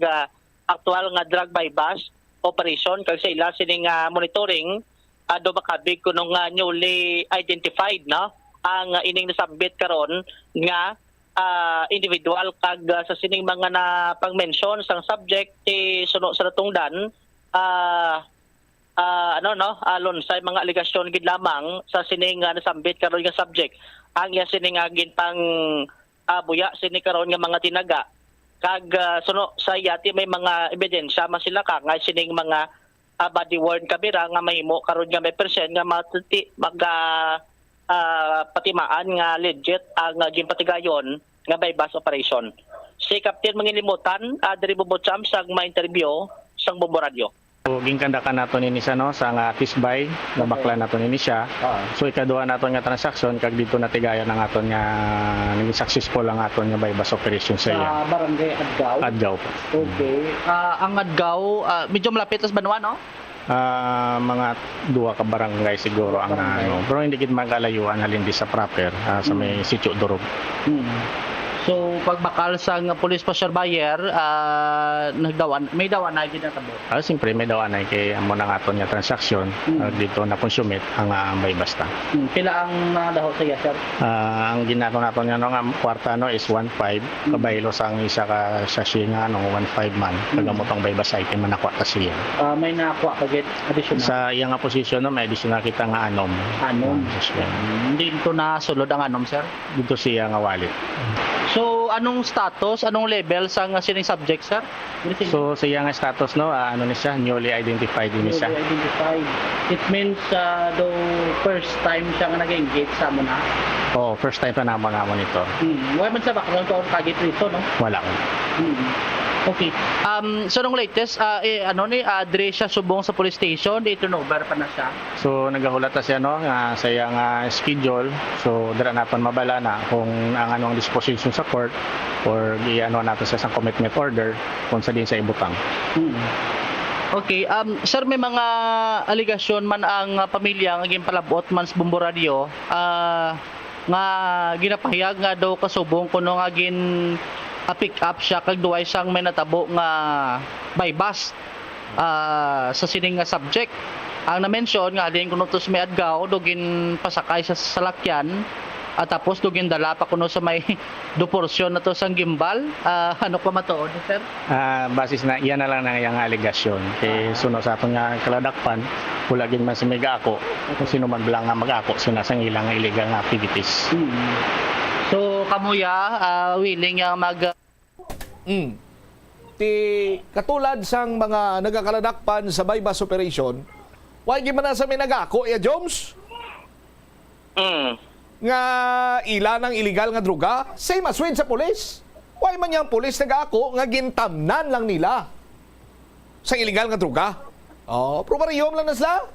actual nga drug by bus operation kag sa ila sining monitoring do makabig kuno nga newly identified no ang ining nasabit karon nga individual kag sa sining mga na pang-mention sang subject suno sa natungdan lonsay mga aligasyon gid lamang sa sining nasambit karon nga subject ang iya sining gin pang buya sini karon nga mga tinaga kag suno sa yati may mga ebidensya man sila ka nga sining mga body worn camera nga mahimo karon nga may percent nga patimaan nga legit ang ginpatigayon nga by bus operation. Si Captain Manginlimutan diri Bobocham sang ma-interview sang Bombo Radio. So, ginkandakan nato ni siya no sa nga tisbay nga bakla nato ni siya. So ikaduha nato nga transaction kag dito natigayan ang aton nga naging successful ang aton nga bypass operation sa iya. Barangay Adgaw. Adgaw po. Okay. Ang Adgaw, medyo malapit sa Banwa, no? Mga 2 ka barangay siguro ang ano. Pero hindi gid magalayuan halin di sa proper sa may Sitio Durog. So pagbakal sa police pa surveyor, may dawan na ginatabo. Siyempre may dawan ay kay amo na aton nga transaction dito na consumit ang bypass ta. Pila ang daho sa sir? Ang ginato naton nga no nga kwarta no is 1.5 kabaylo sa ang isa ka sachet nga 1.5 man kagamotong bypass item man nakuha ta siya. May nakuha ka get additional. Sa iya nga posisyon no may additional kita nga anom. Hindi ito na sulod ang anom sir? Dito siya nga wallet. So anong status, anong level sa sining subject sir? So sa iya nga status no ano ni siya newly identified ni siya. Newly identified. It means though first time siya nga nag-engage sa mo na. First time pa namon ito. Wala man sa background ko kagit rito no? Wala ko. Okay. So nung latest dire siya subong sa police station, di turnover pa na siya. So nagahulat ta siya no nga sa iya nga schedule. So dira naton mabala na kung ang anong disposition sa court or giano nato sa isang commitment order kung sa din sa ibutang. Okay, sir may mga aligasyon man ang pamilya nga ginpalabot man sa Bombo Radio nga ginapahayag nga daw kasubong kuno nga pick up siya kag duay siyang may natabo nga bypass sa sining nga subject. Ang na-mention nga din kuno to sa may Adgaw dugin pasakay sa salakyan at tapos dugin dala pa kuno sa may do porsyon na to sang gimbal. Ano pa matuod sir? Basis na iyan na lang na yang aligasyon kay suno sa aton nga kaladakpan wala gid man sa mega ako kung sino man bilang nga mag-ako sinasang ilang illegal nga activities. So kamuya willing nga mag Ti katulad sang mga nagakaladakpan sa bypass operation, why gi man sa may nagako ya Jones? Nga ila ng illegal nga droga, same as with sa pulis. Why man yang pulis nagako nga gintamnan lang nila sa illegal nga droga? Pero parehom lang na sila.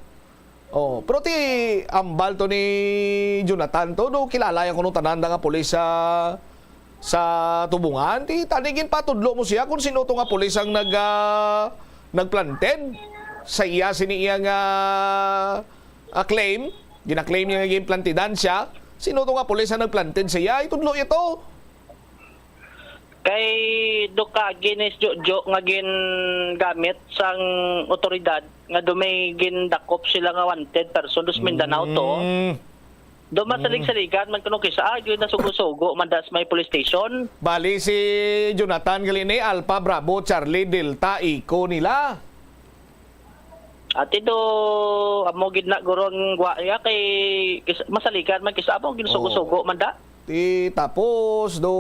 Pero ti ambal to ni Jonathan to, do kilala yung kunong tanan nga pulis sa tubungan, ti tanigin patudlo mo siya kung sino to nga pulis ang nagplanted sa iya siniya nga claim, gina-claim niya nga gimplantidan siya, sino to nga pulis ang nagplanted sa iya, itudlo ito. Kay duka ginis jojo nga gin gamit sang otoridad nga dumay gindakop sila nga wanted person dos Mindanao to. Masalig-saligan man kuno kisa gyud na sugo-sugo man das may police station. Bali si Jonathan Galine, Alpha, Bravo, Charlie, Delta, Eco nila. Ati do amo gid na goron ya kay masaligan man kisa amo ginsugo-sugo man da. Ti tapos do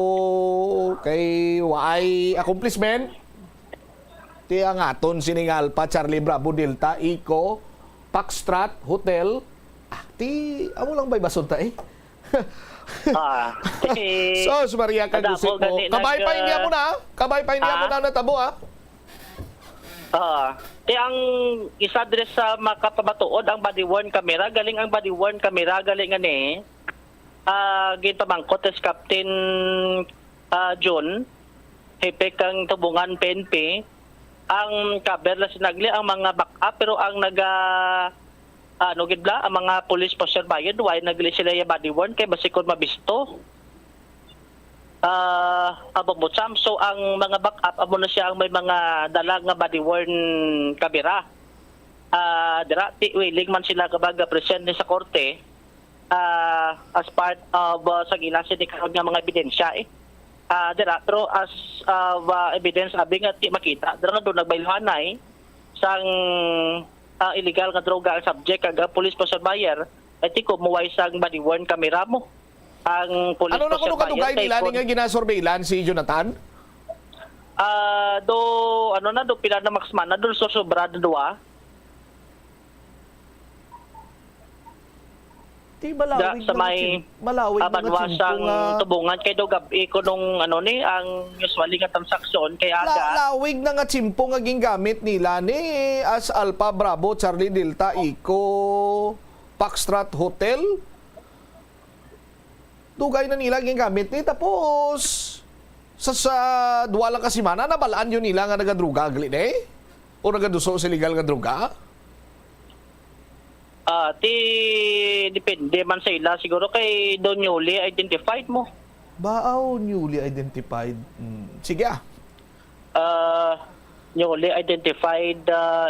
kay waay accomplishment ti ang aton sining Alpha, Charlie, Bravo, Delta, Eco, Foxtrot, Hotel. Ti amo lang bay basod ta So, Maria Kagusip mo. Kabay pa niya mo na. Kabay pa niya mo na natabo Ti ang isa dire sa makapabatuod ang body worn camera, galing ang body worn camera galing ani ginpamangkot as Captain John Hepe kang tubungan PNP ang cover la sinagli ang mga backup pero ang ang mga police poster bayad why nagli sila ya body worn kay basikon mabisto abambutsam so ang mga backup amo na siya ang may mga dalag nga body worn camera dira ti willing man sila kabaga present sa korte as part of sa gilasin ni karon nga mga ebidensya dira pero as evidence abi nga ti makita dira na do nagbaylohanay sang illegal nga droga ang subject kag police poster buyer ti ko muway sang body worn camera mo ang police ano na kuno kadugay nila ni nga ginasurveillance si Jonathan do pila na maxman na do sobra na duwa. Di malawig sa may malawig na banwasang tubungan kay do gabi ko nung ano ni ang usually nga transaksyon kay aga. Lawig na nga tsimpo nga gingamit nila ni as Alpha Bravo Charlie Delta Eco Foxtrot Hotel. Dugay na nila gingamit ni tapos sa duwala ka simana nabalaan yun nila nga nagadruga agli eh? O nagaduso sa legal nga druga? Depende man sa ila siguro kay do newly identified mo. Baaw newly identified. Sige Newly identified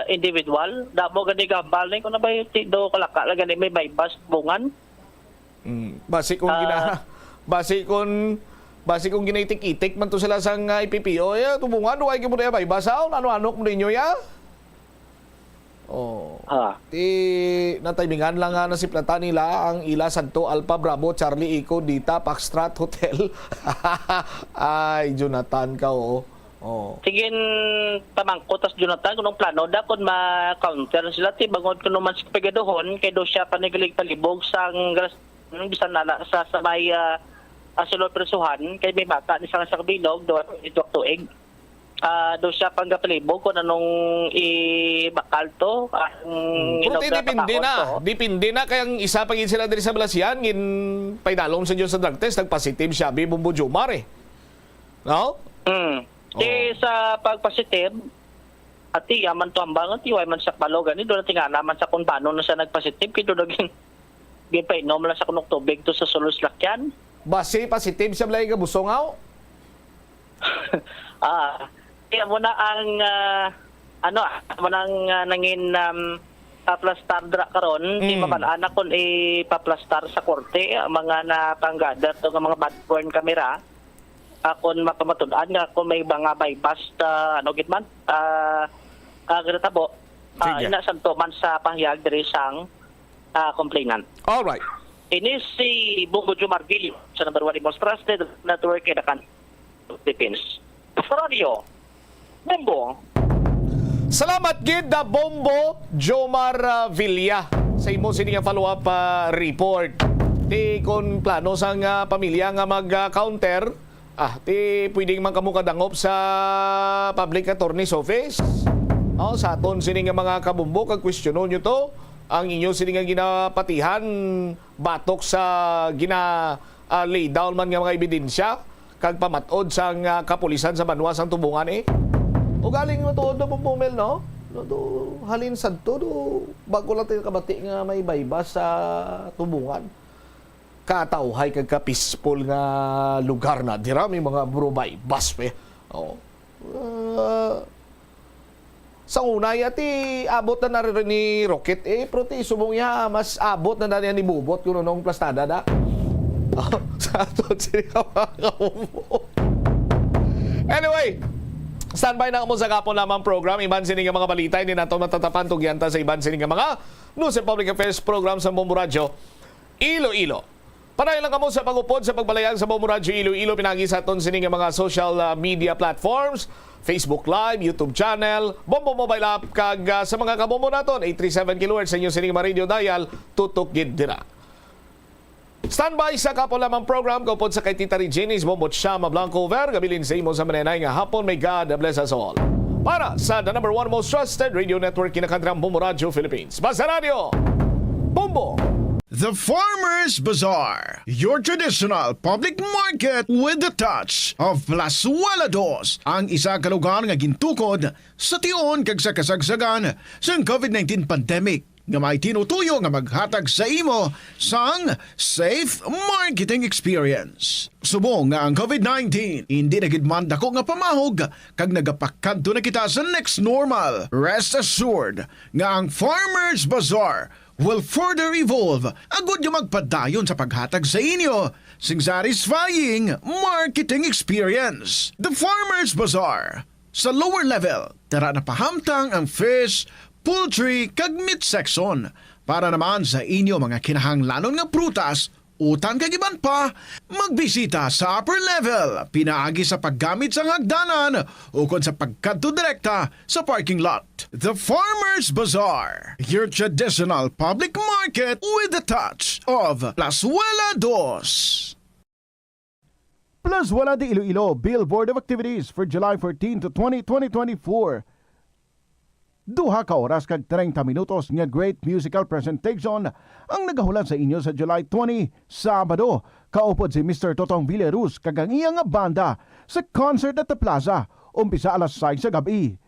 individual. Damo gani gambal ni ko na ba do kalaka la gani may bypass bungan. Base kung ginaitik-itik man to sila sang IPPO ya tubungan do ay gyud ya bypass ano-ano mo ninyo ya. Natimingan lang nga na si plata nila ang Ila Santo Alpha Bravo Charlie Eco Dita Foxtrot Hotel. Ay, Jonathan ka Sige, pamangko tas Jonathan kunong plano da kun ma-counter sila ti bangod kuno man sa pegadohon kay do siya panigalig palibog sang bisan nala sa may sulod presuhan kay may bata ni sa kabilog do ito tuig. Do siya panggapalibog kung anong ibakal to. Depende na kayang isa pagin sila diri sa Balasyan gin paidalom sa Diyos sa drug test nagpositive siya Bumbo Jumar No? Sa pagpositive ati yaman to ambangan ti way man sa palogan ni do na tingala man sa kung paano na siya nagpositive kay do naging gipainom lang sa kunok tubig to sa Sulos Lakyan. Base positive siya blay ka busongaw? Kaya mo na ang nangin paplastar dra karon di mabalaan kon ipaplastar sa korte ang mga napanggather to mga bad porn camera akon mapamatud-an nga kung may mga bypass gitman agretabo ina santo man sa pahayag diri sang complainant. All right. Ini si Bongo Jomar Vilio sa number 1 most trusted network in the country Philippines. Radio Bombo. Salamat gid da Bombo Jomar Villa sa imo sini nga follow-up report. Ti kon plano sang pamilya nga mag-counter, ti pwedeng man kamo kadangop sa public attorney's office. Sa aton sini nga mga kabumbo kag questionon nyo to ang inyo sini nga ginapatihan batok sa lay down man nga mga ebidensya kag pamatod sang kapulisan sa banwa sang tubungan O galing mo tuod na pumumel, no? Halin sad to, bago lang tayo kabati nga may baybas sa tubungan. Katauhay kag ka-peaceful nga lugar na. Dira may mga bro baybas, sa unay, abot na rin ni Rocket, pero subong niya, mas abot na niya ni Bubot kung nung plastada na. Sa aton sila mga Anyway, standby na mo sa kapon lamang program. Iban sining mga balita, hindi nato matatapan tugyanta sa iban sining mga news and public affairs program sa Bombo Radio Iloilo. Panay lang kamo sa pagupod sa pagbalayag sa Bombo Radio Iloilo. Pinagi sa aton sining mga social media platforms, Facebook Live, YouTube channel, Bombo Mobile App, kag sa mga kabombo naton 837 kHz sa inyo sining mga radio dial, tutok gid dira. Standby sa kapon lamang program kaupod sa kay Tita Reginis Bombot Shama Blanco Ver gabilin sa imo sa manenay nga hapon. May God bless us all. Para sa the number 1 most trusted radio network kinakandrang Bombo Radio Philippines. Basta Radio Bombo. The Farmer's Bazaar, your traditional public market with the touch of Plasuelados, ang isa ka lugar nga gintukod sa tion kag sa kasagsagan sa COVID-19 pandemic nga may tinutuyo nga maghatag sa imo sang safe marketing experience. Subong nga ang COVID-19 hindi nagidman dako nga pamahog kag nagapakadto na kita sa next normal. Rest assured nga ang Farmer's Bazaar will further evolve agud yung magpadayon sa paghatag sa inyo sing satisfying marketing experience. The Farmer's Bazaar. Sa lower level, tara na pahamtang ang fish, poultry kag meat section para naman sa inyo mga kinahanglanon nga prutas, utang kag iban pa, magbisita sa upper level pinaagi sa paggamit sa hagdanan o kon sa pagkadto direkta sa parking lot. The Farmer's Bazaar, your traditional public market with a touch of Plazuela 2. Plus wala di Iloilo Billboard of Activities for July 14 to 20, 2024. Duha ka oras kag 30 minutos nga great musical presentation ang nagahulat sa inyo sa July 20, Sabado. Kaupod si Mr. Totong Villaruz kag ang iyang banda sa concert at the Plaza, umpisa alas 6 sa gabi.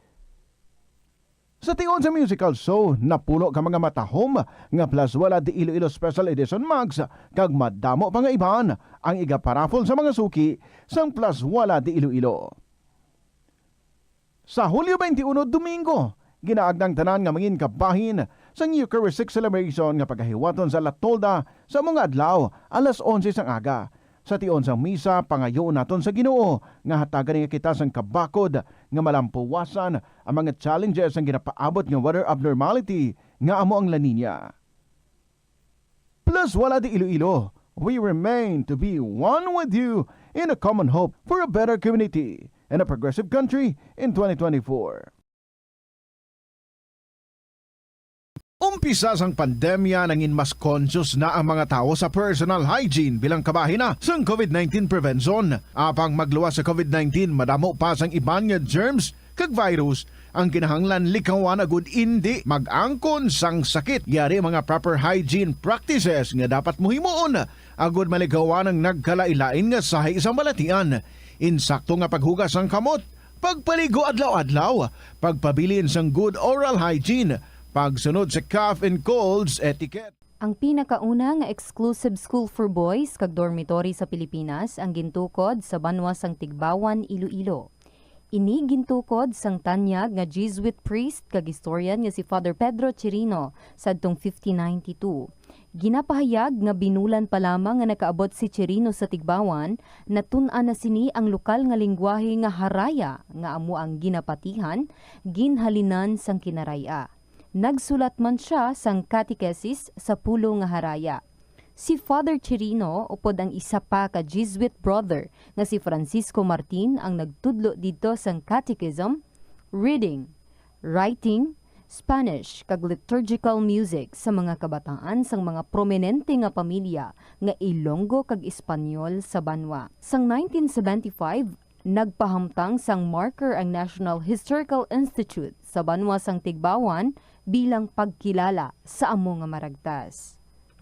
Sa tion sa musical show, napulo ka mga matahom nga plus wala di Iloilo Special Edition Mags kag madamo pa nga iban ang igaparafol sa mga suki sang plus wala di Iloilo. Sa Hulyo 21, Domingo, ginaagdang tanan nga mangin kabahin sa Eucharistic Celebration nga pagkahiwaton sa Latolda sa mga adlaw alas 11 sang aga. Sa tion sang misa, pangayoon naton sa Ginoo nga hatagan nga kita sang kabakod nga malampuwasan ang mga challenges ang ginapaabot nga weather abnormality nga amo ang La Nina. Plus wala di Iloilo, we remain to be one with you in a common hope for a better community and a progressive country in 2024. Umpisa sang pandemya nangin mas conscious na ang mga tao sa personal hygiene bilang kabahina sang COVID-19 prevention. Apang magluwas sa COVID-19, madamo pa sang iban nga germs kag virus ang kinahanglan likawan agud indi mag-angkon sang sakit. Yari mga proper hygiene practices nga dapat muhimuon agud maligawan ang nagkalailain nga sahi sa balatian. Insakto nga paghugas sang kamot, pagpaligo adlaw-adlaw, pagpabilin sang good oral hygiene, pagsunod sa cough and colds etiquette. Ang pinakauna nga exclusive school for boys kag dormitory sa Pilipinas ang gintukod sa banwa sang Tigbawan, Iloilo. Ini gintukod sang tanyag nga Jesuit priest kag historian nga si Father Pedro Chirino sadtong 1592. Ginapahayag nga binulan pa lamang nga nakaabot si Chirino sa Tigbawan, natun-an na sini ang lokal nga lingwahe nga Haraya nga amo ang ginapatihan, ginhalinan sang Kinaraya. Nagsulat man siya sang catechesis sa pulo nga Haraya. Si Father Chirino upod ang isa pa ka Jesuit brother nga si Francisco Martin ang nagtudlo dito sang catechism, reading, writing, Spanish kag liturgical music sa mga kabataan sang mga prominente nga pamilya nga Ilonggo kag Espanyol sa banwa. Sang 1975, nagpahamtang sang marker ang National Historical Institute sa banwa sang Tigbawan bilang pagkilala sa amo nga maragtas.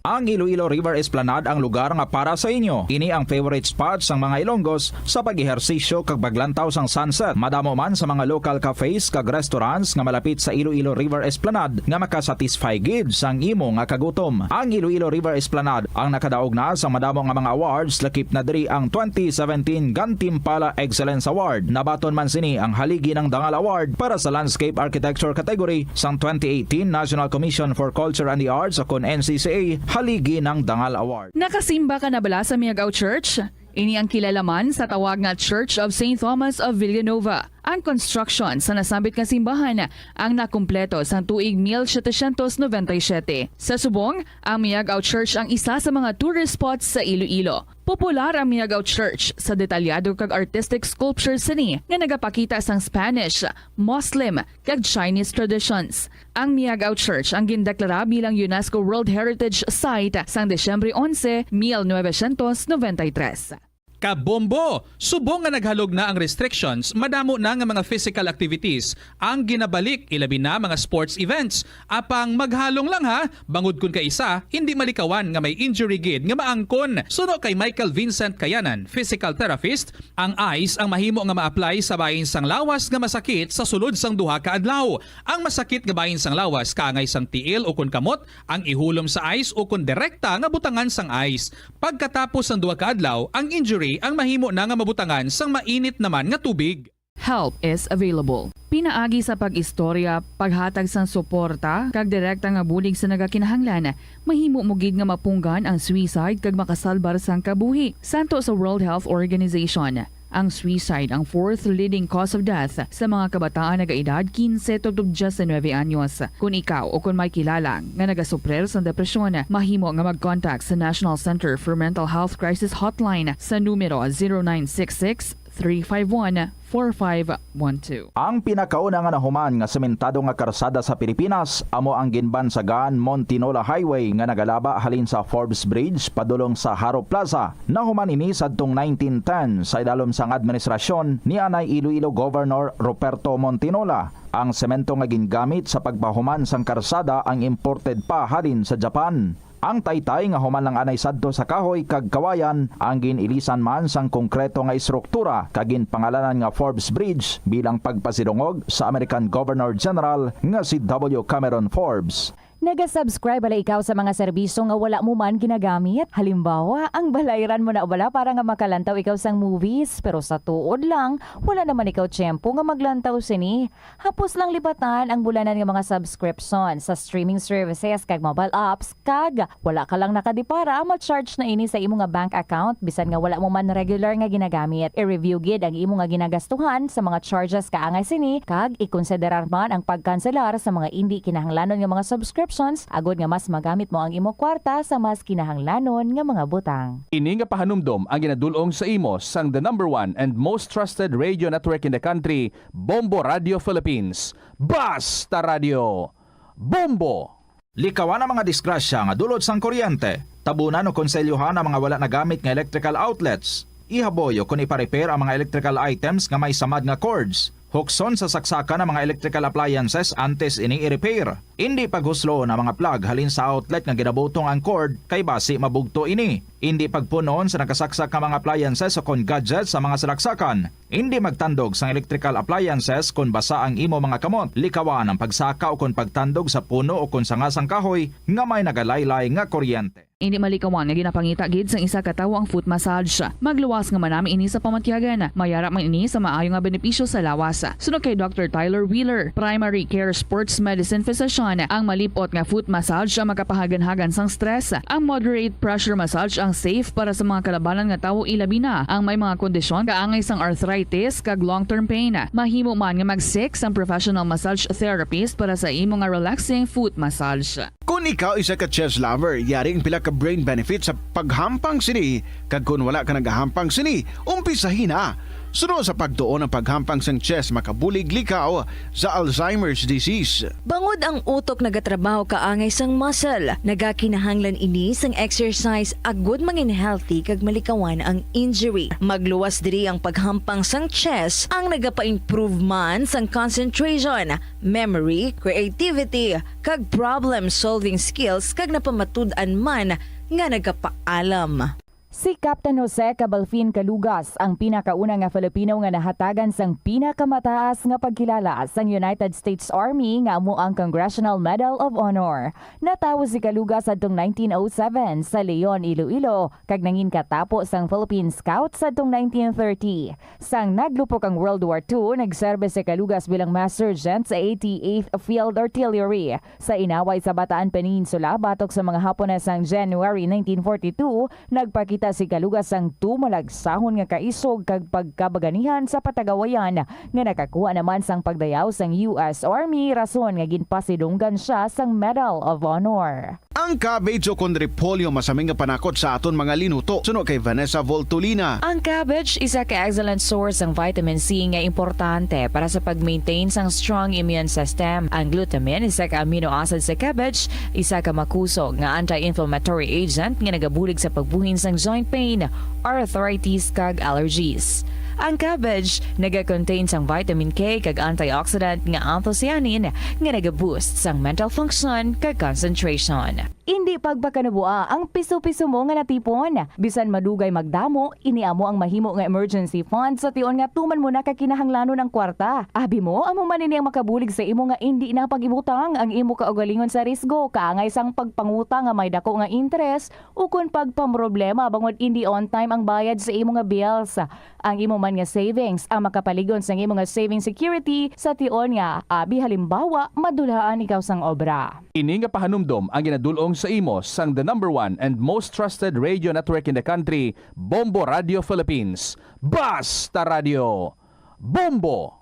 Ang Iloilo River Esplanade ang lugar nga para sa inyo. Ini ang favorite spot sang mga Ilonggos sa pag-ehersisyo kag paglantaw sang sunset. Madamo man sa mga local cafes kag restaurants nga malapit sa Iloilo River Esplanade nga makasatisfy gid sang imo nga kagutom. Ang Iloilo River Esplanade ang nakadaog na sa madamo nga mga awards, lakip na diri ang 2017 Gantimpala Excellence Award. Nabaton man sini ang haligi ng Dangal Award para sa Landscape Architecture category sang 2018 National Commission for Culture and the Arts o kon NCCA haligi ng Dangal Award. Nakasimba ka na bala sa Miagao Church? Ini ang kilalaman sa tawag nga Church of St. Thomas of Villanova. Ang construction sa nasabit nga simbahan ang nakumpleto sa tuig 1797. Sa subong, ang Miagao Church ang isa sa mga tourist spots sa Iloilo. Popular ang Miagao Church sa detalyado kag artistic sculptures sini nga nagapakita sang Spanish, Muslim kag Chinese traditions. Ang Miagao Church ang gindeklara bilang UNESCO World Heritage Site sang Desyembre 11, 1993. Kabombo! Subong nga naghalog na ang restrictions, madamo na nga mga physical activities ang ginabalik, ilabi na mga sports events. Apang maghalong lang ha, bangod kun ka isa, hindi malikawan nga may injury gid nga maangkon. Suno kay Michael Vincent Kayanan, physical therapist, ang ice ang mahimo nga ma-apply sa bahin sang lawas nga masakit sa sulod sang duha ka adlaw. Ang masakit nga bahin sang lawas kaangay sang tiil o kun kamot, ang ihulom sa ice o kun direkta nga butangan sang ice. Pagkatapos sang duha ka adlaw, ang injury ang mahimo na nga mabutangan sang mainit naman nga tubig. Help is available. Pinaagi sa pag-istorya, paghatag sang suporta, kag direkta nga bulig sa nagakinahanglan, mahimo mo gid nga mapunggan ang suicide kag makasalbar sang kabuhi. Santo sa World Health Organization, ang suicide ang fourth leading cause of death sa mga kabataan nagaedad 15 to 19 anyos. Kung ikaw o kung may kilala nga nagasuprer sa depresyon, mahimo nga mag-contact sa National Center for Mental Health Crisis Hotline sa numero 0966 0917-351-4512. Ang pinakauna nga nahuman nga sementado nga karsada sa Pilipinas amo ang ginbansagaan Montinola Highway nga nagalaba halin sa Forbes Bridge padulong sa Haro Plaza. Nahuman ini sadtong 1910 sa idalom sang administrasyon ni anay Iloilo Governor Ruperto Montinola. Ang semento nga gingamit sa pagpahuman sang karsada ang imported pa halin sa Japan. Ang taytay nga human lang anay sadto sa kahoy kag kawayan ang ginilisan man sang konkreto nga istruktura kag ginpangalanan nga Forbes Bridge bilang pagpasidungog sa American Governor General nga si W. Cameron Forbes. Naga-subscribe bala ikaw sa mga serbisyo nga wala mo man ginagamit? Halimbawa, ang balayran mo na bala para nga makalantaw ikaw sang movies, pero sa tuod lang, wala naman ikaw tiyempo nga maglantaw sini. Hapos lang libatan ang bulanan nga mga subscription sa streaming services kag mobile apps, kag wala ka lang nakadipara, ma-charge na ini sa imo nga bank account bisan nga wala mo man regular nga ginagamit. I-review gid ang imo nga ginagastuhan sa mga charges kaangay sini, kag ikonsiderar man ang pagkanselar sa mga hindi kinahanglanon nga mga subscription agod nga mas magamit mo ang imo kwarta sa mas kinahanglanon nga mga butang. Ini nga pahanumdom ang ginadulong sa imo sang the number 1 and most trusted radio network in the country, Bombo Radio Philippines. Basta Radio! Bombo! Likawan ang mga disgrasya nga dulot sang kuryente. Tabunan o konselyohan ang mga wala nagamit nga electrical outlets. Ihaboyo kung ipa-repair ang mga electrical items nga may samad nga cords. Hukson sa saksakan ng mga electrical appliances antes ini i-repair. Hindi paghuslo na mga plug halin sa outlet nga ginabutong ang cord kay basi mabugto ini. Hindi pagpunon sa nakasaksak nga mga appliances o kon gadgets sa mga salaksakan. Hindi magtandog sa electrical appliances kung basa ang imo mga kamot. Likawan ang pagsaka o kon pagtandog sa puno o kon sangasang kahoy nga may nagalaylay nga kuryente. Hindi malikawan nga ginapangita gid sang isa ka tawo ang foot massage. Magluwas nga manami ini sa pamatyagan. Mayara man ini sa maayo nga benepisyo sa lawas. Sunod kay Dr. Tyler Wheeler, primary care sports medicine physician, ang malipot nga foot massage ang makapahagan-hagan sang stress. Ang moderate pressure massage ang safe para sa mga kalabanan nga tawo ilabi na ang may mga kondisyon kaangay sang arthritis kag long-term pain. Mahimo man nga mag-seek sang professional massage therapist para sa imo nga relaxing foot massage. Kung ikaw isa ka chess lover, yaring pila ka brain benefit sa paghampang sini, kag kung wala ka nagahampang sini, umpisahin na. Sunod sa pagtuon ng paghampang sang chess makabulig likaw sa Alzheimer's disease. Bangod ang utok nagatrabaho kaangay sang muscle, nagakinahanglan ini sang exercise agud mangin healthy kag malikawan ang injury. Magluwas diri ang paghampang sang chess ang nagapa-improve man sang concentration, memory, creativity, kag problem-solving skills kag napamatud-an man nga nagapaalam. Si Captain Jose Cabalfin Calugas ang pinakauna nga Filipino nga nahatagan sang pinakamataas nga pagkilala sang United States Army nga amo ang Congressional Medal of Honor. Natawo si Calugas adtong 1907 sa Leon, Iloilo, kag nangin katapo sang Philippine Scouts adtong 1930. Sang naglupok ang World War II, nagserbe si Calugas bilang Master Sergeant sa 88th Field Artillery. Sa inaway sa Bataan Peninsula batok sa mga Hapones sang January 1942, nagpakita si Calugas ang tumalagsahon nga kaisog kag pagkabaganihan sa patagawayan nga nakakuha naman sang pagdayaw sang US Army rason nga ginpasidunggan siya sang Medal of Honor. Ang cabbage o kon repolyo masaming nga panakot sa aton mga linuto. Suno kay Vanessa Voltolina. Ang cabbage isa ka excellent source ng vitamin C nga importante para sa pag-maintain sang strong immune system. Ang glutamine isa ka amino acid sa cabbage, isa ka makusog nga anti-inflammatory agent nga nagabulig sa pagbuhin sang joint pain, arthritis kag allergies. Ang cabbage naga-contain sang vitamin K kag antioxidant nga anthocyanin nga naga-boost sang mental function kag concentration. Hindi pagbakanabua ang piso-piso mo nga natipon. Bisan madugay magdamo, iniamo ang mahimo nga emergency fund sa tion nga tuman mo na kakinahanglanon ang kwarta. Abi mo, amo man ini ang makabulig sa imo nga hindi na pag-ibutang ang imo kaugalingon sa risgo kaangay sang pagpangutang nga may dako nga interest o kun pagpamroblema bangod hindi on time ang bayad sa imo nga bills. Ang imo man nga savings ang makapaligon sa imo nga saving security sa tion nga abi halimbawa madulaan ikaw sang obra. Ini nga pahanumdom ang ginadulong sa imo sang the number 1 and most trusted radio network in the country, Bombo Radio Philippines. Basta Radio! Bombo!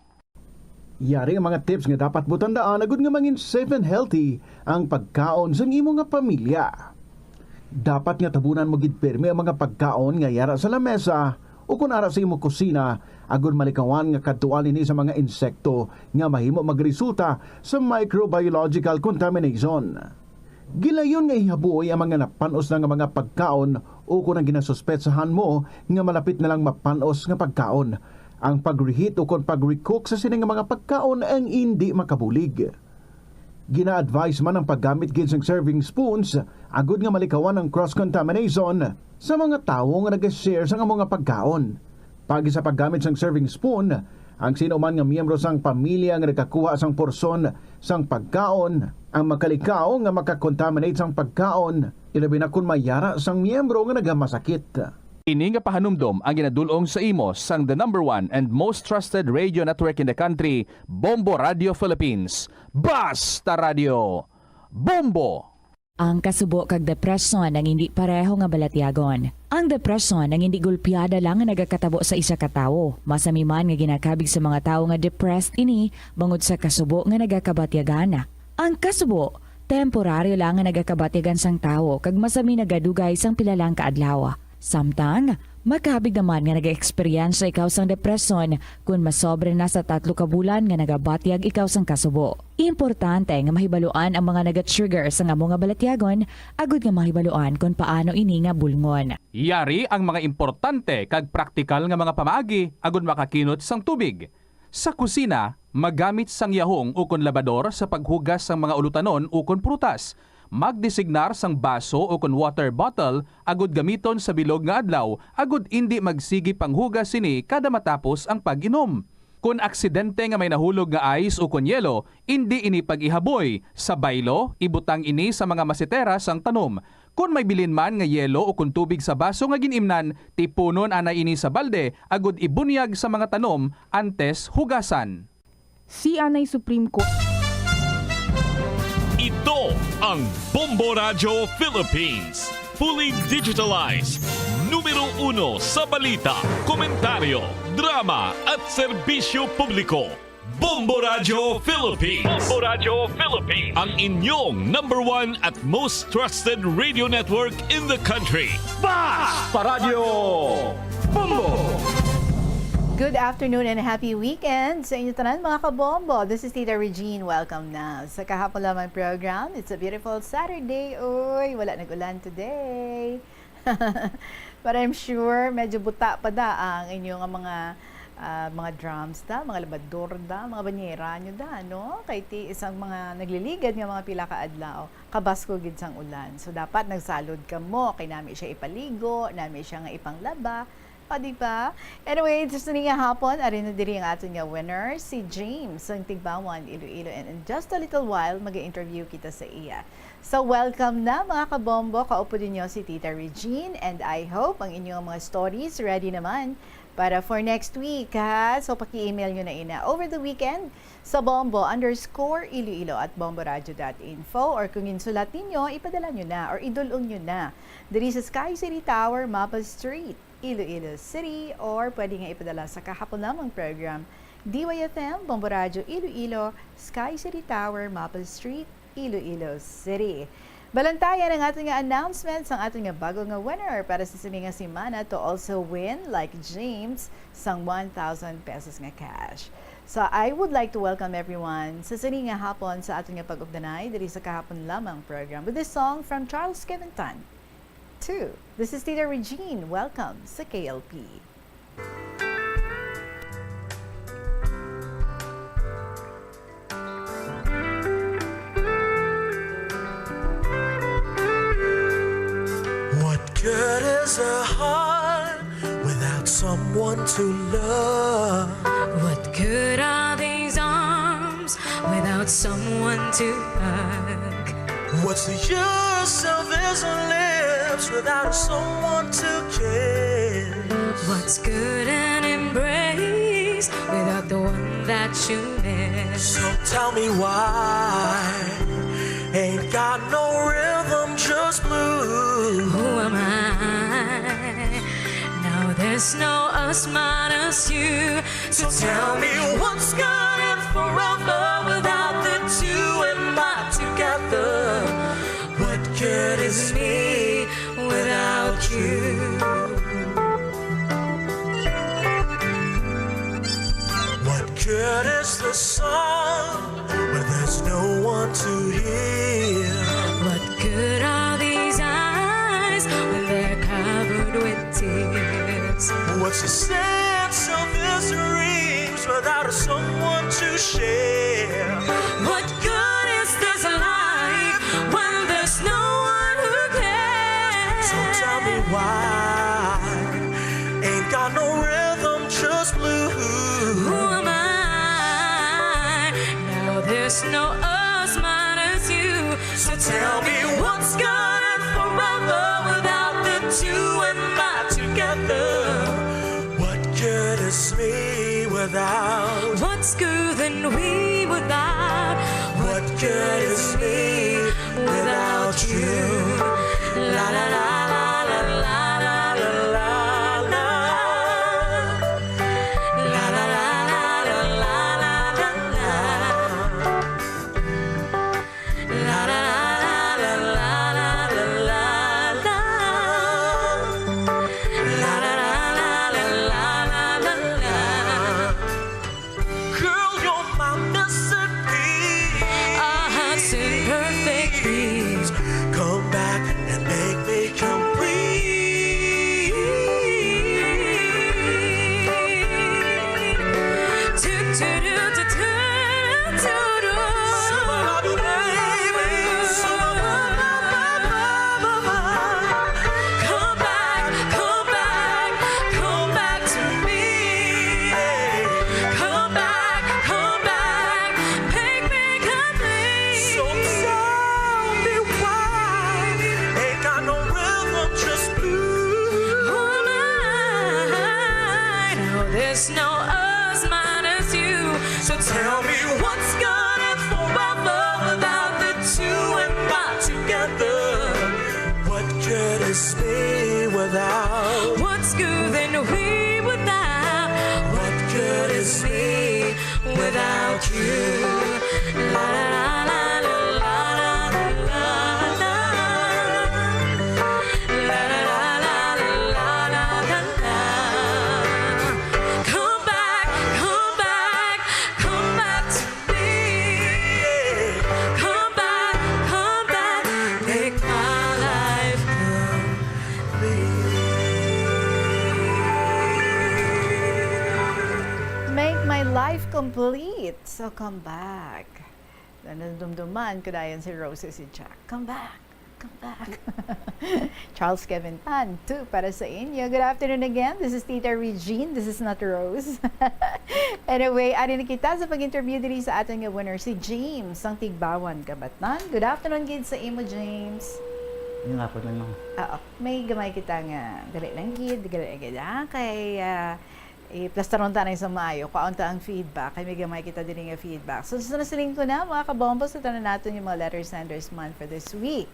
Yari ang mga tips nga dapat butandaan agud nga mangin safe and healthy ang pagkaon sa imo nga pamilya. Dapat nga tabunan mo gid pirmi ang mga pagkaon nga yara sa lamesa o kung ara sa imo kusina agud malikawan nga kadtuan ini sa mga insekto nga mahimo magresulta sa microbiological contamination. Gilayon nga ihabuoy ang mga napanos na nga mga pagkaon o kung ang ginasuspetsahan mo nga malapit na lang mapanos nga pagkaon. Ang pag-reheat o kung pag-recook sa sining mga pagkaon ang hindi makabulig. Gina-advise man ang paggamit ginseng serving spoons agud nga malikawan ang cross-contamination sa mga tawo nga nag-share sa mga pagkaon. Pagi sa paggamit sang serving spoon, ang sino man nga miyembro sang pamilya nga nagkakuha sang porsyon sang pagkaon ang makalikaw nga makakontaminate sang pagkaon, ilabi na kung mayara sang miyembro nga nagamasakit. Ini nga pahanumdom ang ginadulong sa imo sang the number 1 and most trusted radio network in the country, Bombo Radio Philippines. Basta Radio! Bombo! Ang kasubo kag depresyon ang hindi pareho nga balatyagon. Ang depresyon ang hindi gulpiyada lang nga nagakatabo sa isa ka tawo. Masami man nga ginakabig sa mga tawo nga depressed ini bangod sa kasubo nga nagakabatyagan. Ang kasubo temporaryo lang nga nagakabatyagan sang tawo kag masami nagadugay sang pilalang kaadlaw. Samtang, makabig naman nga nag-experience ikaw sang depresyon kung masobre na sa 3 ka bulan nga nagabatyag ikaw sang kasubo. Importante nga mahibaluan ang mga naga-trigger sa nga mga balatyagon, agud nga mahibaluan kung paano ini nga bulngon. Yari ang mga importante kag praktikal nga mga pamaagi agud makakinot sang tubig. Sa kusina, magamit sang yahong o kon labador sa paghugas sang mga ulutanon o kon prutas. Magdesignar sang baso o kon water bottle agud gamiton sa bilog nga adlaw agud indi magsigi panghugas sini kada matapos ang pag-inom. Kung aksidente nga may nahulog nga ice o kon yelo, indi ini pag-ihaboy. Sa baylo, ibutang ini sa mga masitera sang tanom. Kung may bilin man nga yelo o kun tubig sa baso nga ginimnan, tipunon ana ini sa balde agud ibunyag sa mga tanom antes hugasan. Si Anay Supreme Court. Ito ang Bombo Radio Philippines. Fully digitalized. Numero 1 sa balita, komentaryo, drama at serbisyo publiko. Bombo Radio Philippines. Bombo Radio Philippines. Ang inyong number 1 at most trusted radio network in the country. Basta Radio Bombo! Good afternoon and happy weekend sa inyo tanan mga kabombo. This is Tita Regine. Welcome na sa kahapon lamang program. It's a beautiful Saturday. Uy, wala nag-ulan today. But I'm sure medyo buta pa da ang inyong mga drums da, mga labador da, mga banyera nyo da, no? Kay ti isang mga nagliligad nga mga pila ka adlaw, kabasko gid sang ulan. So dapat nagsalod ka mo kay nami siya ipaligo, nami siya nga ipanglaba. Di ba? Anyway, just nga hapon, arin na diri ang ating winner, si James, ang Tigbawan, Iloilo. And in just a little while, mag-interview kita sa iya. So, welcome na mga kabombo. Kaupo din nyo si Tita Regine. And I hope ang inyong mga stories ready naman para for next week, ha? So, paki-email nyo na ina over the weekend sa bombo_Iloilo at bomboradio.info or kung insulat ninyo, ipadala nyo na or idulong nyo na. Diri sa Sky City Tower, Mapa Street, Iloilo City, or pwede nga ipadala sa kahapon lamang program DYFM, Bombo Radio Iloilo, Sky City Tower, Maple Street, Iloilo City. Balantayan ang ating announcements ang ating bago nga winner para sa sininga simana to also win like James sang 1,000 pesos nga cash. So I would like to welcome everyone sa sininga hapon sa ating pag-ugdanay diri sa kahapon lamang program with this song from Charles Kevinton. 2. This is Tita Regine. Welcome sa KLP. What good is a heart without someone to love? What good are these arms without someone to hug? What's the use of this lips without someone to kiss? What's good an embrace without the one that you miss? So tell me why ain't got no rhythm, just blues. Who am I? Now there's no us minus you. So tell me what's good and forever without the two and not together. What good is me without you? good is the song when there's no one to hear? What good are these eyes when they're covered with tears? What's the sense of these dreams without someone to share? What good is this life when there's no one who cares? So tell me why ain't got no rhythm, just blues. Who am I? Now there's no us minus you. So tell me what's good and forever without the two and my together. What good is me without? What's good than we without? What good is me without you? La la la la la la la la la. La la la la la la la la la. La la la la la la la la la. La la la la la la la la. Girl, you're my missing piece. Our hearts in perfect peace. Come back and make me There's no us minus you. So tell me what's good and forever without the two and not together. What good is me without? What's good than we without? What good is me without you? La la la la la la la la la. La la la la la la la la. Come back, come back, come back to me. Come back, make my life Make my life complete. So come back. Nanandumduman ko na yan si Rose si Jack. Come back. Come back. Charles Kevin Tan, too, para sa inyo. Good afternoon again. This is Tita Regine. This is not Rose. Anyway, ari na kita sa pag-interview diri sa ating winner, si James, ang Tigbawan, Kabatnan. Good afternoon, gid sa imo, James. Yung nga po man, ma'am. Oo. May gamay kita nga. Dali lang, gid. Dali lang, gid. Kay plastaron ta na sa maayo. Kaunta ang feedback. Kay may gamay kita din nga feedback. So, nasiling ko na, mga kabombos, ito na natin yung mga letter senders month for this week.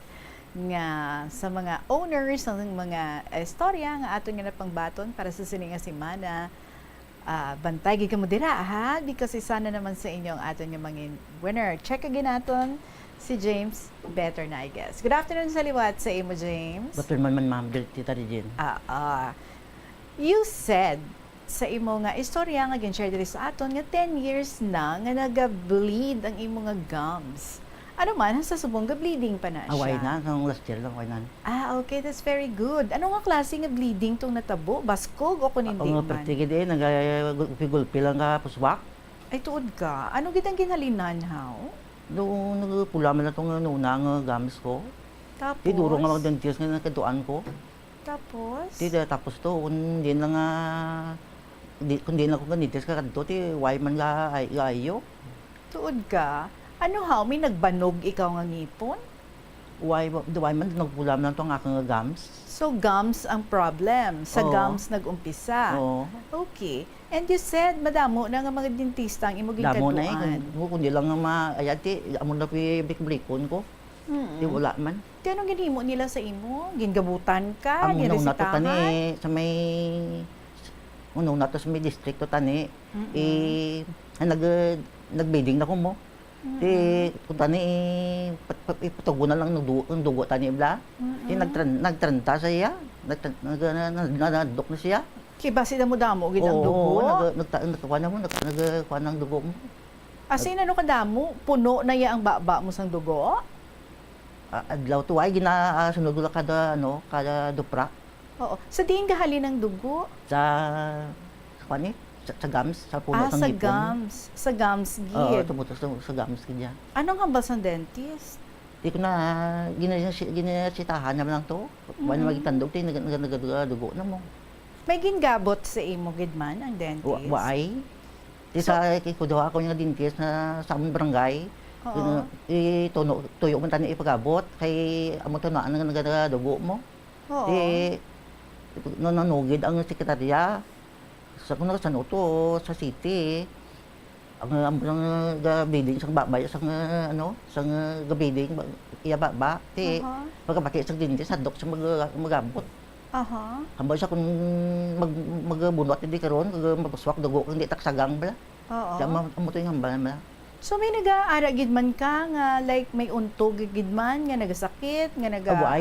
Nga sa mga owners ng mga istorya nga ato nga napangbaton para sa sininga simana. Bantay gid kamo dira ha, because isa na naman sa inyo ang ato nga mga winner. Check again naton si James better na, I guess. Good afternoon sa liwat sa imo, James. Ba't man, ma'am, Tita Regine? You said sa imo nga istorya nga gin-share diri sa aton nga 10 years na nga naga-bleed ang imo nga gums. Ano man, sa subong ga-bleeding pa na siya. Away na, nung last year lang, away na. Okay, that's very good. Ano nga klase nga bleeding tong natabo? Baskog o kunindig Ang man? pertigid nag-gulpi lang ka puswak. Ay, tuod ka. Ano gitang ginhalinan, how? Doon, nagpula man na itong nuna nga gamis ko. Tapos? Di duro nga mag-dentist nga nakaduan ko. Tapos? Tapos to, kung di na nga, kung di na ako ganitest ka kanto, why man nga ayo. Tuod ka? Ano how? May nagbanog ikaw nga ngipon? Why man nagpula man itong aking gums. So, gums ang problem. Sa Oo. gums nag-umpisa. Oo. Okay. And you said, madamo na nga mga dentista ang imong Damo na gikaduan. kung di lang nga maayati, amo na blik-blikon ko. Di wala man. Di anong ginhimo nila sa imo? Gingabutan ka? Ang unaw na to Giresitahan? tani, sa may, unaw na to sa may district to tani, nag-bidding na ko mo. Kung tani, ipatugo na lang ng dugo tani ibla. Nagtranta sa iya, nadok na siya. Kaya basi na mo damo, gid ang dugo? Nagkuha na mo, nagkuha ng dugo mo. Asin ano ka damo? Puno na ya ang baba mo sang dugo? Adlaw to ay ginasunod ko kada dupra Oo. Sa diin gahalin ng dugo? sa kani sa gums sa puno ng Sa ngipon. gums. Sa gums Oo, gid. tumutok sa gums kanya. Anong hambal sang dentist? Di ko na ginasitahan naman lang to. Wala magitandog tayo nagadugo na mo. May gingabot sa imo gid man ang dentist? Waay. Di sa kudawa ako nga dentist na sa among barangay. Oo. Tuyo man tani ipagabot kay amo to na nagadugo mo. Oo. Nanugid ang sekretarya sa kuno sa Noto sa city. Ang gabiding sang babay sang sang gabiding iya baba ti pagkabati sa dentist sa dok sa magabot. Aha. Hambal siya kung magbunot hindi karon kag mapaswak dugo hindi taksagang bala. Oo. Sa amo to yung hambal bala. So may nag-aara gid man ka nga like may untog gid man nga nagasakit nga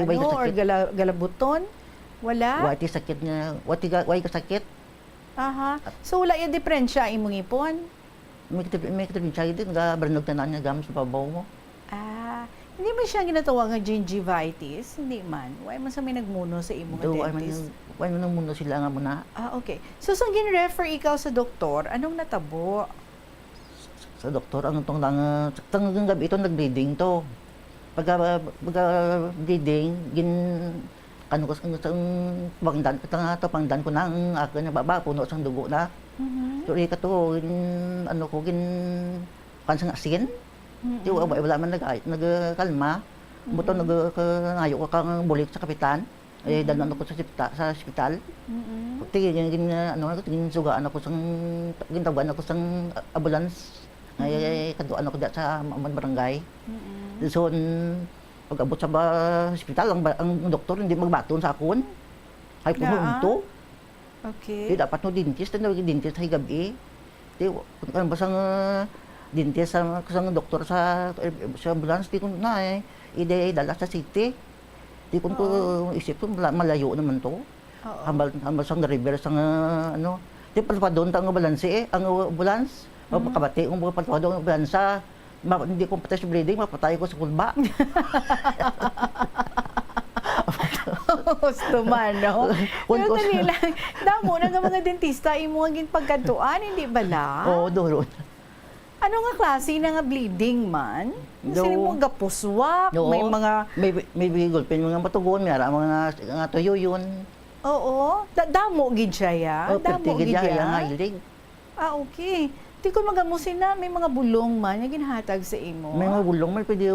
Way or kasakit. galabuton? Wala? Way ti sakit nga way kasakit. Aha. So wala yung diferensya imong ipon? May kitapin siya din nga barnog tanan nga gams sa pabaw mo. Hindi man siya ginatawag nga gingivitis, hindi man. Why man sa may nagmuno sa imo nga dentist? Way man mundo sila nga muna. Okay. So sa gin-refer ikaw sa doktor, anong natabo? Sa doktor ang tong lang tang gabi ito nag-bleeding to. Pagka bleeding gin ko sang pangdan ko nang ako na baba puno sang dugo na. So ka to gin sang asin. Di wala man nagkalma. Buto nagayo ka kang bulik sa kapitan. Dalan ako sa ospital. Tingin gin sugaan ako sang gintaban ako sang ambulance. Kaduan ako sa amang barangay. So, pag-abot sa hospital, ang doktor hindi magbaton sa akon. Ay pumunto. Okay. Di dapat no dentist, dentist sa gabi. Di, kung basang dentist sa doktor sa ambulance, di ko na dala sa city. Di ko isip ko, malayo naman to. Hambal sa river, sa di pa doon ang ambulance ang ambulance. Makabati kung pagpapado ang bansa, hindi ko patay sa bleeding, mapatay ko sa kulba. Gusto man, no? Pero kanila, damo na nga mga dentista, imo ang pagkantuan, hindi bala? Oo, doon. Ano nga klase na nga bleeding man? Kasi mo gapuswak, may mga... May bigolpin, mga matugon, may mga tuyo yun. Oo, damo gid siya ya? Damo gid siya? Okay. Di ko magamusin na, may mga bulong man na ginhatag sa imo. May mga bulong man, pwede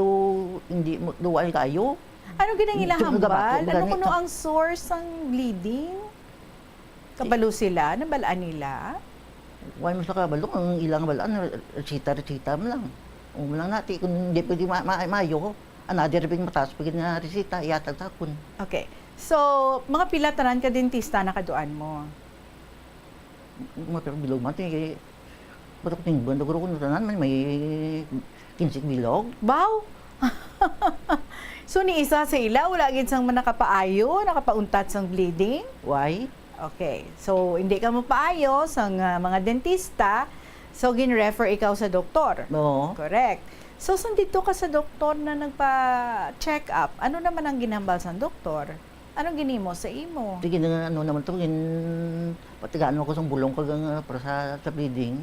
hindi duwal kayo. Ano ginang ilahambal? Ano kuno ang source ng bleeding? Kabalo sila? Nabalaan nila? Why mo sa kabalo? Ang ilang balaan, resita mo lang. Mo lang natin, kung hindi pwede mayo, another ping mataas, pwede na resita, iatag takon. Okay. So, mga pilataran ka dentista na kaduan mo? Mga bilog man, ba't ako tingban, daguro ko nutanan man, may 15 bilog. Wow! So, ni isa sa ila, wala gid sang nakapaayo, nakapauntat sang bleeding? Why? Okay. So, hindi ka mapaayo sang mga dentista, so gin-refer ikaw sa doktor? Oo. Correct. So, sundito ka sa doktor na nagpa-check up, ano naman ang ginambal sa doktor? Anong ginimo sa imo? Sige na naman to, patigaan mo ko sa bulong kag para sa bleeding.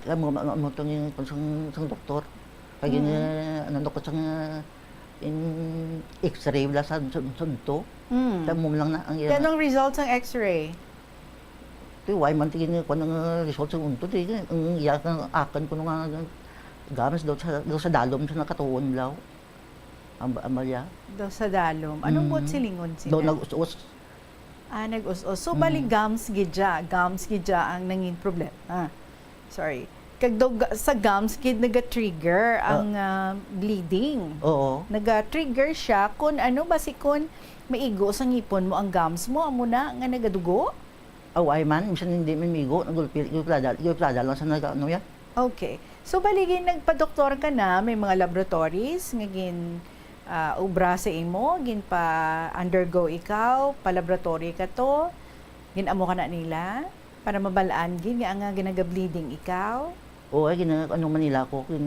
Kaya mo to sang doktor. Kaya ano ko sang x-ray wala sa sunto. Kaya mo lang na ang anong results ng x-ray? Ito, why man tingin ko ng results ng unto. Ang iyakan akan ko nga gamas daw sa dalom sa nakatuon law. Amalya. Daw sa dalom. Anong buot silingon sila? Daw nag-us-us. Nag-us-us. So, bali gums gidya. Gums gidya ang nanging problema. Sorry. Kag sa gums gid naga-trigger ang bleeding. Oo. Naga-trigger siya kung ano basi kung maigo sa ngipon mo ang gums mo, amo na nga nagadugo? Ay man, minsan hindi man migo, nagulplada lang sa ano yan. Okay. So, baligin nagpa-doktor ka na, may mga laboratories, ngagin ubra sa imo, gin pa undergo ikaw, pa-laboratory ka to. Ginamo ka na nila para mabalaan gin nga nga ginagableeding ikaw. O ay ano man nila ko kin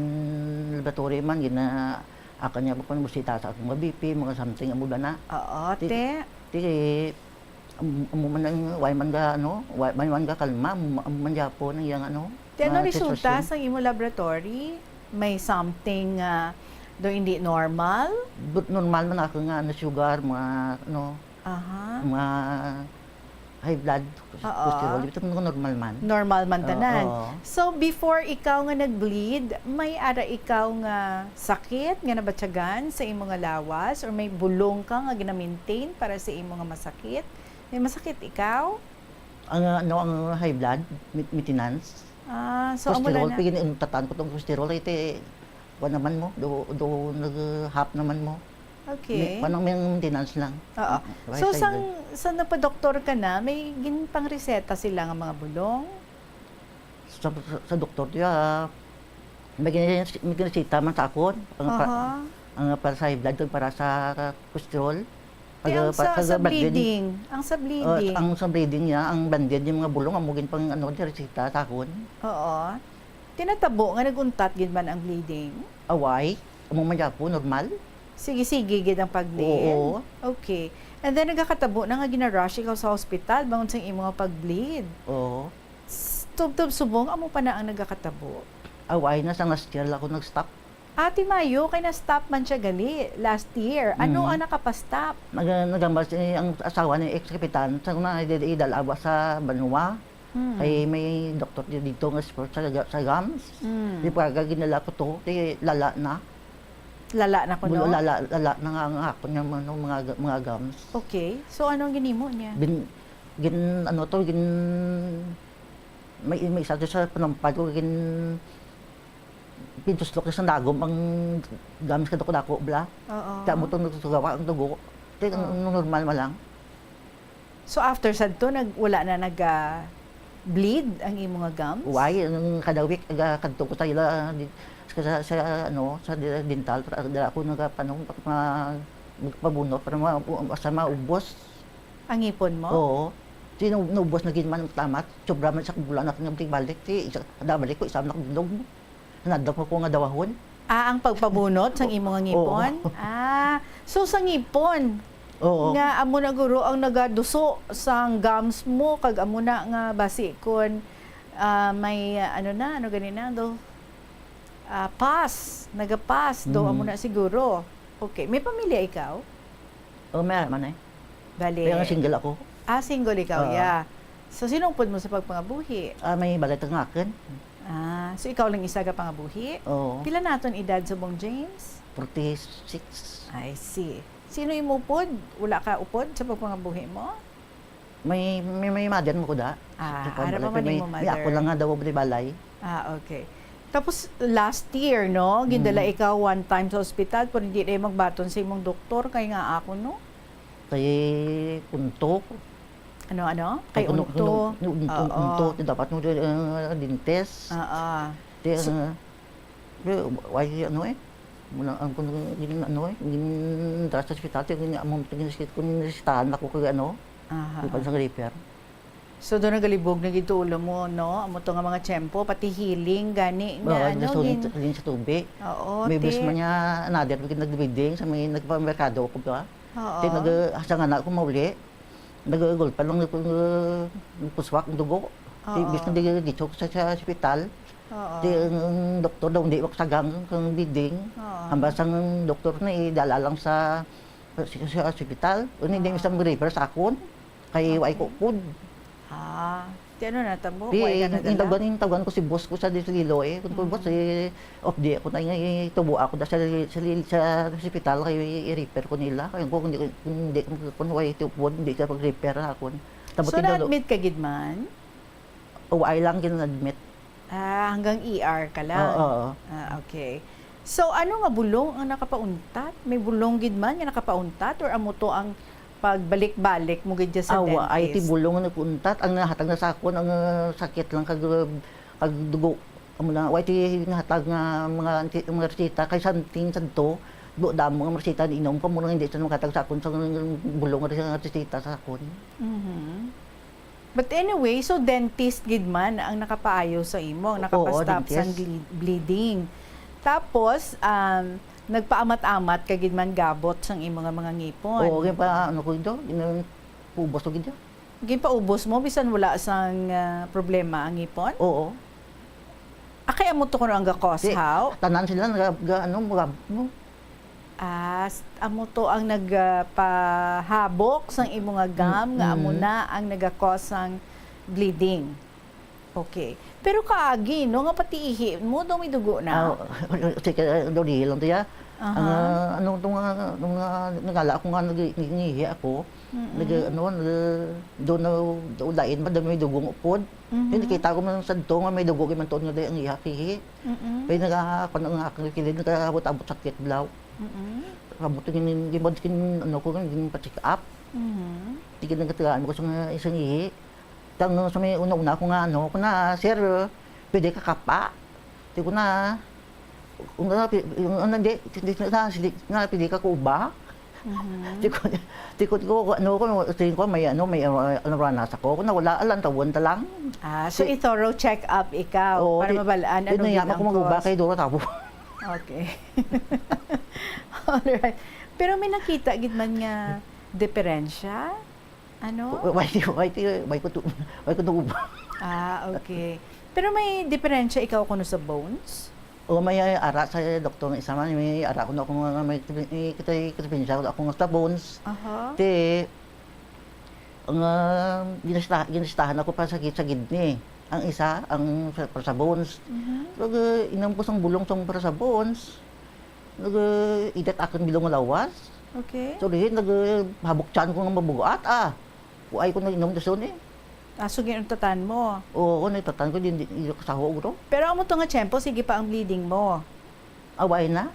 laboratory man gina akan niya pa musita sa akong BP mga something amo na. Oo, te. Ti amo man ang way man ga ano, way man ga kalma man Japon ang yang ano. Te ano mga resulta sitwasyon. sa imo laboratory? May something do hindi normal? But normal man ako nga na sugar mga ano, Aha. mga high blood, Oo. cholesterol, ito normal man. Normal man tanan. Oo. So before ikaw nga nag-bleed, may ara ikaw nga sakit nga nabatyagan sa imo nga lawas or may bulong ka nga gina-maintain para sa imo nga masakit? May masakit ikaw? Ang ano ang high blood maintenance. So amo Cholesterol na. pigin tataan ko tong cholesterol ite wa naman mo do nag-half naman mo. Okay. Panang may maintenance lang. Oo. Right So side sa napadoktor ka na, may ginpang reseta sila nga mga bulong? sa doktor diya may ginisita man sa akon Aha. ang para sa high blood kag para sa cholesterol. Ang sa bleeding. Ang sa bleeding. Ang sa bleeding niya, ang banded yung mga bulong amugin pang ano resita sa akon. Oo. Tinatabo nga naguntat gid man ang bleeding. Away, amo man po normal. Sige gid ang pag-bleed. Oo. Okay. And then nagakatabo na nga gina-rush ikaw sa hospital bangon sa imo nga pag-bleed. Oo. Tub subong amo pa na ang nagakatabo. Away na sa last year lang ako nag-stop. Ate Mayo kay na-stop man siya gali last year. Ano ang nakapa-stop? Nagambal ang asawa ni ex-kapitan sa na idalawa sa Banwa. Ay may doktor dito nga sport sa GAMS. Di pa ginala ko to, di lala na. Lala na ko no? Lala na nga ang ako niya mga GAMS. Okay. So anong ginimo niya? May isa sa panampad ko pintuslok sa dagom ang GAMS ka dako bla. Oo. Kaya mo itong nagsugawa ang dugo. Normal ma lang. So after sad to wala na bleed ang imo nga gums? Uway, ang kada week kadto ko sa ila sa dental para ako nagapanong magpabunot para maubos. Ang ipon mo? Oo. Sino naubos na ginman tamat, sobra man sa bulan na ng balik, balik ko isam na kundog mo. Nadap ko nga dawahon. Ang pagpabunot sang imo nga ngipon? So sa ngipon, oo. Nga amo na guro ang nagaduso sang gums mo kag amo na nga basi kon may ano ganina do nagapas do amo na siguro. Okay, may pamilya ikaw? Meron man eh. Bali. Kaya nga single ako. Single ikaw, yeah. So sinungpod mo sa pagpangabuhi? May balit ang akin. So ikaw lang isa ka pangabuhi? Oo. Pila naton edad sa Bong James? 46. I see. Sino imupod? Wala ka upod sa pagpangabuhi mo? May mother mo ko da. Ara pa man mo mother. May ako lang nga daw di balay. Okay. Tapos last year, no, gindala ikaw one time sa ospital pero hindi na magbaton sa imong doktor kay nga ako, no? Kay untok. Ano? Kay unto. Unto, dapat mo dintes. Why ano eh? Mula ang kung dras sa ospital, among ginisistahan ako kay ano. Di pa sa repair. So doon nagalibog na gitulo mo, no? Amo to nga mga tiyempo, pati healing, gani nga Din sa tubig. Oo, may bis man niya another pag nagdibiding sa may nagpamerkado ko ba. Oo. Nag-asa nga na ako mauli. Nag-gol pa lang nagpuswak ng dugo. Bis na dito sa ospital. Ang doktor daw hindi maksagang kang biding. Hambas ang doktor na idala lang sa ospital. Hindi isang refer sa akon. Kay way ko food. Di ano na tabo? Yung tawagan ko si boss ko sa Dilo eh. Kung boss off day ako na tubo ako sa hospital kay i-repair ko nila. Kaya kung hindi kung way tupod, hindi ka pag-repair ako. So na-admit ka gid man? Ay lang gina-admit. Hanggang ER ka lang? Oo. Okay. So ano nga bulong ang nakapauntat? May bulong gid man nga nakapauntat or amo to ang pagbalik-balik mo gid sa dentist? Ay tibulong na napuntat ang nahatag na sakon ang sakit lang kag dugo. Amo na way ti nahatag nga mga resita kay something sadto do damo nga resita inom ko mo hindi sa nakatag sakon sa bulong nga resita sa sakon. But anyway, so dentist gid man ang nakapaayo sa imo, ang nakapastop sa bleeding. Tapos nagpaamat-amat ka gid man gabot sang imo nga mga ngipon. Oo, kaya pa ano ko ito, pubos ko ito. Gipaubos mo bisan wala sang problema ang ngipon? Oo. Akay amo to kuno ang ga-cause how? Tanan sila mo. Amo to ang nagpahabok sang imo nga gum nga amo na ang naga-cause sang bleeding. Okay. Pero kaagi no nga pati ihi mo daw may dugo na. Sige, dili lang tiya. Ano tong nagala ako nga ngihi ako. Doon dain ba may dugong upod. Hindi kita ko man sa to nga may dugo man to nga ang ihakihi. Kaya nagakon ang aking kilid nagabot-abot sakit blaw. Kabot kin gibod kin ano ko kin pa-check up. Tigil nagatagaan ko sa isang ihi. Tang sa may una-una ko nga ano ko na sir pwede ka kapa. Di ko na hindi na pwede ka kuba. Di ko ano ko may ranas ako na wala alam tawon ta lang. So i-thorough check up ikaw para mabalaan ano gid ang cause. Kay duro tabo. Okay. Alright. Pero may nakita gid man nga diferensya? Ano? May ko okay. Pero may diferensya ikaw kuno sa bones? O may ara sa doktor nga isa man may ara ko na ako nga may diferensya ako nga sa bones. Te ang ginastahan ako pa sa kidney. Ang isa ang para sa bones. Inam ko sang bulong sang para sa bones. Idat akin bilong lawas. Okay. So dihin habok tiyan ko nga mabugat Kuay ko na inom dason So ginuntatan mo. Oo, natatan ko din sa huog. Pero amo to nga tiyempo sige pa ang bleeding mo. Away na?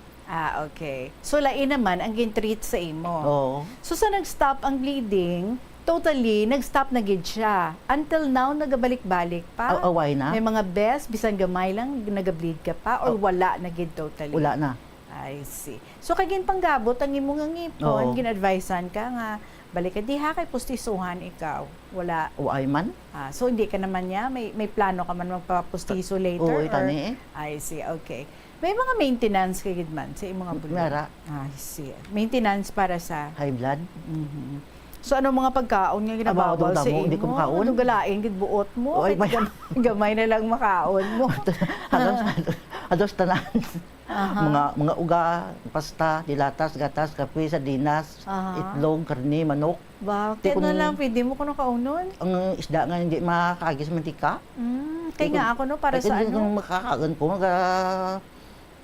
Okay. So lain naman ang gin-treat sa imo. Oo. So sa nag-stop ang bleeding, totally nag-stop na gid siya. Until now nagabalik-balik pa. Away na? May mga best bisan gamay lang nagableed ka pa or wala na gid totally. Wala na. I see. So kagin panggabot ang imong nga ngipon, gin-advisean ka nga balik ka diha kay pustisuhan ikaw. Wala. Uay man? So hindi ka naman niya may plano ka man magpapustiso later? Oo, itani I see. Okay. May mga maintenance kay gid man sa imong mga bulong? Mara. I see. Maintenance para sa high blood. So ano mga pagkaon nga ginabawal sa imo? Hindi ko makaon. Ano galain gid buot mo? Gamay na lang makaon mo. Halos tanan. Mga uga, pasta, dilatas, gatas, kape, sardinas, itlog, karne, manok. Bakit na lang pwede mo kuno kaunon? Ang isda nga hindi makakagis mantika. Kaya nga ako no para sa ano? Kung makakaon ko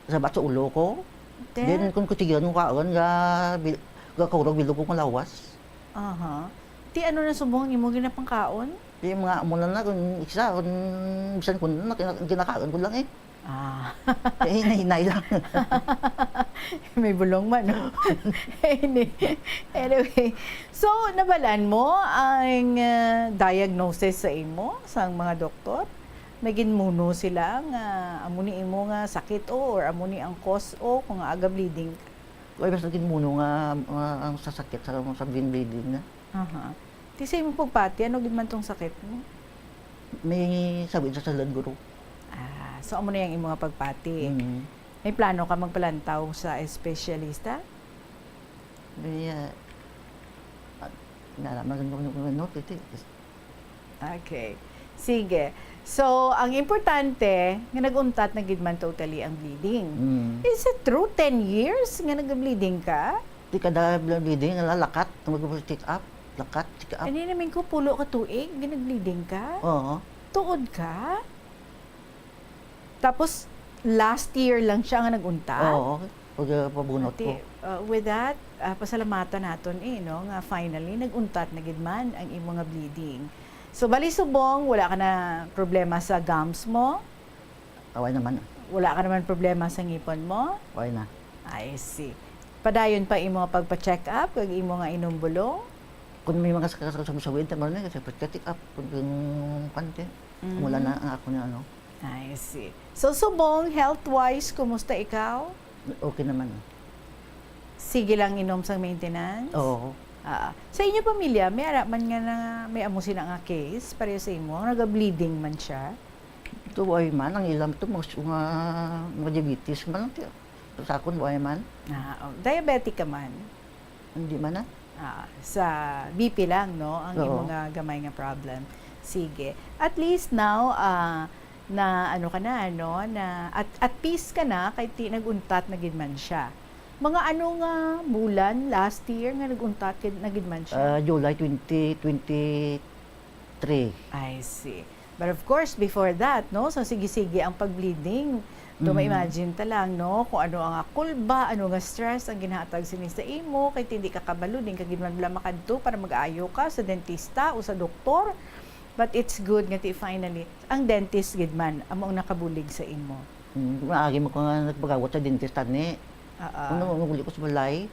sabat sa ulo ko. Then kung kutigan mo kaon ga kaurog bilog ko lawas. Ti ano na subong imo ginapang kaon? Di mga muna na kung isa kung bisan ko na kinakaon ko lang hinay lang. May bulong man, no? Anyway, so nabalaan mo ang diagnosis sa imo sa mga doktor? May ginmuno sila nga amuni imo nga sakit or amuni ang cause kung aga bleeding ka? Ay, basta ginmuno nga ang sasakit sa bleeding na. Ti sa imo pagpati, ano gid man tong sakit mo? May sabi sa salad guro. So amo na yung imong pagpati. May plano ka magpalantaw sa espesyalista? Okay. Sige. So, ang importante, nga naguntat na gid man totally ang bleeding. Is it true 10 years nga nag-bleeding ka? Di kada bleeding, lalakat, mag-check up, lakat, check up. Ano namin ko, pulo ka tuig, ginag-bleeding ka? Oo. Tuod ka? Tapos, last year lang siya nga naguntat? Oo, pabunot ko. With that, pasalamatan naton no? Nga finally, naguntat na gid man ang imong nga bleeding. So, bali subong, wala ka na problema sa gums mo? Away naman. Wala ka naman problema sa ngipon mo? Away na. I see. Padayon pa imo pagpa-check up, kag imo nga inumbulong? Kung may mga sakasawid, tama na kasi check up, kung pante. Wala na ang ako na ano. I see. So, subong, health-wise, kumusta ikaw? Okay naman. Sige lang inom sa maintenance? Oo. Sa inyo pamilya, may man nga na may amo sila nga case pareho sa imo, naga-bleeding man siya. Ito ay man, ang ilam ito, mga diabetes man. Sa akon, ay man. Diabetic ka man? Hindi man sa BP lang, no? Ang Oo. imo nga gamay nga problem. Sige. At least now, na ano ka na, no? Na, at peace ka na, kahit di naguntat na gid man siya. Mga ano nga bulan last year nga naguntat na gid man siya? July 2023. I see. But of course, before that, no? So sige-sige ang pag-bleeding. Ma-imagine ta lang, no? Kung ano ang kulba, ano nga stress ang ginahatag sini sa imo, kay hindi ka kabalo din kag man bala makadto para mag-aayo ka sa dentista o sa doktor. But it's good nga ti finally ang dentist gid man amo ang nakabulig sa imo. Maagi mo ko nga nagpagawat sa dentista ni. Ano uli ko sa balay,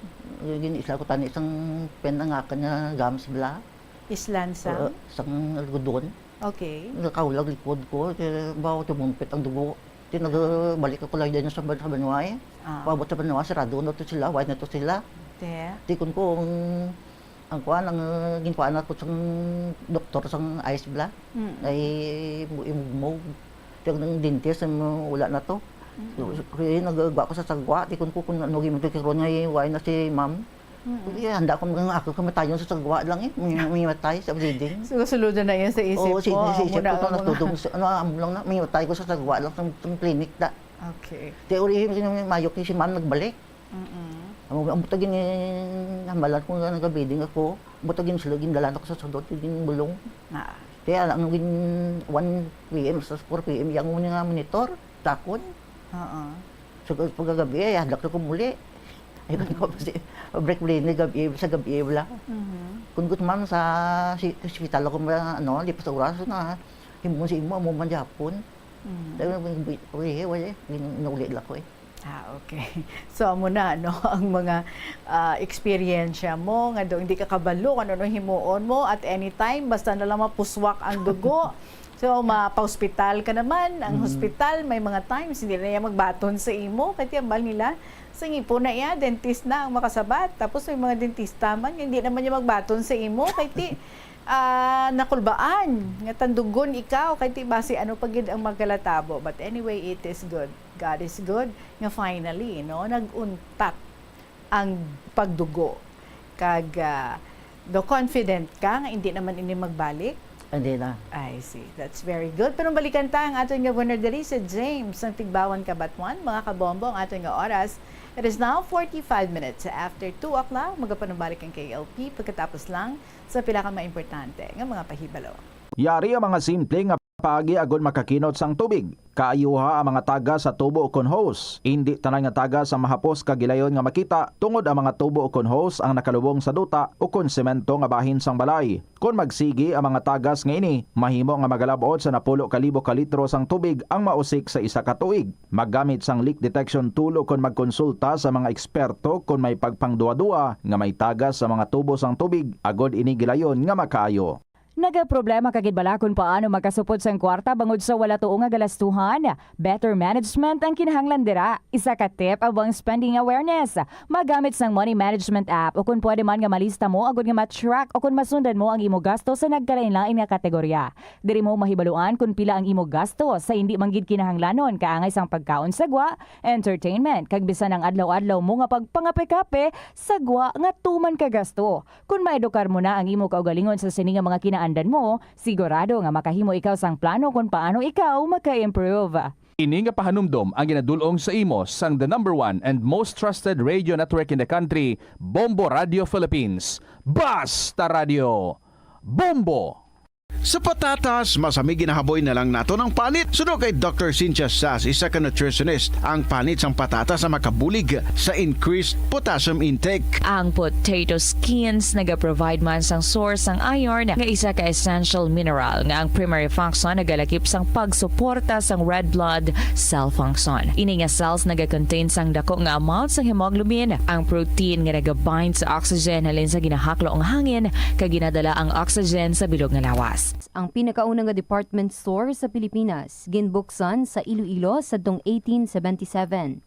isla ko tani isang penangakan nga gams bala. Islansa? Isang algodon. Okay. Nakaulag likod ko, bawa tumumpit ang dugo. Balik ako lang dyan sa Banway. Pabot sa Banway, sarado na to sila, white na to sila. Tikon ko ang kuan, ang ginkuan ako sa doktor sa ice bla. Ay imugmog. Tiyag ng dentist, wala na to. Kaya nagagawa ko sa sagwa, tikon ko kung ano gimito karon nga white na si ma'am. Handa ko mga ako kamatayon sa sagwa lang may matay sa bleeding. Susunod na yan sa isip ko. mo. Sa isip ko natudong, amo lang na, may matay ko sa sagwa lang sa clinic da. Okay. Teori yung mayok ni si ma'am nagbalik. Ang butagin hamalan ko nga nagabiding ako, butagin sila gindalan ako sa sudot, yung bulong. Kaya ang 1 p.m. sa 4 p.m. yung nga monitor, takon. So pagkagabi, hadak ko muli. Ayun ko kasi break blind gabi sa gabi wala. Kung gut man sa hospital ako di pa sa oras na himo si imo mo man Japon. Dahil wala inulit lang ko okay. So amo na ang mga experiensya mo nga hindi ka kabalo ano himuon mo at anytime basta na lang mapuswak ang dugo. So, mapa-hospital ka naman. Ang hospital, may mga times, hindi na yan magbaton sa imo. Kaya bal nila, sa ipo na yan, dentist na ang makasabat. Tapos may mga dentista man, hindi naman yan magbaton sa imo. Kaya nakulbaan. Nga tandugon ikaw. Kaya base ano pagid ang magkalatabo. But anyway, it is good. God is good. Nga finally, no, nag-untat ang pagdugo. Kag, do confident ka nga hindi naman ini magbalik. Hindi na. I see. That's very good. Pero balikan ta ang ating Governor diri si James ng Tigbawan Kabatwan. Mga kabombo ang ating oras. It is now 45 minutes after 2 o'clock. Magapanumbalik ang KLP pagkatapos lang sa pila ka maimportante ng mga pahibalo. Yari ang mga simple nga paagi agon makakinot sang tubig. Kaayuha ang mga taga sa tubo ukon hose. Hindi tanan nga taga sa mahapos kagilayon nga makita tungod ang mga tubo ukon hose ang nakalubong sa duta ukon semento nga bahin sang balay. Kung magsigi ang mga tagas nga ini, mahimo nga magalabot sa 10,000 ka litro sang tubig ang mausik sa isa ka tuig. Maggamit sang leak detection tool ukon magkonsulta sa mga eksperto kung may pagpangduwa-duwa nga may tagas sa mga tubo sang tubig agod ini gilayon nga makaayo. Nagaproblema kagid bala kung paano makasupod sang kwarta bangod sa wala tuong nga galastuhan. Better management ang kinahanglan dira. Isa ka tip abang spending awareness. Magamit sang money management app o kung pwede man nga malista mo agud nga ma-track o kung masundan mo ang imo gasto sa nagkalain-lain nga kategorya. Diri mo mahibaluan kung pila ang imo gasto sa hindi manggid kinahanglanon kaangay sang pagkaon sagwa, entertainment kag bisan ang adlaw-adlaw mo nga pagpangape-kape sagwa nga tuman ka gasto. Kung maedukar mo na ang imo kaugalingon sa sini nga mga andan mo, sigurado nga makahimo ikaw sang plano kung paano ikaw maka-improve. Ini nga pahanumdom ang ginadulong sa imo sang the #1 and most trusted radio network in the country, Bombo Radio Philippines. Basta Radio! Bombo! Sa patatas, masami ginahaboy na lang nato ng panit. Suno kay Dr. Cynthia Sass, isa ka nutritionist, ang panit sang patatas sa makabulig sa increased potassium intake. Ang potato skins naga-provide man sang source sang iron nga isa ka essential mineral nga ang primary function nagalakip sang pagsuporta sang red blood cell function. Ini nga cells naga-contain sang dako nga amount sang hemoglobin, ang protein nga naga-bind sa oxygen halin sa ginahaklo ang hangin kag ginadala ang oxygen sa bilog nga lawas. Ang pinakaunang nga department store sa Pilipinas, ginbuksan sa Iloilo sa 1877.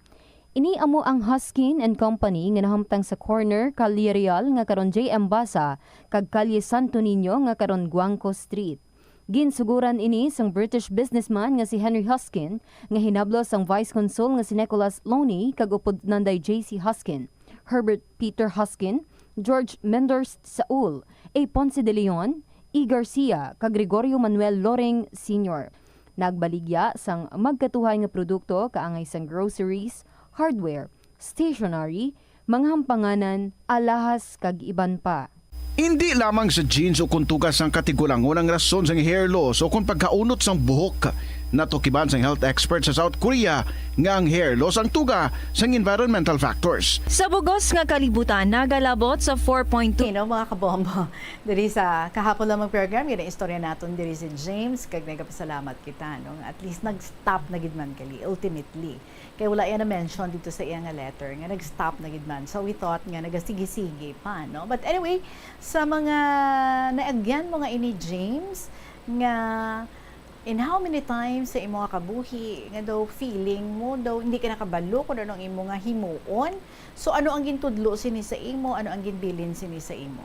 Ini amo ang Huskin and Company nga nahamtang sa corner Calle Real nga karon JM Basa kag Calle Santo Niño nga karon Guangco Street. Ginsuguran ini sang British businessman nga si Henry Huskin nga hinablos ang Vice Consul nga si Nicholas Loney kag upod nanday JC Huskin, Herbert Peter Huskin, George Menders Saul, A. Ponce de Leon, E. Garcia kag Gregorio Manuel Loring Sr. Nagbaligya sang magkatuhay nga produkto kaangay sang groceries, hardware, stationery, mga hampanganan, alahas kag iban pa. Hindi lamang sa jeans o kung tugas ang katigulangon ang rason sa hair loss o kung pagkaunot sang buhok. Natukiban sang health expert sa South Korea nga ang hair loss ang tuga sang environmental factors. Sa bugos nga kalibutan, nagalabot sa 4.2. Mga kabombo, diri sa kahapon lamang program, yun ang istorya natin diri si James, kag nagapasalamat kita, no? At least nag-stop na gidman kali, ultimately. Kaya wala yan na-mention dito sa iyang letter, nga nag-stop na gidman. So we thought nga nagasigi-sige pa, no? But anyway, sa mga naagyan mo nga ini James, nga in how many times sa imo nga kabuhi nga daw feeling mo daw hindi ka nakabalo kung ano ang imo nga himuon, so ano ang gintudlo sini sa imo, ano ang ginbilin sini sa imo?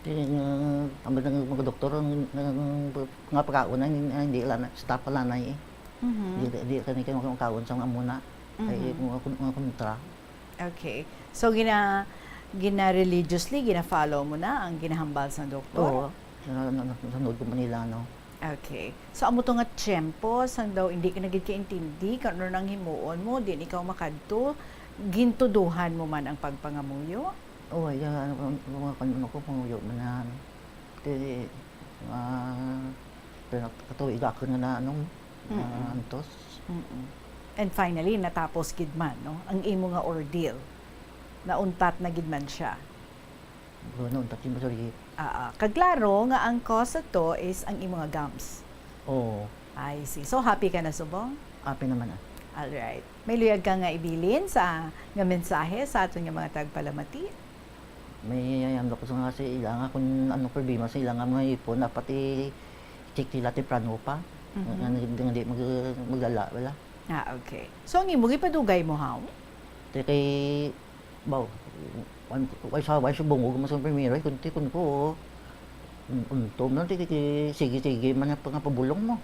Ang mga doktor nga pagkauna hindi lang stop pala na Di kani kayo makaon sa mga muna kay mga kontra. Okay, so gina-religiously gina-follow mo na ang ginahambal sa doktor? Oo, nanood ko Manila, no. Okay. So, amo to nga tiyempo, sang daw hindi ka nagkikaintindi, kung ano nang himuon mo, din ikaw makadto, gintuduhan mo man ang pagpangamuyo? Oo, mga kanuno ko, panguyo man na, katuwig ako na anong, antos. And finally, natapos gidman, no? Ang imo nga ordeal, nauntat na gidman siya. Nauntat yung masuri. Kaglaro nga ang cause to is ang imong gums. Oo. I see. So happy ka na subong? Happy naman Alright. May luyag ka nga ibilin sa nga mensahe sa aton nga mga tagpalamati? May yayam ko sa nga sa ilang kung ano problema sa ilang mga ipon na pati check nila ti prano pa. Hindi maglala wala. Okay. So ang imo gipadugay mo how? Kay baw why sa bungog mas ang primero kunti kun ko untom na sige man ang pabulong mo.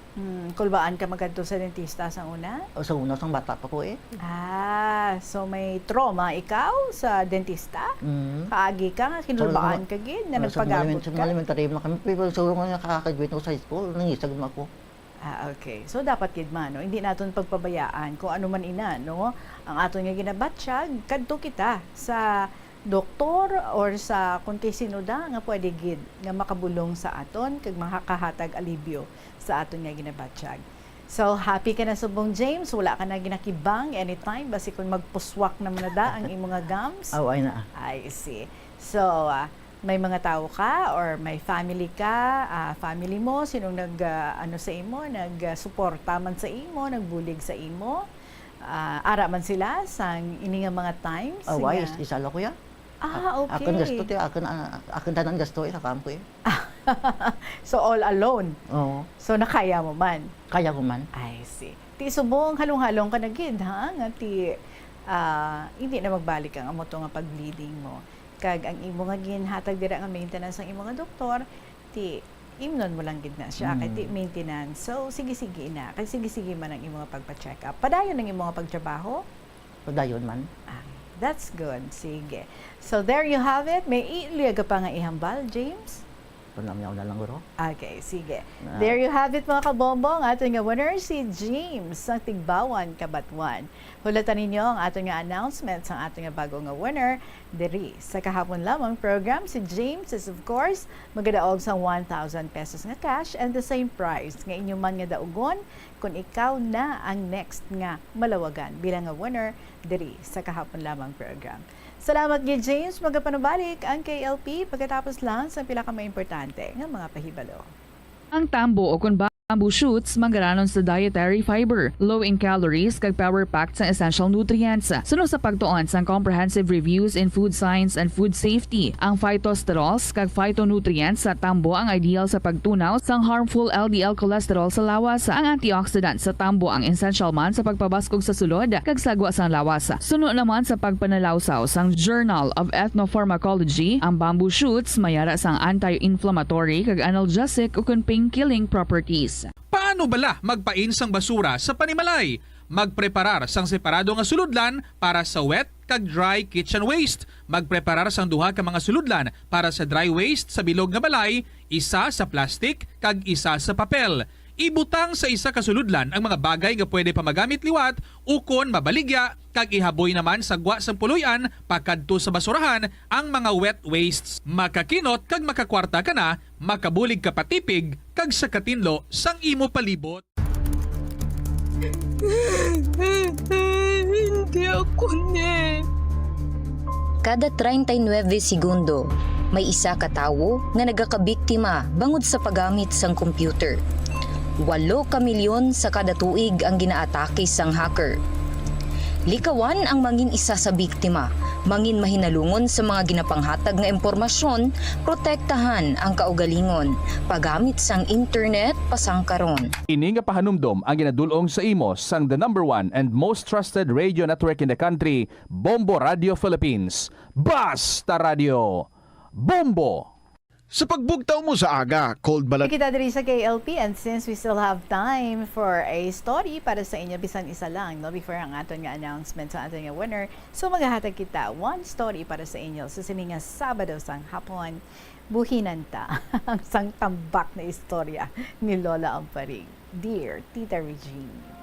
Kulbaan ka magadto sa dentista sa una? O sa una sang bata pa ko So may trauma ikaw sa dentista? Kaagi ka, kinulbaan ka gid na nagpagabot ka? Sa elementary na kami pero sa nga nakaka-graduate ko sa high school nangisag mo ako. Okay. So dapat gid man, no? Hindi naton pagpabayaan kung ano man ina, no? Ang aton nga ginabatsyag kadto kita sa doktor or sa kung kay sino da nga pwede gid nga makabulong sa aton kag makakahatag alibyo sa aton nga ginabatsyag. So happy ka na subong James, wala ka na ginakibang anytime basi kung magpuswak na da ang imong nga gums. Ay na. I see. So may mga tao ka or may family ka, family mo, sinong ano sa imo, nagsuporta man sa imo, nagbulig sa imo, ara man sila sa ini nga mga times. Isalo ko ya. Okay. Akin gasto ti, akin tanan gasto sa kampo So all alone. Oo. So nakaya mo man. Kaya ko man. I see. Ti subong halong-halong ka na gid ha nga ti hindi na magbalik ang amo to nga pag-bleeding mo. Kag ang imo nga ginhatag dira nga maintenance ang imo nga doktor, ti imnon mo lang gid na siya kay ti maintenance. So sige na. Kay sige man ang imo nga pagpa-check up. Padayon ang imo nga pagtrabaho? Padayon man. That's good. Sige. So there you have it. May iliga pa nga ihambal, James? Panamyaw na lang guro. Okay, sige. There you have it mga kabombong. Ating nga winner si James ang Tigbawan, Kabatuan. Hulatan ninyo ang ating nga announcement sa ating nga bago nga winner diri sa kahapon lamang program. Si James is of course magadaog sa 1,000 pesos nga cash and the same price nga inyo man nga daugon kung ikaw na ang next nga malawagan bilang nga winner diri sa kahapon lamang program. Salamat gid James, magapanubalik ang KLP pagkatapos lang sa pila ka maimportante nga mga pahibalo. Ang tambo o kung Bamboo shoots manggaranon sa dietary fiber, low in calories kag power-packed sa essential nutrients. Sunod sa pagtuon sa comprehensive reviews in food science and food safety, ang phytosterols kag phytonutrients sa tambo ang ideal sa pagtunaw sang harmful LDL cholesterol sa lawas. Ang antioxidant sa tambo ang essential man sa pagpabaskog sa sulod kag sagwa sang lawas. Sunod naman sa pagpanalawsaw sang Journal of Ethnopharmacology, ang bamboo shoots mayara sang anti-inflammatory kag analgesic ug pain-killing properties. Paano bala magpain sang basura sa panimalay? Magpreparar sang separado nga suludlan para sa wet kag dry kitchen waste. Magpreparar sang duha ka mga suludlan para sa dry waste sa bilog nga balay, isa sa plastic kag isa sa papel. Ibutang sa isa ka suludlan ang mga bagay nga pwede pa magamit liwat ukon mabaligya kag ihaboy naman sa gwa sang puluyan pakadto sa basurahan ang mga wet wastes. Makakinot kag makakwarta ka na, makabulig ka patipig kag sa katinlo sang imo palibot. Hindi ako ne. Kada 39 segundo, may isa ka tawo nga nagakabiktima bangod sa paggamit sang computer. 8 ka milyon sa kada tuig ang ginaatake sang hacker. Likawan ang mangin isa sa biktima, mangin mahinalungon sa mga ginapanghatag nga impormasyon, protektahan ang kaugalingon, paggamit sang internet pasangkaron. Ini nga pahanumdom ang ginadulong sa imo sang the #1 and most trusted radio network in the country, Bombo Radio Philippines. Basta Radio Bombo! Sa pagbugtaw mo sa aga, cold balat. Kita diri sa KLP, and since we still have time for a story para sa inyo, bisan isa lang, no, before ang aton nga announcement sa aton nga winner. So maghahatag kita one story para sa inyo sa sininga Sabado sang hapon. Buhinan ta ang sang tambak na istorya ni Lola Amparing. Dear Tita Regine.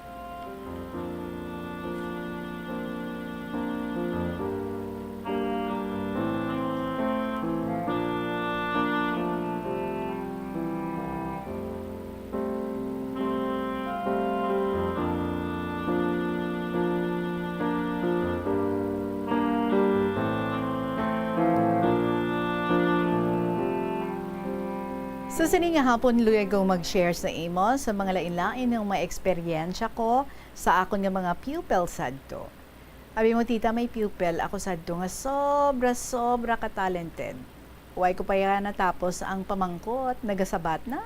So sini nga hapon luya ko mag-share sa imo sa mga lain-lain ng mga eksperyensya ko sa akon nga mga pupil sadto. Abi mo tita, may pupil ako sadto nga sobra ka talented. Huwag ko pa yan natapos ang pamangkot, nagasabat na.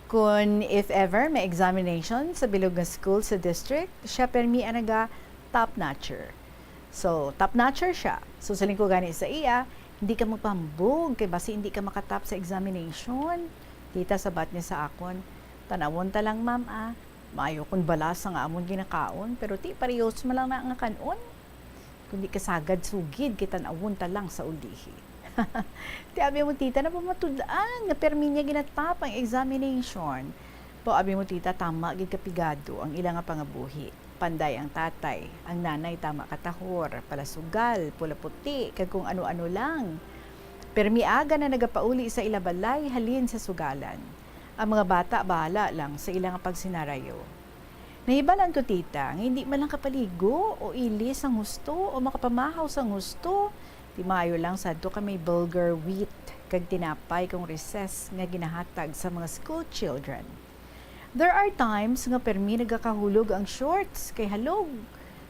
Kung if ever may examination sa bilog nga school sa district, siya permi anaga top notcher. So top notcher siya. So saling ko gani sa iya, hindi ka magpambog kay basi hindi ka makatap sa examination. Tita, sabat niya sa akon, tanawon ta lang ma'am maayo kung balas nga amon ginakaon, pero ti parehos mo lang na nga kanon. Kundi ka sagad sugid, kita tanawon ta lang sa ulihi. Ti abi mo tita, na pamatudaan nga permi niya ginatap ang examination. Po abi mo tita, tama gid kapigado ang ilang nga pangabuhi. Panday ang tatay, ang nanay tama katahor, palasugal, pula puti, kag kung ano-ano lang. Permi aga na nagapauli sa ilabalay halin sa sugalan. Ang mga bata bahala lang sa ilang pagsinarayo. Nahibalan ko tita, nga hindi man lang kapaligo o ilis ang husto o makapamahaw sang husto. Di maayo lang sadto ka may bulgur wheat kag tinapay kung recess nga ginahatag sa mga school children. There are times nga permi nagakahulog ang shorts kay halog.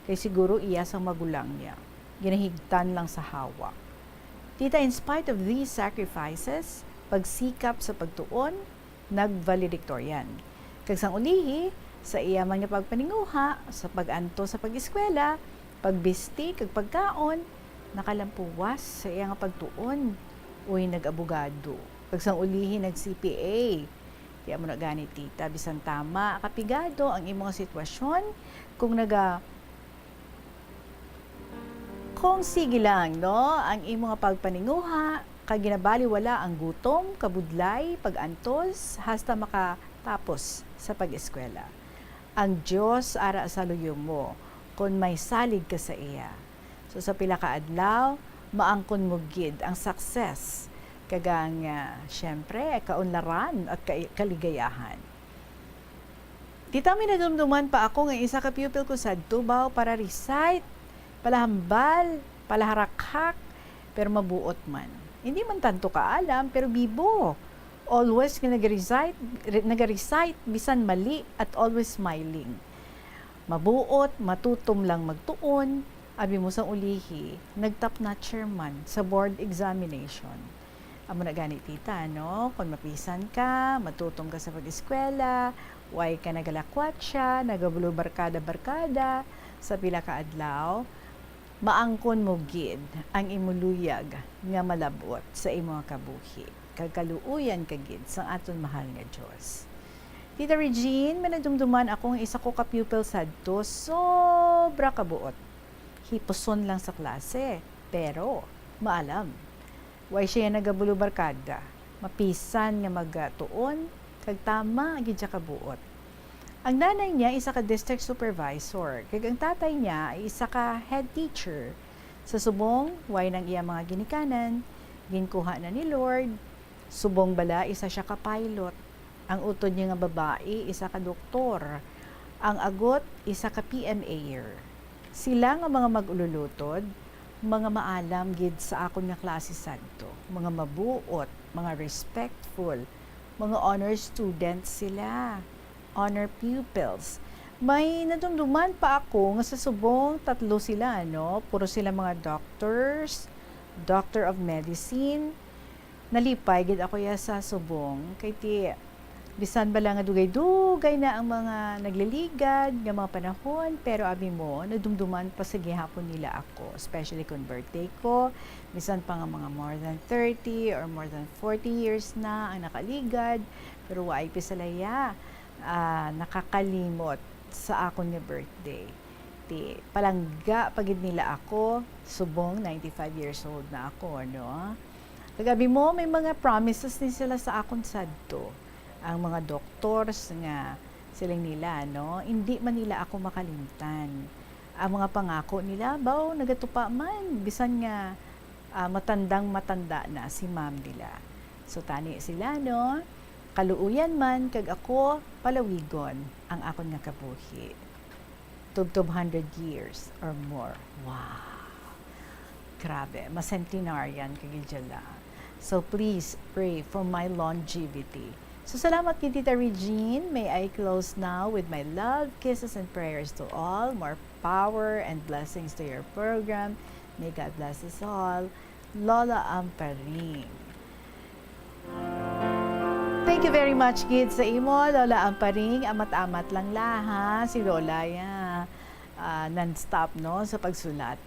Kay siguro iya sa magulang niya. Ginahigtan lang sa hawak. Tita, in spite of these sacrifices, pagsikap sa pagtuon, nagvaledictorian. Kag sang ulihi, sa iya man nga pagpaninguha, sa pag-anto sa pag-eskwela, pagbisti, kag pagkaon, nakalampuwas sa iya nga pagtuon. Uy, nag-abogado. Kag sang ulihi, nag-CPA. Kaya mo na gani tita, bisan tama, kapigado ang imong sitwasyon, kung sige lang, no, ang imong pagpaninguha, kag ginabaliwala ang gutom, kabudlay, pag-antos, hasta makatapos sa pag-eskwela. Ang Diyos ara sa luyong mo, kung may salig ka sa iya. So sa pila ka adlaw, maangkon mo gid ang success, kagang syempre kaunlaran at kaligayahan. Tita, may nadumduman pa ako ng isa ka pupil ko sa Tubaw para recite, palahambal, palaharakhak, pero mabuot man. Hindi man tanto kaalam, pero bibo. always nga nag-recite bisan mali at always smiling. Mabuot, matutom lang magtuon, abi mo sa ulihi, nag-top notcher man sa board examination. Amo na gani tita, no? Kung mapisan ka, matutom ka sa pag-eskwela, way ka nagalakwat siya, nagabulo barkada-barkada, sa pila ka adlaw, maangkon mo gid ang imuluyag nga malabot sa imo kabuhi. Kagkaluuyan ka gid sa aton mahal nga Dios. Tita Regine, manadumduman akong isa ko ka-pupil sadto, sobra kabuot. Hipuson lang sa klase, pero maalam. Way siya nagabulo barkada, mapisan nga magtuon, kag tama gid siya kabuot. Ang nanay niya isa ka district supervisor, kag ang tatay niya ay isa ka head teacher. Sa subong, way nang iya mga ginikanan, ginkuha na ni Lord. Subong bala, isa siya ka pilot. Ang utod niya nga babae, isa ka doktor. Ang agot, isa ka PMAer. Sila nga mga mag-ululutod, mga maalam gid sa akon nga klase sadto, mga mabuot, mga respectful, mga honor students sila, honor pupils. May nadumduman pa ako nga sa subong 3 sila, no? Puro sila mga doctors, doctor of medicine. Nalipay gid ako ya sa subong kay ti bisan bala nga dugay-dugay na ang mga nagliligad nga mga panahon, pero abi mo nadumduman pa sa gihapon nila ako, especially kung birthday ko, bisan pa nga mga more than 30 or more than 40 years na ang nakaligad, pero waay pisalaya nakakalimot sa akon nga birthday. Ti palangga pagid nila ako, subong 95 years old na ako, no? Kagabi mo may mga promises din sila sa akon sadto. Ang mga doctors nga siling nila, no? Hindi man nila ako makalimtan. Ang mga pangako nila, baw nagatupa man, bisan nga matanda na si ma'am nila. So tani sila, no? Kaluuyan man kag ako palawigon ang akon nga kabuhi. Tub 100 years or more. Wow. Grabe, masentenaryan kag idjala. So please pray for my longevity. So salamat kay Tita Regine. May I close now with my love, kisses, and prayers to all. More power and blessings to your program. May God bless us all. Lola Amparing. Thank you very much, kids, sa imo. Lola Amparing, amat-amat lang ha. Si Lola, non-stop, no, sa pagsulat.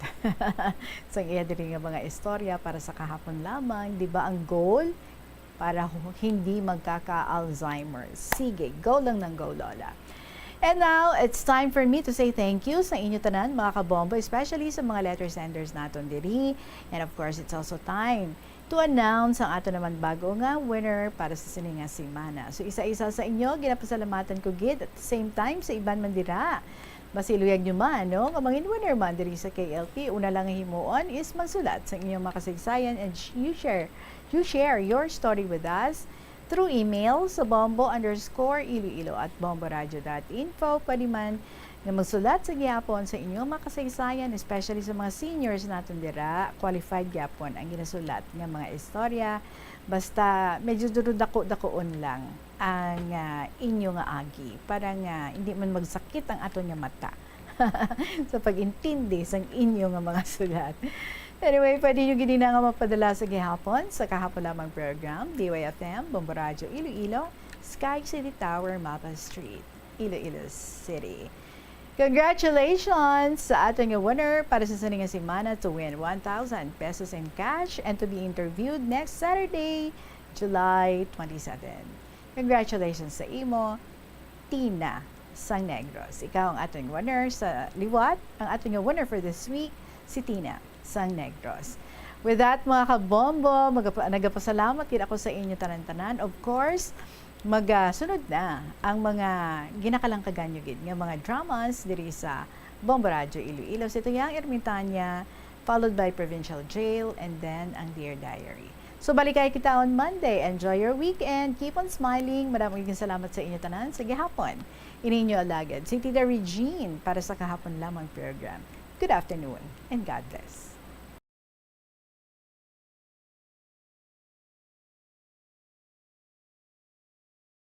Sa iya din nga mga istorya para sa kahapon lamang. Di ba ang goal? Para hindi magkaka-Alzheimer. Sige, go lang ng go, Lola. And now, it's time for me to say thank you sa inyo tanan, mga kabombo, especially sa mga letter senders naton diri. And of course, it's also time to announce ang ato naman bago nga winner para sa sininga simana. So, isa-isa sa inyo, ginapasalamatan ko gid at the same time sa iban man dira. Masiluyag nyo man, no? Kamangin winner man diri sa KLP. Una lang ang himuon is magsulat sa inyong makasaysayan and you share your story with us through email sa bombo_iloilo@bomboradio.info. Pwede man na magsulat sa gyapon sa inyong makasaysayan, especially sa mga seniors natin dira, qualified gyapon ang ginasulat nga mga istorya. Basta medyo dako-dakoon lang ang inyo nga agi para nga hindi man magsakit ang aton nga mata sa pag-intindi sa inyo nga mga sulat. Anyway, pwede nyo gini na nga mapadala sa gihapon sa kahapon lamang program, DYFM, Bombo Radio, Iloilo, Sky City Tower, Mapa Street, Iloilo City. Congratulations sa ating winner para sa sininga simana to win 1,000 pesos in cash and to be interviewed next Saturday, July 27. Congratulations sa imo, Tina Sang Negros. Ikaw ang ating winner sa liwat. Ang ating winner for this week, si Tina Sang Negros. With that, mga kabombo, nagapasalamat din ako sa inyo tanan-tanan. Of course, magasunod na ang mga ginakalangkagan nyo gid nga mga dramas diri sa Bombo Radio Iloilo. Ito yung Ermitaña, followed by Provincial Jail, and then ang Dear Diary. So balikay kita on Monday. Enjoy your weekend. Keep on smiling. Maraming salamat sa inyo tanan sa gihapon. Ininyo alagad si Tita Regine para sa kahapon lamang program. Good afternoon and God bless.